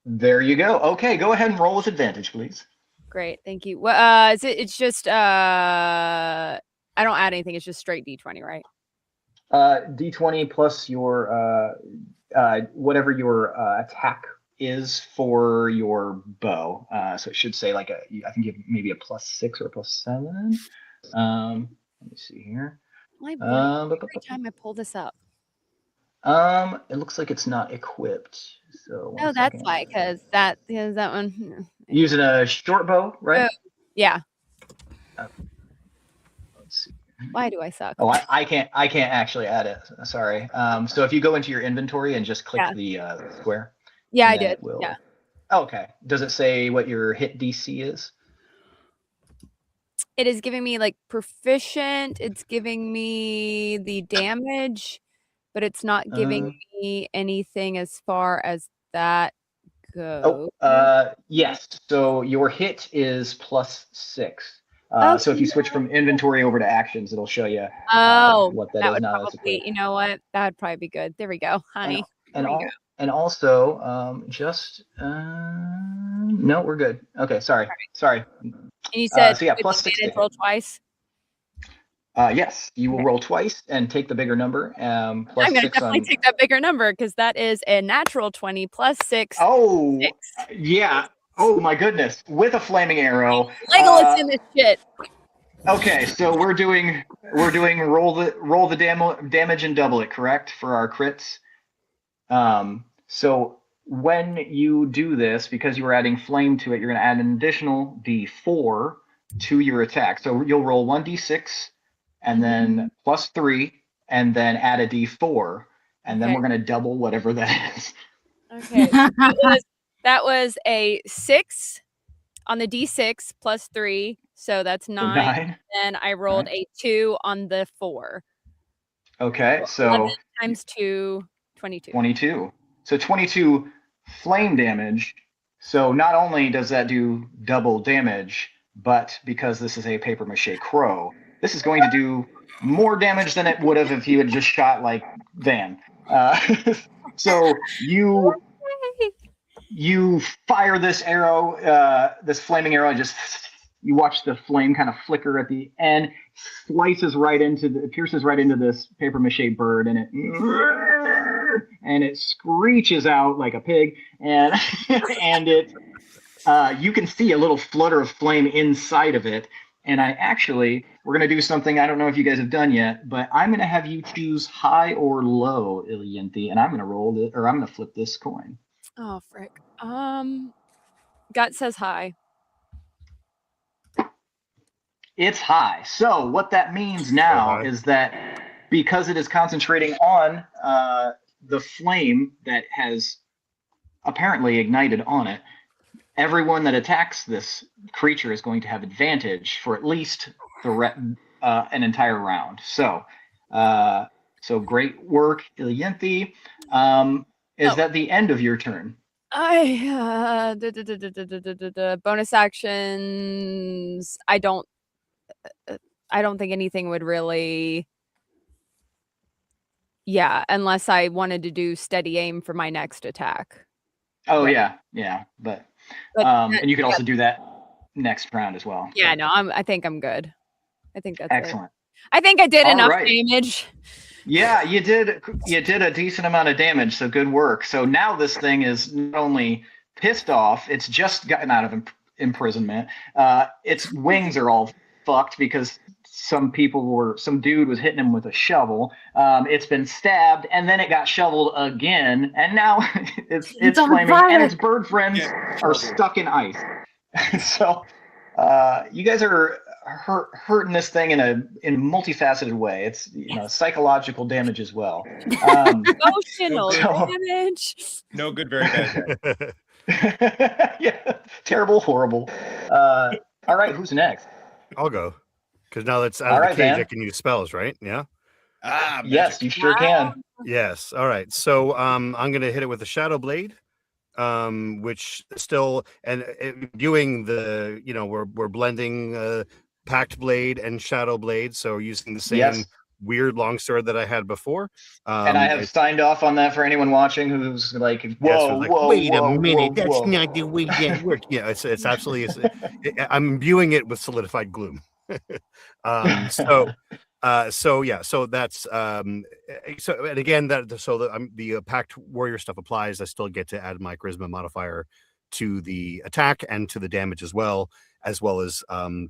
There you go. Okay, go ahead and roll with advantage, please. Great, thank you. Well, it's just I don't add anything. It's just straight D20, right? D20 plus your whatever your attack is for your bow. So it should say like I think you have maybe a +6 or a +7. Let me see here. Every time I pull this up. It looks like it's not equipped. So Oh, that's why, because that one. Using a short bow, right? Yeah. Let's see. Why do I suck? Oh, I can't actually add it. Sorry. So if you go into your inventory and just click the square. Yeah, I did. Yeah. Okay. Does it say what your hit DC is? It is giving me like proficient. It's giving me the damage, but it's not giving me anything as far as that goes. Yes. So your hit is +6. So if you switch from inventory over to actions, it'll show you what that is now. Probably, you know what? That would probably be good. There we go, honey. And also, no, we're good. Okay, sorry. And you said so yeah, +6. Roll twice. Yes, you will roll twice and take the bigger number. +6 I'm gonna definitely take that bigger number because that is a natural 20 +6. Oh, 6. Yeah. Oh my goodness! With a flaming arrow. Legolas in this shit. Okay, so we're doing roll the damage and double it, correct, for our crits. So when you do this, because you were adding flame to it, you're going to add an additional D4 to your attack. So you'll roll 1d6 and then +3 and then add a D4, and then we're going to double whatever that is. Okay. That was a 6 on the D6 +3, so that's 9. Then I rolled a 2 on the 4. Okay, so 11 times 2, 22. 22. So 22 flame damage. So not only does that do double damage, but because this is a paper mache crow, this is going to do more damage than it would have if you had just shot like Van. So you fire this arrow, this flaming arrow, just You watch the flame kind of flicker at the end, pierces right into this paper mache bird, and it screeches out like a pig, and and it you can see a little flutter of flame inside of it. And we're going to do something I don't know if you guys have done yet, but I'm going to have you choose high or low, Ilianthi, and I'm going to flip this coin. Oh, frick. Gut says high. It's high. So what that means now is that because it is concentrating on the flame that has apparently ignited on it, everyone that attacks this creature is going to have advantage for at least an entire round. So great work, Ilianthi. Is that the end of your turn? Bonus actions. I don't think anything would really. Yeah, unless I wanted to do steady aim for my next attack. Oh yeah, but and you can also do that next round as well. Yeah, no, I think I'm good. I think that's excellent. It. I think I did enough damage. Yeah, you did a decent amount of damage, so good work. So now this thing is not only pissed off, it's just gotten out of imprisonment. Its wings are all fucked because some dude was hitting him with a shovel. It's been stabbed, and then it got shoveled again, and now it's flaming, and its bird friends are stuck in ice. So you guys are hurting this thing in a multifaceted way. It's psychological damage as well. Emotional damage. No good, very bad. Yeah, terrible, horrible. All right, who's next? I'll go. Because now that's out of the cage, I can use spells, right? Yeah. Yes, you sure can. Yes. All right. So I'm going to hit it with a Shadow Blade, which still doing the we're blending Pact Blade and Shadow Blade, so using the same weird longsword that I had before. And I have signed off on that for anyone watching who's like, wait a minute, that's not the way that works. Yeah, it's absolutely. I'm imbuing it with solidified gloom. So that's so and again the Pact Warrior stuff applies. I still get to add my charisma modifier to the attack and to the damage as well as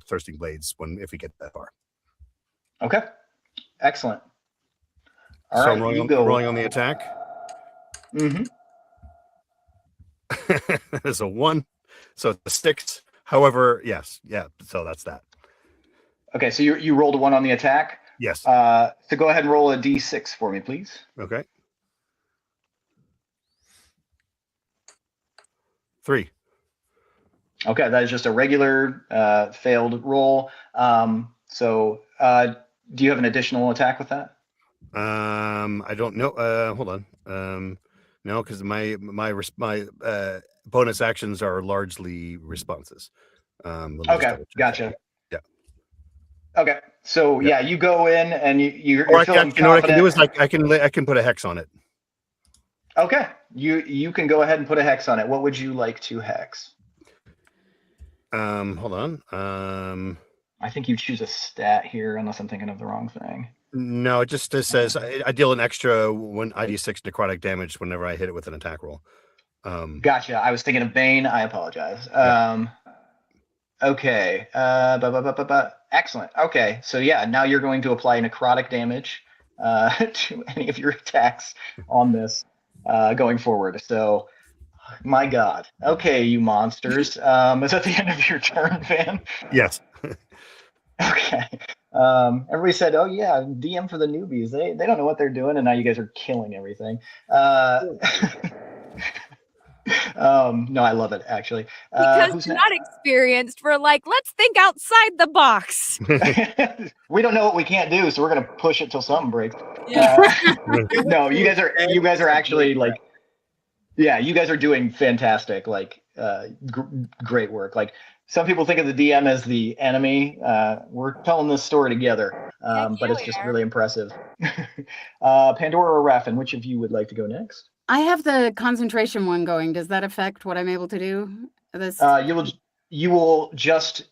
Thirsting Blades if we get that far. Okay, excellent. All right, I'm rolling on the attack. Mm-hmm. That is a 1, so it's a 6. However, so that's that. Okay, so you rolled a 1 on the attack? Yes. So go ahead and roll a d6 for me, please. Okay. 3. Okay, that is just a regular failed roll. So do you have an additional attack with that? I don't know. Hold on. No, because my bonus actions are largely responses. Okay, gotcha. Yeah. Okay, so you go in and you're feeling confident. You know what I can do is I can put a hex on it. Okay, you can go ahead and put a hex on it. What would you like to hex? Hold on. I think you choose a stat here, unless I'm thinking of the wrong thing. No, it just says I deal an extra 1d6 necrotic damage whenever I hit it with an attack roll. Gotcha. I was thinking of Bane. I apologize. Okay. Excellent. Okay. So now you're going to apply necrotic damage to any of your attacks on this going forward. So, my God. Okay, you monsters. Is that the end of your turn, Van? Yes. Okay. Everybody said, "Oh yeah, DM for the newbies. They don't know what they're doing," and now you guys are killing everything. No, I love it actually. Because you're not experienced, we're like, let's think outside the box. We don't know what we can't do, so we're gonna push it till something breaks. No, you guys are actually like, you guys are doing fantastic. Like, great work. Like, some people think of the DM as the enemy. We're telling this story together, but it's just really impressive. Pandora or Raffin, which of you would like to go next? I have the concentration one going. Does that affect what I'm able to do? This you will just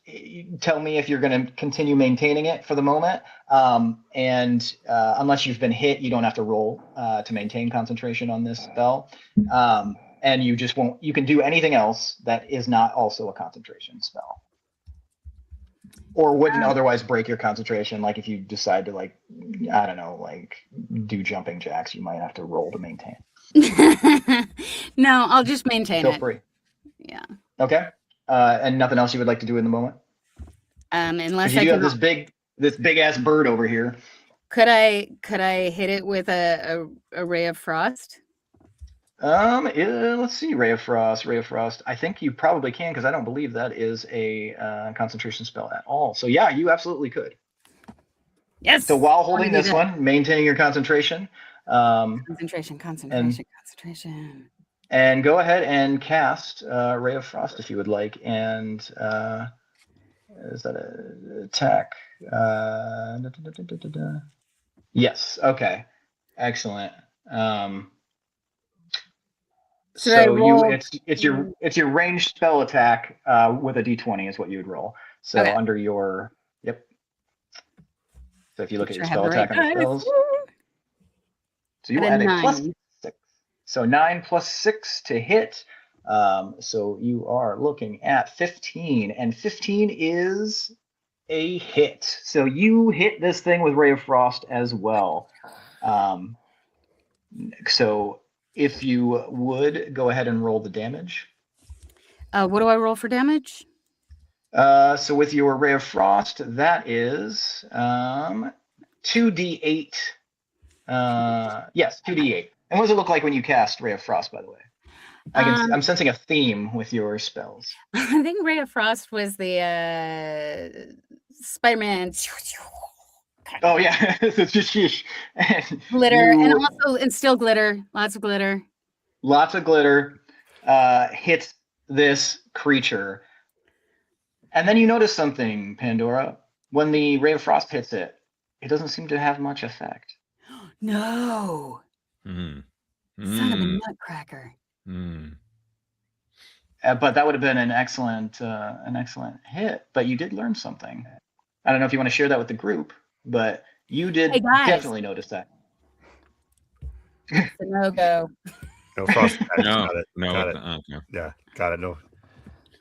tell me if you're going to continue maintaining it for the moment. And unless you've been hit, you don't have to roll to maintain concentration on this spell. And you just won't, you can do anything else that is not also a concentration spell. Or wouldn't otherwise break your concentration. Like if you decide to, like, I don't know, like do jumping jacks, you might have to roll to maintain. No, I'll just maintain Feel it. free. Yeah. Okay. And nothing else you would like to do in the moment? Unless You I do have can, this big ass bird over here. could I hit it with a ray of frost? Let's see, Ray of Frost. I think you probably can, because I don't believe that is a concentration spell at all. So yeah, you absolutely could. Yes. So while holding this one, maintaining your concentration. Concentration. And go ahead and cast Ray of Frost if you would like. And is that an attack? Yes. Okay. Excellent. It's your ranged spell attack with a d20 is what you would roll. So under your So if you look at your spell attack on spells, so you add a +6. So 9 + 6 to hit. So you are looking at 15, and 15 is a hit. So you hit this thing with Ray of Frost as well. So if you would go ahead and roll the damage. What do I roll for damage? So with your Ray of Frost, that is 2d8. Yes, 2d8. And what does it look like when you cast Ray of Frost, by the way? I'm sensing a theme with your spells. I think Ray of Frost was the Spider-Man. Oh yeah, glitter, and still glitter. Lots of glitter. Lots of glitter hits this creature. And then you notice something, Pandora. When the Ray of Frost hits it, it doesn't seem to have much effect. No. Son of a nutcracker. But that would have been an excellent hit. But you did learn something. I don't know if you want to share that with the group, but you did definitely notice that. It's a no-go. No frost attacks. No, Got it. no, Got it. okay. Yeah, got it. No,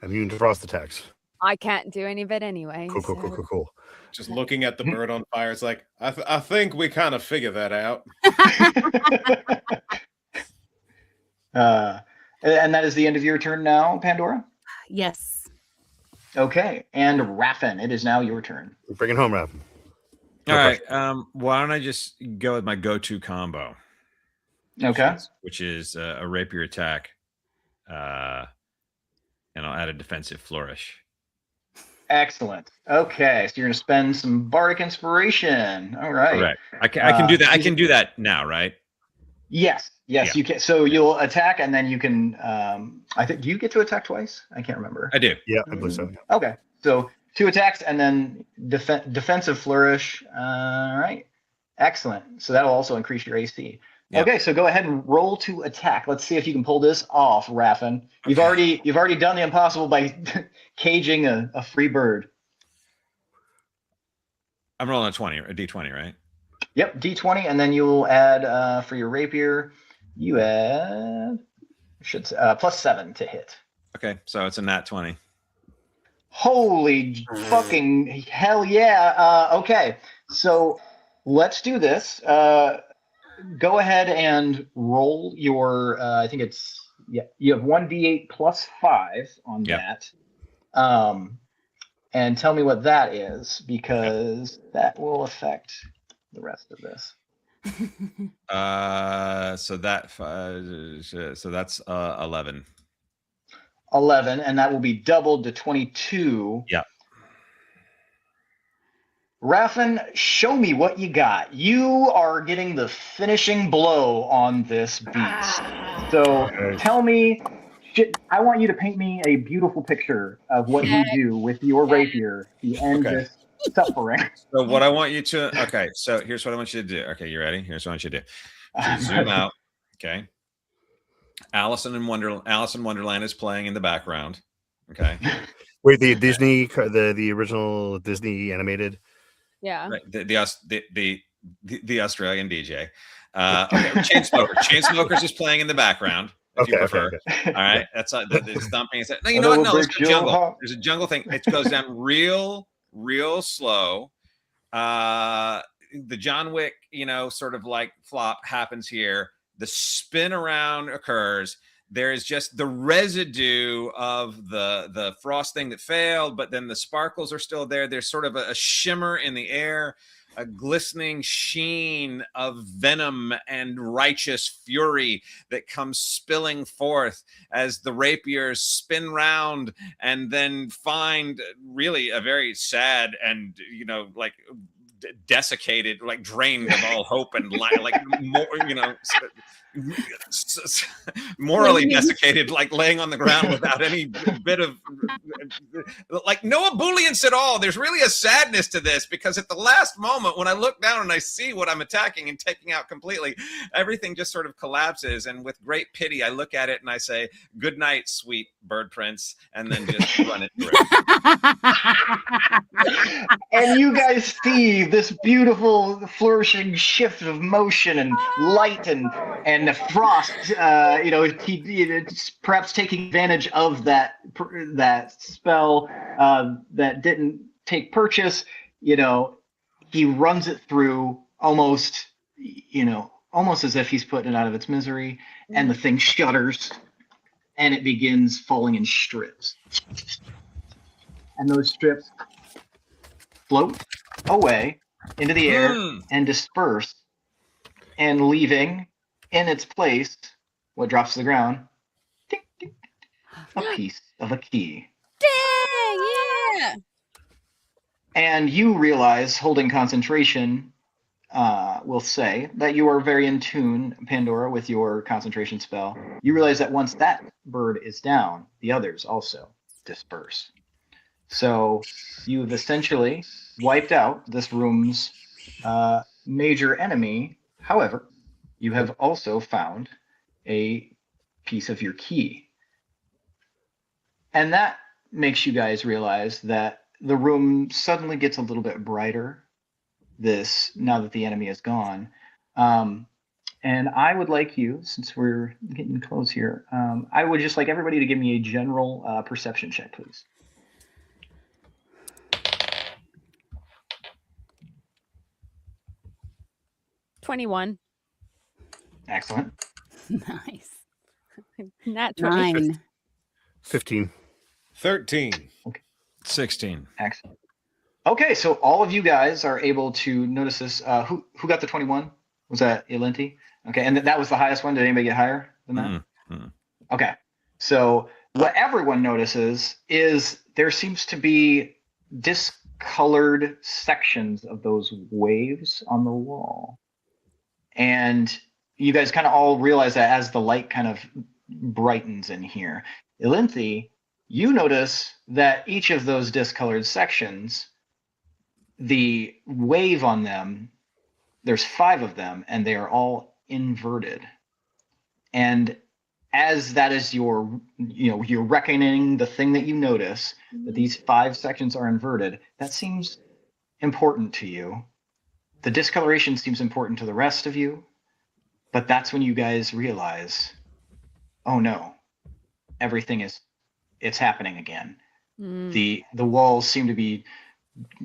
immune to frost attacks. I can't do any of it anyway. Cool. Just looking at the bird on fire, it's like, I think we kind of figured that out. And that is the end of your turn now, Pandora? Yes. Okay. And Raffin, it is now your turn. Bring it home, Raffin. All right. Why don't I just go with my go-to combo? Okay. Which is a rapier attack. And I'll add a defensive flourish. Excellent. Okay, so you're going to spend some bardic inspiration. All right. Correct. I can do that. I can do that now, right? Yes, you can. So you'll attack, and then you can. I think. Do you get to attack twice? I can't remember. I do. Yeah, I believe so. Okay, so 2 attacks, and then defensive flourish. All right. Excellent. So that'll also increase your AC. Yep. Okay, so go ahead and roll to attack. Let's see if you can pull this off, Raffin. You've already done the impossible by caging a free bird. I'm rolling a d20, right? Yep, d20, and then you'll add for your rapier. You add +7 to hit. Okay, so it's a nat 20. Holy fucking hell yeah! Okay, so let's do this. Go ahead and roll your. I think it's you have 1d8 +5 on that. And tell me what that is, because that will affect the rest of this. So that's 11. 11, and that will be doubled to 22. Yeah. Raffin, show me what you got. You are getting the finishing blow on this beast. So tell me, I want you to paint me a beautiful picture of what you do with your rapier to end this suffering. So what I want you to, so here's what I want you to do. Okay, you ready? Here's what I want you to do. So zoom out. Okay. Alice in Wonderland is playing in the background. Okay. Wait, the original Disney animated. Yeah. Right. The Australian DJ. Okay. Chainsmokers is playing in the background, if you prefer. Okay. All right. That's it's thumping. No, you know what? No, let's go jungle. There's a jungle thing. It goes down real slow. The John Wick, sort of like flop happens here. The spin around occurs. There is just the residue of the frost thing that failed, but then the sparkles are still there. There's sort of a shimmer in the air, a glistening sheen of venom and righteous fury that comes spilling forth as the rapiers spin round and then find really a very sad and, like desiccated, like drained of all hope and like more, morally desiccated, like laying on the ground without any bit of like no ebullience at all. There's really a sadness to this because at the last moment when I look down and I see what I'm attacking and taking out completely, everything just sort of collapses, and with great pity I look at it and I say, "Good night, sweet bird prince," and then just run it through. And you guys see this beautiful flourishing shift of motion and light and the frost, perhaps taking advantage of that spell that didn't take purchase. He runs it through almost as if he's putting it out of its misery, and the thing shudders and it begins falling in strips. And those strips float away into the air and disperse, and leaving in its place what drops to the ground, ding, ding, a piece of a key. Dang, yeah. And you realize, holding concentration, will say that you are very in tune, Pandora, with your concentration spell. You realize that once that bird is down, the others also disperse. So you've essentially wiped out this room's major enemy. However, you have also found a piece of your key. And that makes you guys realize that the room suddenly gets a little bit brighter now that the enemy is gone. And I would like you, since we're getting close here, I would just like everybody to give me a general perception check, please. 21. Excellent. Nice. Not 20. 9. 15. 13. 16. Excellent. Okay, so all of you guys are able to notice this. Who got the 21? Was that Ilinti? Okay, and that was the highest one. Did anybody get higher than that? Mm-hmm. Okay, so what everyone notices is there seems to be discolored sections of those waves on the wall. And you guys kind of all realize that as the light kind of brightens in here. Ilinthi, you notice that each of those discolored sections, the wave on them, there's 5 of them, and they are all inverted. And as that is you're reckoning the thing that you notice, that these 5 sections are inverted, that seems important to you. The discoloration seems important to the rest of you, but that's when you guys realize, oh no, it's happening again. The walls seem to be,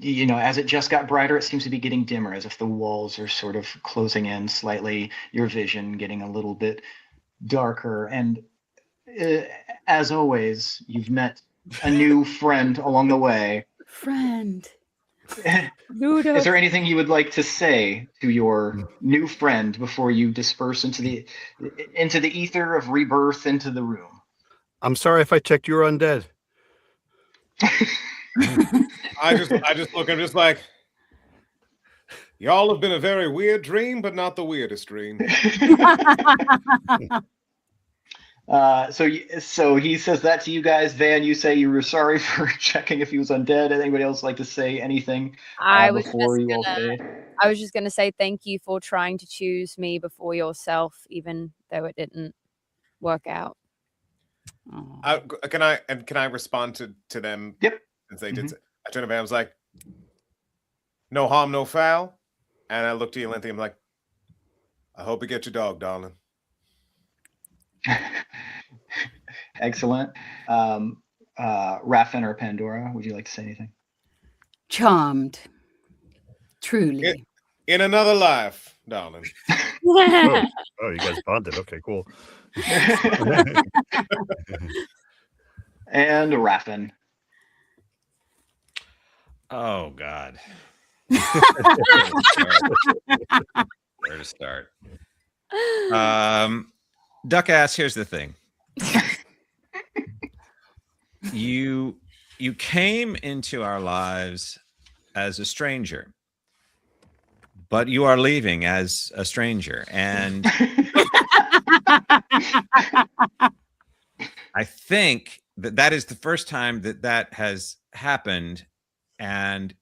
as it just got brighter, it seems to be getting dimmer, as if the walls are sort of closing in slightly, your vision getting a little bit darker. And as always, you've met a new friend along the way. Friend. Is there anything you would like to say to your new friend before you disperse into the ether of rebirth into the room? I'm sorry if I checked you were undead. I just look, I'm just like, y'all have been a very weird dream, but not the weirdest dream. So he says that to you guys. Van, you say you were sorry for checking if he was undead. Anybody else like to say anything before you all fade? I was just going to say thank you for trying to choose me before yourself, even though it didn't work out. Aw. Can I respond to them? Yep. Since they did. I turned around. I was like, "No harm, no foul." And I looked at Linthy. I'm like, "I hope you get your dog, darling." Excellent. Raffin or Pandora, would you like to say anything? Charmed. Truly. In another life, darling. Oh, you guys bonded. Okay, cool. And Raffin. Oh God. Where to start? Duck ass, here's the thing. You came into our lives as a stranger, but you are leaving as a stranger. And I think that is the first time that has happened. And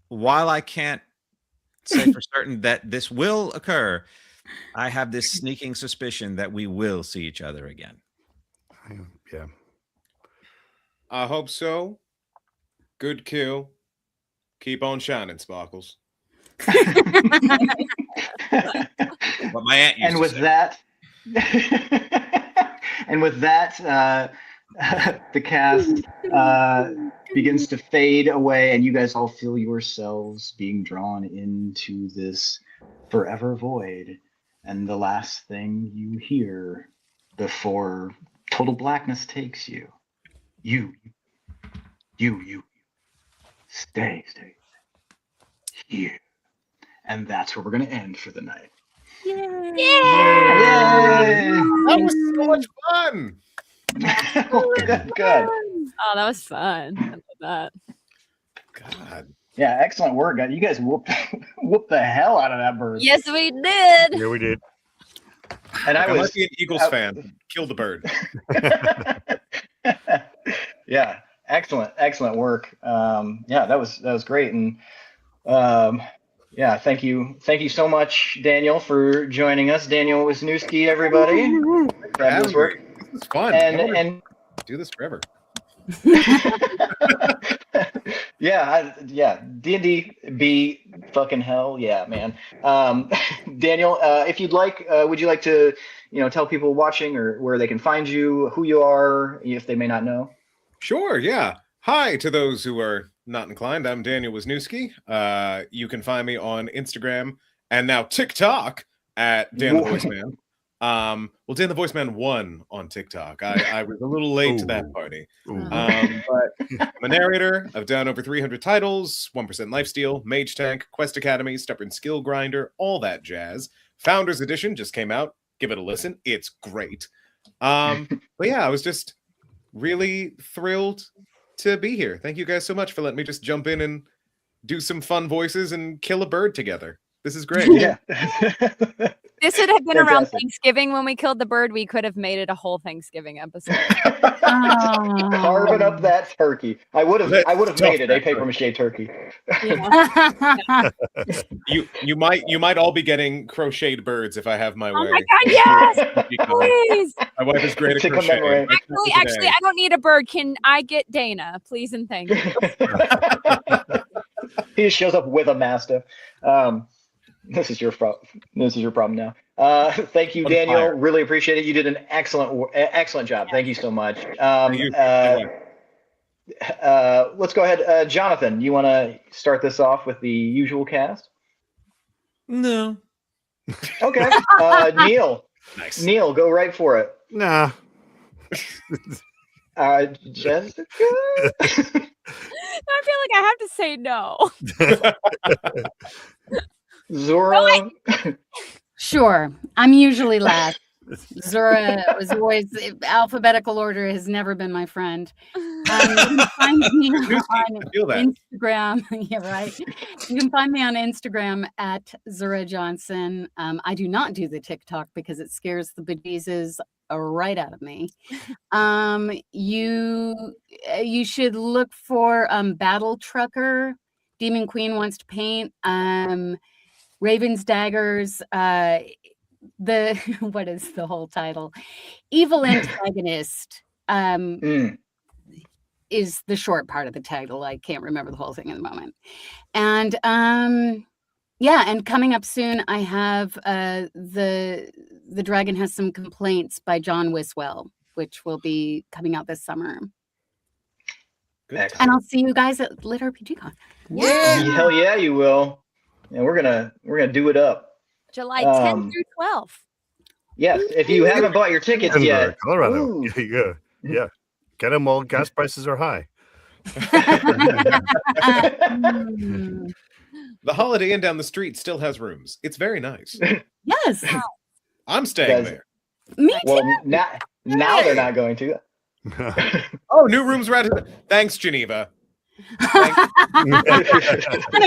while I can't say for certain that this will occur, I have this sneaking suspicion that we will see each other again. Yeah. I hope so. Good kill. Keep on shining, Sparkles. But my aunt used And to with say. that, the cast begins to fade away, and you guys all feel yourselves being drawn into this forever void. And the last thing you hear before total blackness takes you, you, stay here. And that's where we're going to end for the night. Yay! That was so much fun. Good. Oh, that was fun. I love that. God. Yeah, excellent work, guys. You guys whooped the hell out of that bird. Yes, we did. Yeah, we did. And I I was must be an Eagles fan. Kill the bird. Yeah, excellent work. Yeah, that was great. And yeah, thank you so much, Daniel, for joining us. Daniel Wisniewski, everybody. Fabulous work. This is fun. And do this forever. yeah, D&D be fucking hell, yeah, man. Daniel, if you'd like, would you like to, tell people watching or where they can find you, who you are, if they may not know? Sure, yeah. Hi to those who are not inclined. I'm Daniel Wisniewski. You can find me on Instagram and now TikTok at Dan the Voice Man. Well, Dan the Voice Man 1 on TikTok. I was a little late to that party. But I'm a narrator. I've done over 300 titles, 1% Lifesteal, Mage Tank, Quest Academy, Stubborn Skill Grinder, all that jazz. Founders Edition just came out. Give it a listen. It's great. But yeah, I was just really thrilled to be here. Thank you guys so much for letting me just jump in and do some fun voices and kill a bird together. This is great. Yeah. This would have been around Fantastic. Thanksgiving when we killed the bird. We could have made it a whole Thanksgiving episode. Carving up that turkey. I would have made it a paper mache turkey. You might all be getting crocheted birds if I have my way. Oh my God, yes! Please. My wife is great at To crochet. commemorate. Actually, I don't need a bird. Can I get Dana, please and thank you? He just shows up with a mastiff. This is your problem now. Thank you, Daniel. Really appreciate it. You did an excellent job. Thank you so much. Let's go ahead. Jonathan, you want to start this off with the usual cast? No. Okay. Neil. Nice. Neil, go right for it. Nah. Jessica. I feel like I have to say no. Zora. Sure. I'm usually last. Zora was always alphabetical order has never been my friend. You can find me on Instagram. Yeah, right. You can find me on Instagram at Zora Johnson. I do not do the TikTok because it scares the bejesus right out of me. You should look for Battle Trucker. Demon Queen wants to paint. Raven's Daggers. what is the whole title? Evil antagonist is the short part of the title. I can't remember the whole thing in the moment. And yeah, and coming up soon, I have the Dragon Has Some Complaints by John Wiswell, which will be coming out this summer. Good. And I'll see you guys at Lit RPG Con. Yeah. Hell yeah, you will. And we're gonna do it up. July 10th through 12th. Yes, if you haven't bought your tickets Denver, yet, Colorado. ooh. Yeah. Get them while gas prices are high. The Holiday Inn down the street still has rooms. It's very nice. Yes. I'm staying Guys, there. Me too. Well, now they're not going to. Oh, new rooms were added. Thanks, Geneva. I know,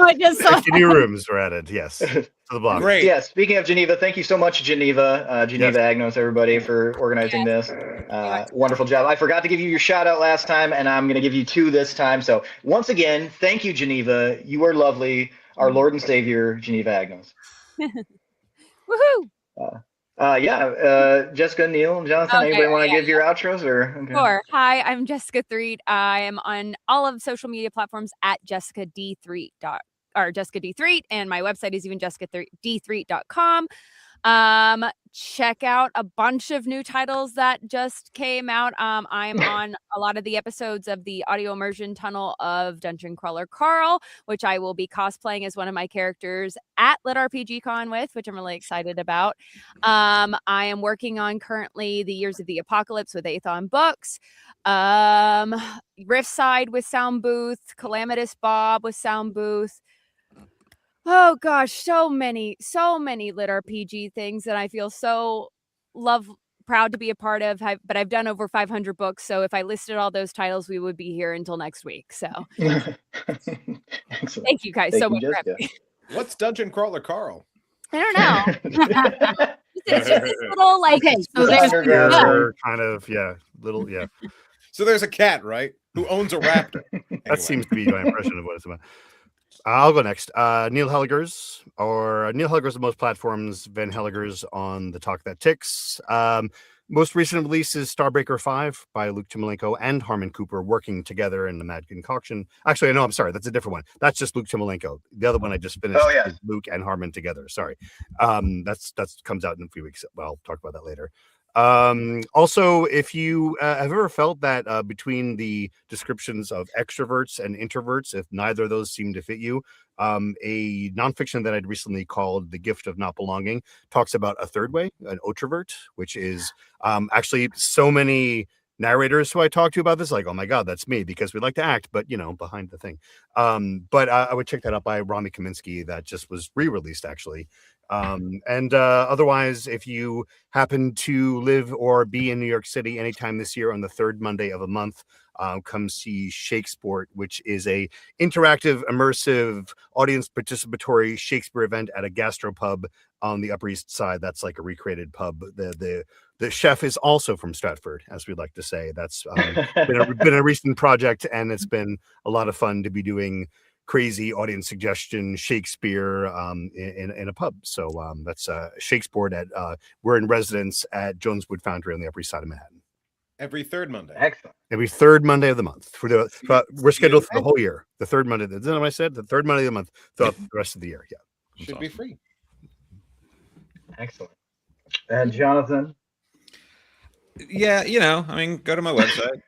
I just saw 50 new rooms were added, yes, to the block. Great. Yeah, speaking of Geneva, thank you so much, Geneva. Geneva Agnos, everybody, for organizing this. Wonderful job. I forgot to give you your shout out last time, and I'm going to give you 2 this time. So once again, thank you, Geneva. You are lovely. Our Lord and Savior, Geneva Agnos. Woohoo! Jessica, Neil, Jonathan, Okay, anybody want to yeah, give your outros? Or okay. Sure. Hi, I'm Jessica Threet. I am on all of social media platforms at Jessica D. Threet or Jessica D. Threet, and my website is even jessicad3threet.com. Check out a bunch of new titles that just came out. I'm on a lot of the episodes of the audio immersion tunnel of Dungeon Crawler Carl, which I will be cosplaying as one of my characters at Lit RPG Con with, which I'm really excited about. I am working on currently the Years of the Apocalypse with Aethon Books, Riffside with Sound Booth, Calamitous Bob with Sound Booth. Oh gosh, so many Lit RPG things that I feel so proud to be a part of. But I've done over 500 books, so if I listed all those titles, we would be here until next week. So thank you guys so much for having me. What's Dungeon Crawler Carl? I don't know. It's just this little like so there's kind of little So there's a cat, right? Who owns a raptor. That seems to be my impression of what it's about. I'll go next. Neil Helligers on most platforms. Van Helligers on the Talk That Ticks. Most recent release is Starbreaker 5 by Luke Timolenko and Harmon Cooper working together in the Mad Concoction. Actually, no, I'm sorry. That's a different one. That's just Luke Timolenko. The other one I just finished is Luke and Harmon together. Sorry. That's comes out in a few weeks. Well, I'll talk about that later. Also, if you have ever felt that between the descriptions of extroverts and introverts, if neither of those seem to fit you, a nonfiction that I'd recently called The Gift of Not Belonging talks about a third way, an otrovert, which is actually so many narrators who I talk to about this, like, oh my God, that's me, because we like to act, but behind the thing. But I would check that out by Rami Kaminsky. That just was re-released actually. Otherwise, if you happen to live or be in New York City anytime this year on the 3rd Monday of a month, come see Shakesport, which is a interactive, immersive, audience participatory Shakespeare event at a gastropub on the Upper East Side. That's like a recreated pub. The chef is also from Stratford, as we like to say. That's been a recent project, and it's been a lot of fun to be doing crazy audience suggestion Shakespeare in a pub. So that's Shakesport at we're in residence at Joneswood Foundry on the Upper East Side of Manhattan. Every 3rd Monday. Excellent. Every 3rd Monday of the month. We're scheduled for the whole year. The 3rd Monday. Isn't that what I said? The 3rd Monday of the month throughout the rest of the year. Yeah. Should be free. Excellent. And Jonathan? Yeah, go to my website.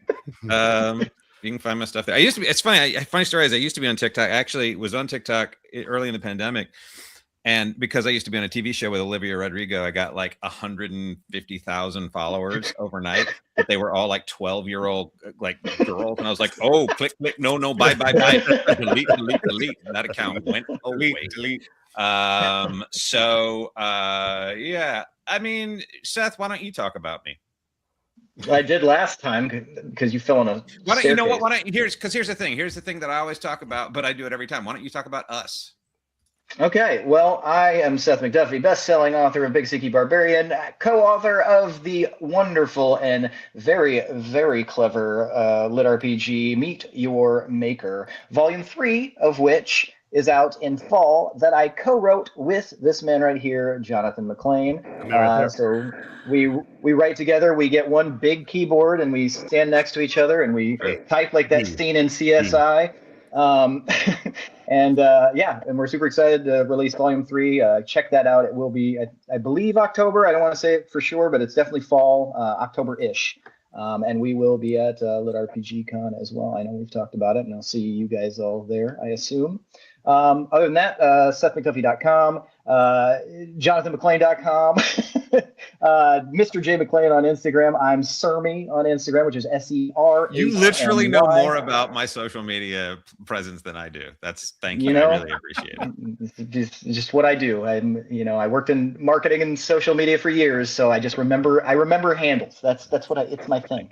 You can find my stuff there. It's funny. Funny story is I used to be on TikTok. I actually was on TikTok early in the pandemic. And because I used to be on a TV show with Olivia Rodrigo, I got like 150,000 followers overnight. But they were all like 12-year-old like girls. And I was like, oh, click, no, bye. delete. And that account went away. Delete. I mean, Seth, why don't you talk about me? I did last time because you fell on a Why don't you know what? Why don't here's the thing. Here's the thing that I always talk about, but I do it every time. Why don't you talk about us? Okay, well, I am Seth McDuffie, best-selling author of Big Siki Barbarian, co-author of the wonderful and very, very clever lit RPG Meet Your Maker, Volume 3 of which is out in fall that I co-wrote with this man right here, Jonathan McLean. So we write together. We get one big keyboard and we stand next to each other and we type like that scene in CSI. And we're super excited to release Volume 3. Check that out. It will be, I believe, October. I don't want to say it for sure, but it's definitely fall, October-ish. And we will be at Lit RPG Con as well. I know we've talked about it, and I'll see you guys all there, I assume. Other than that, SethMcDuffie.com, JonathanMcLean.com, Mr. J McLean on Instagram. I'm Sermy on Instagram, which is SER. You literally know more about my social media presence than I do. Thank you. I really appreciate it. Just what I do. I worked in marketing and social media for years, so I remember handles. That's what it's my thing.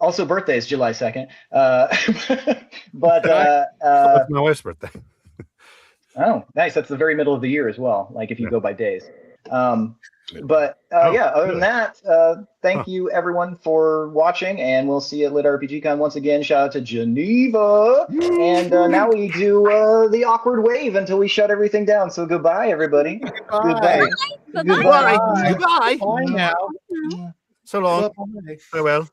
Also, birthday is July 2nd. But that's my wife's birthday. Oh, nice. That's the very middle of the year as well, like if you go by days. Other than that, thank you everyone for watching, and we'll see you at Lit RPG Con once again. Shout out to Geneva. And now we do the awkward wave until we shut everything down. So goodbye, everybody. Goodbye. Goodbye. Goodbye. Bye now. So long. Farewell.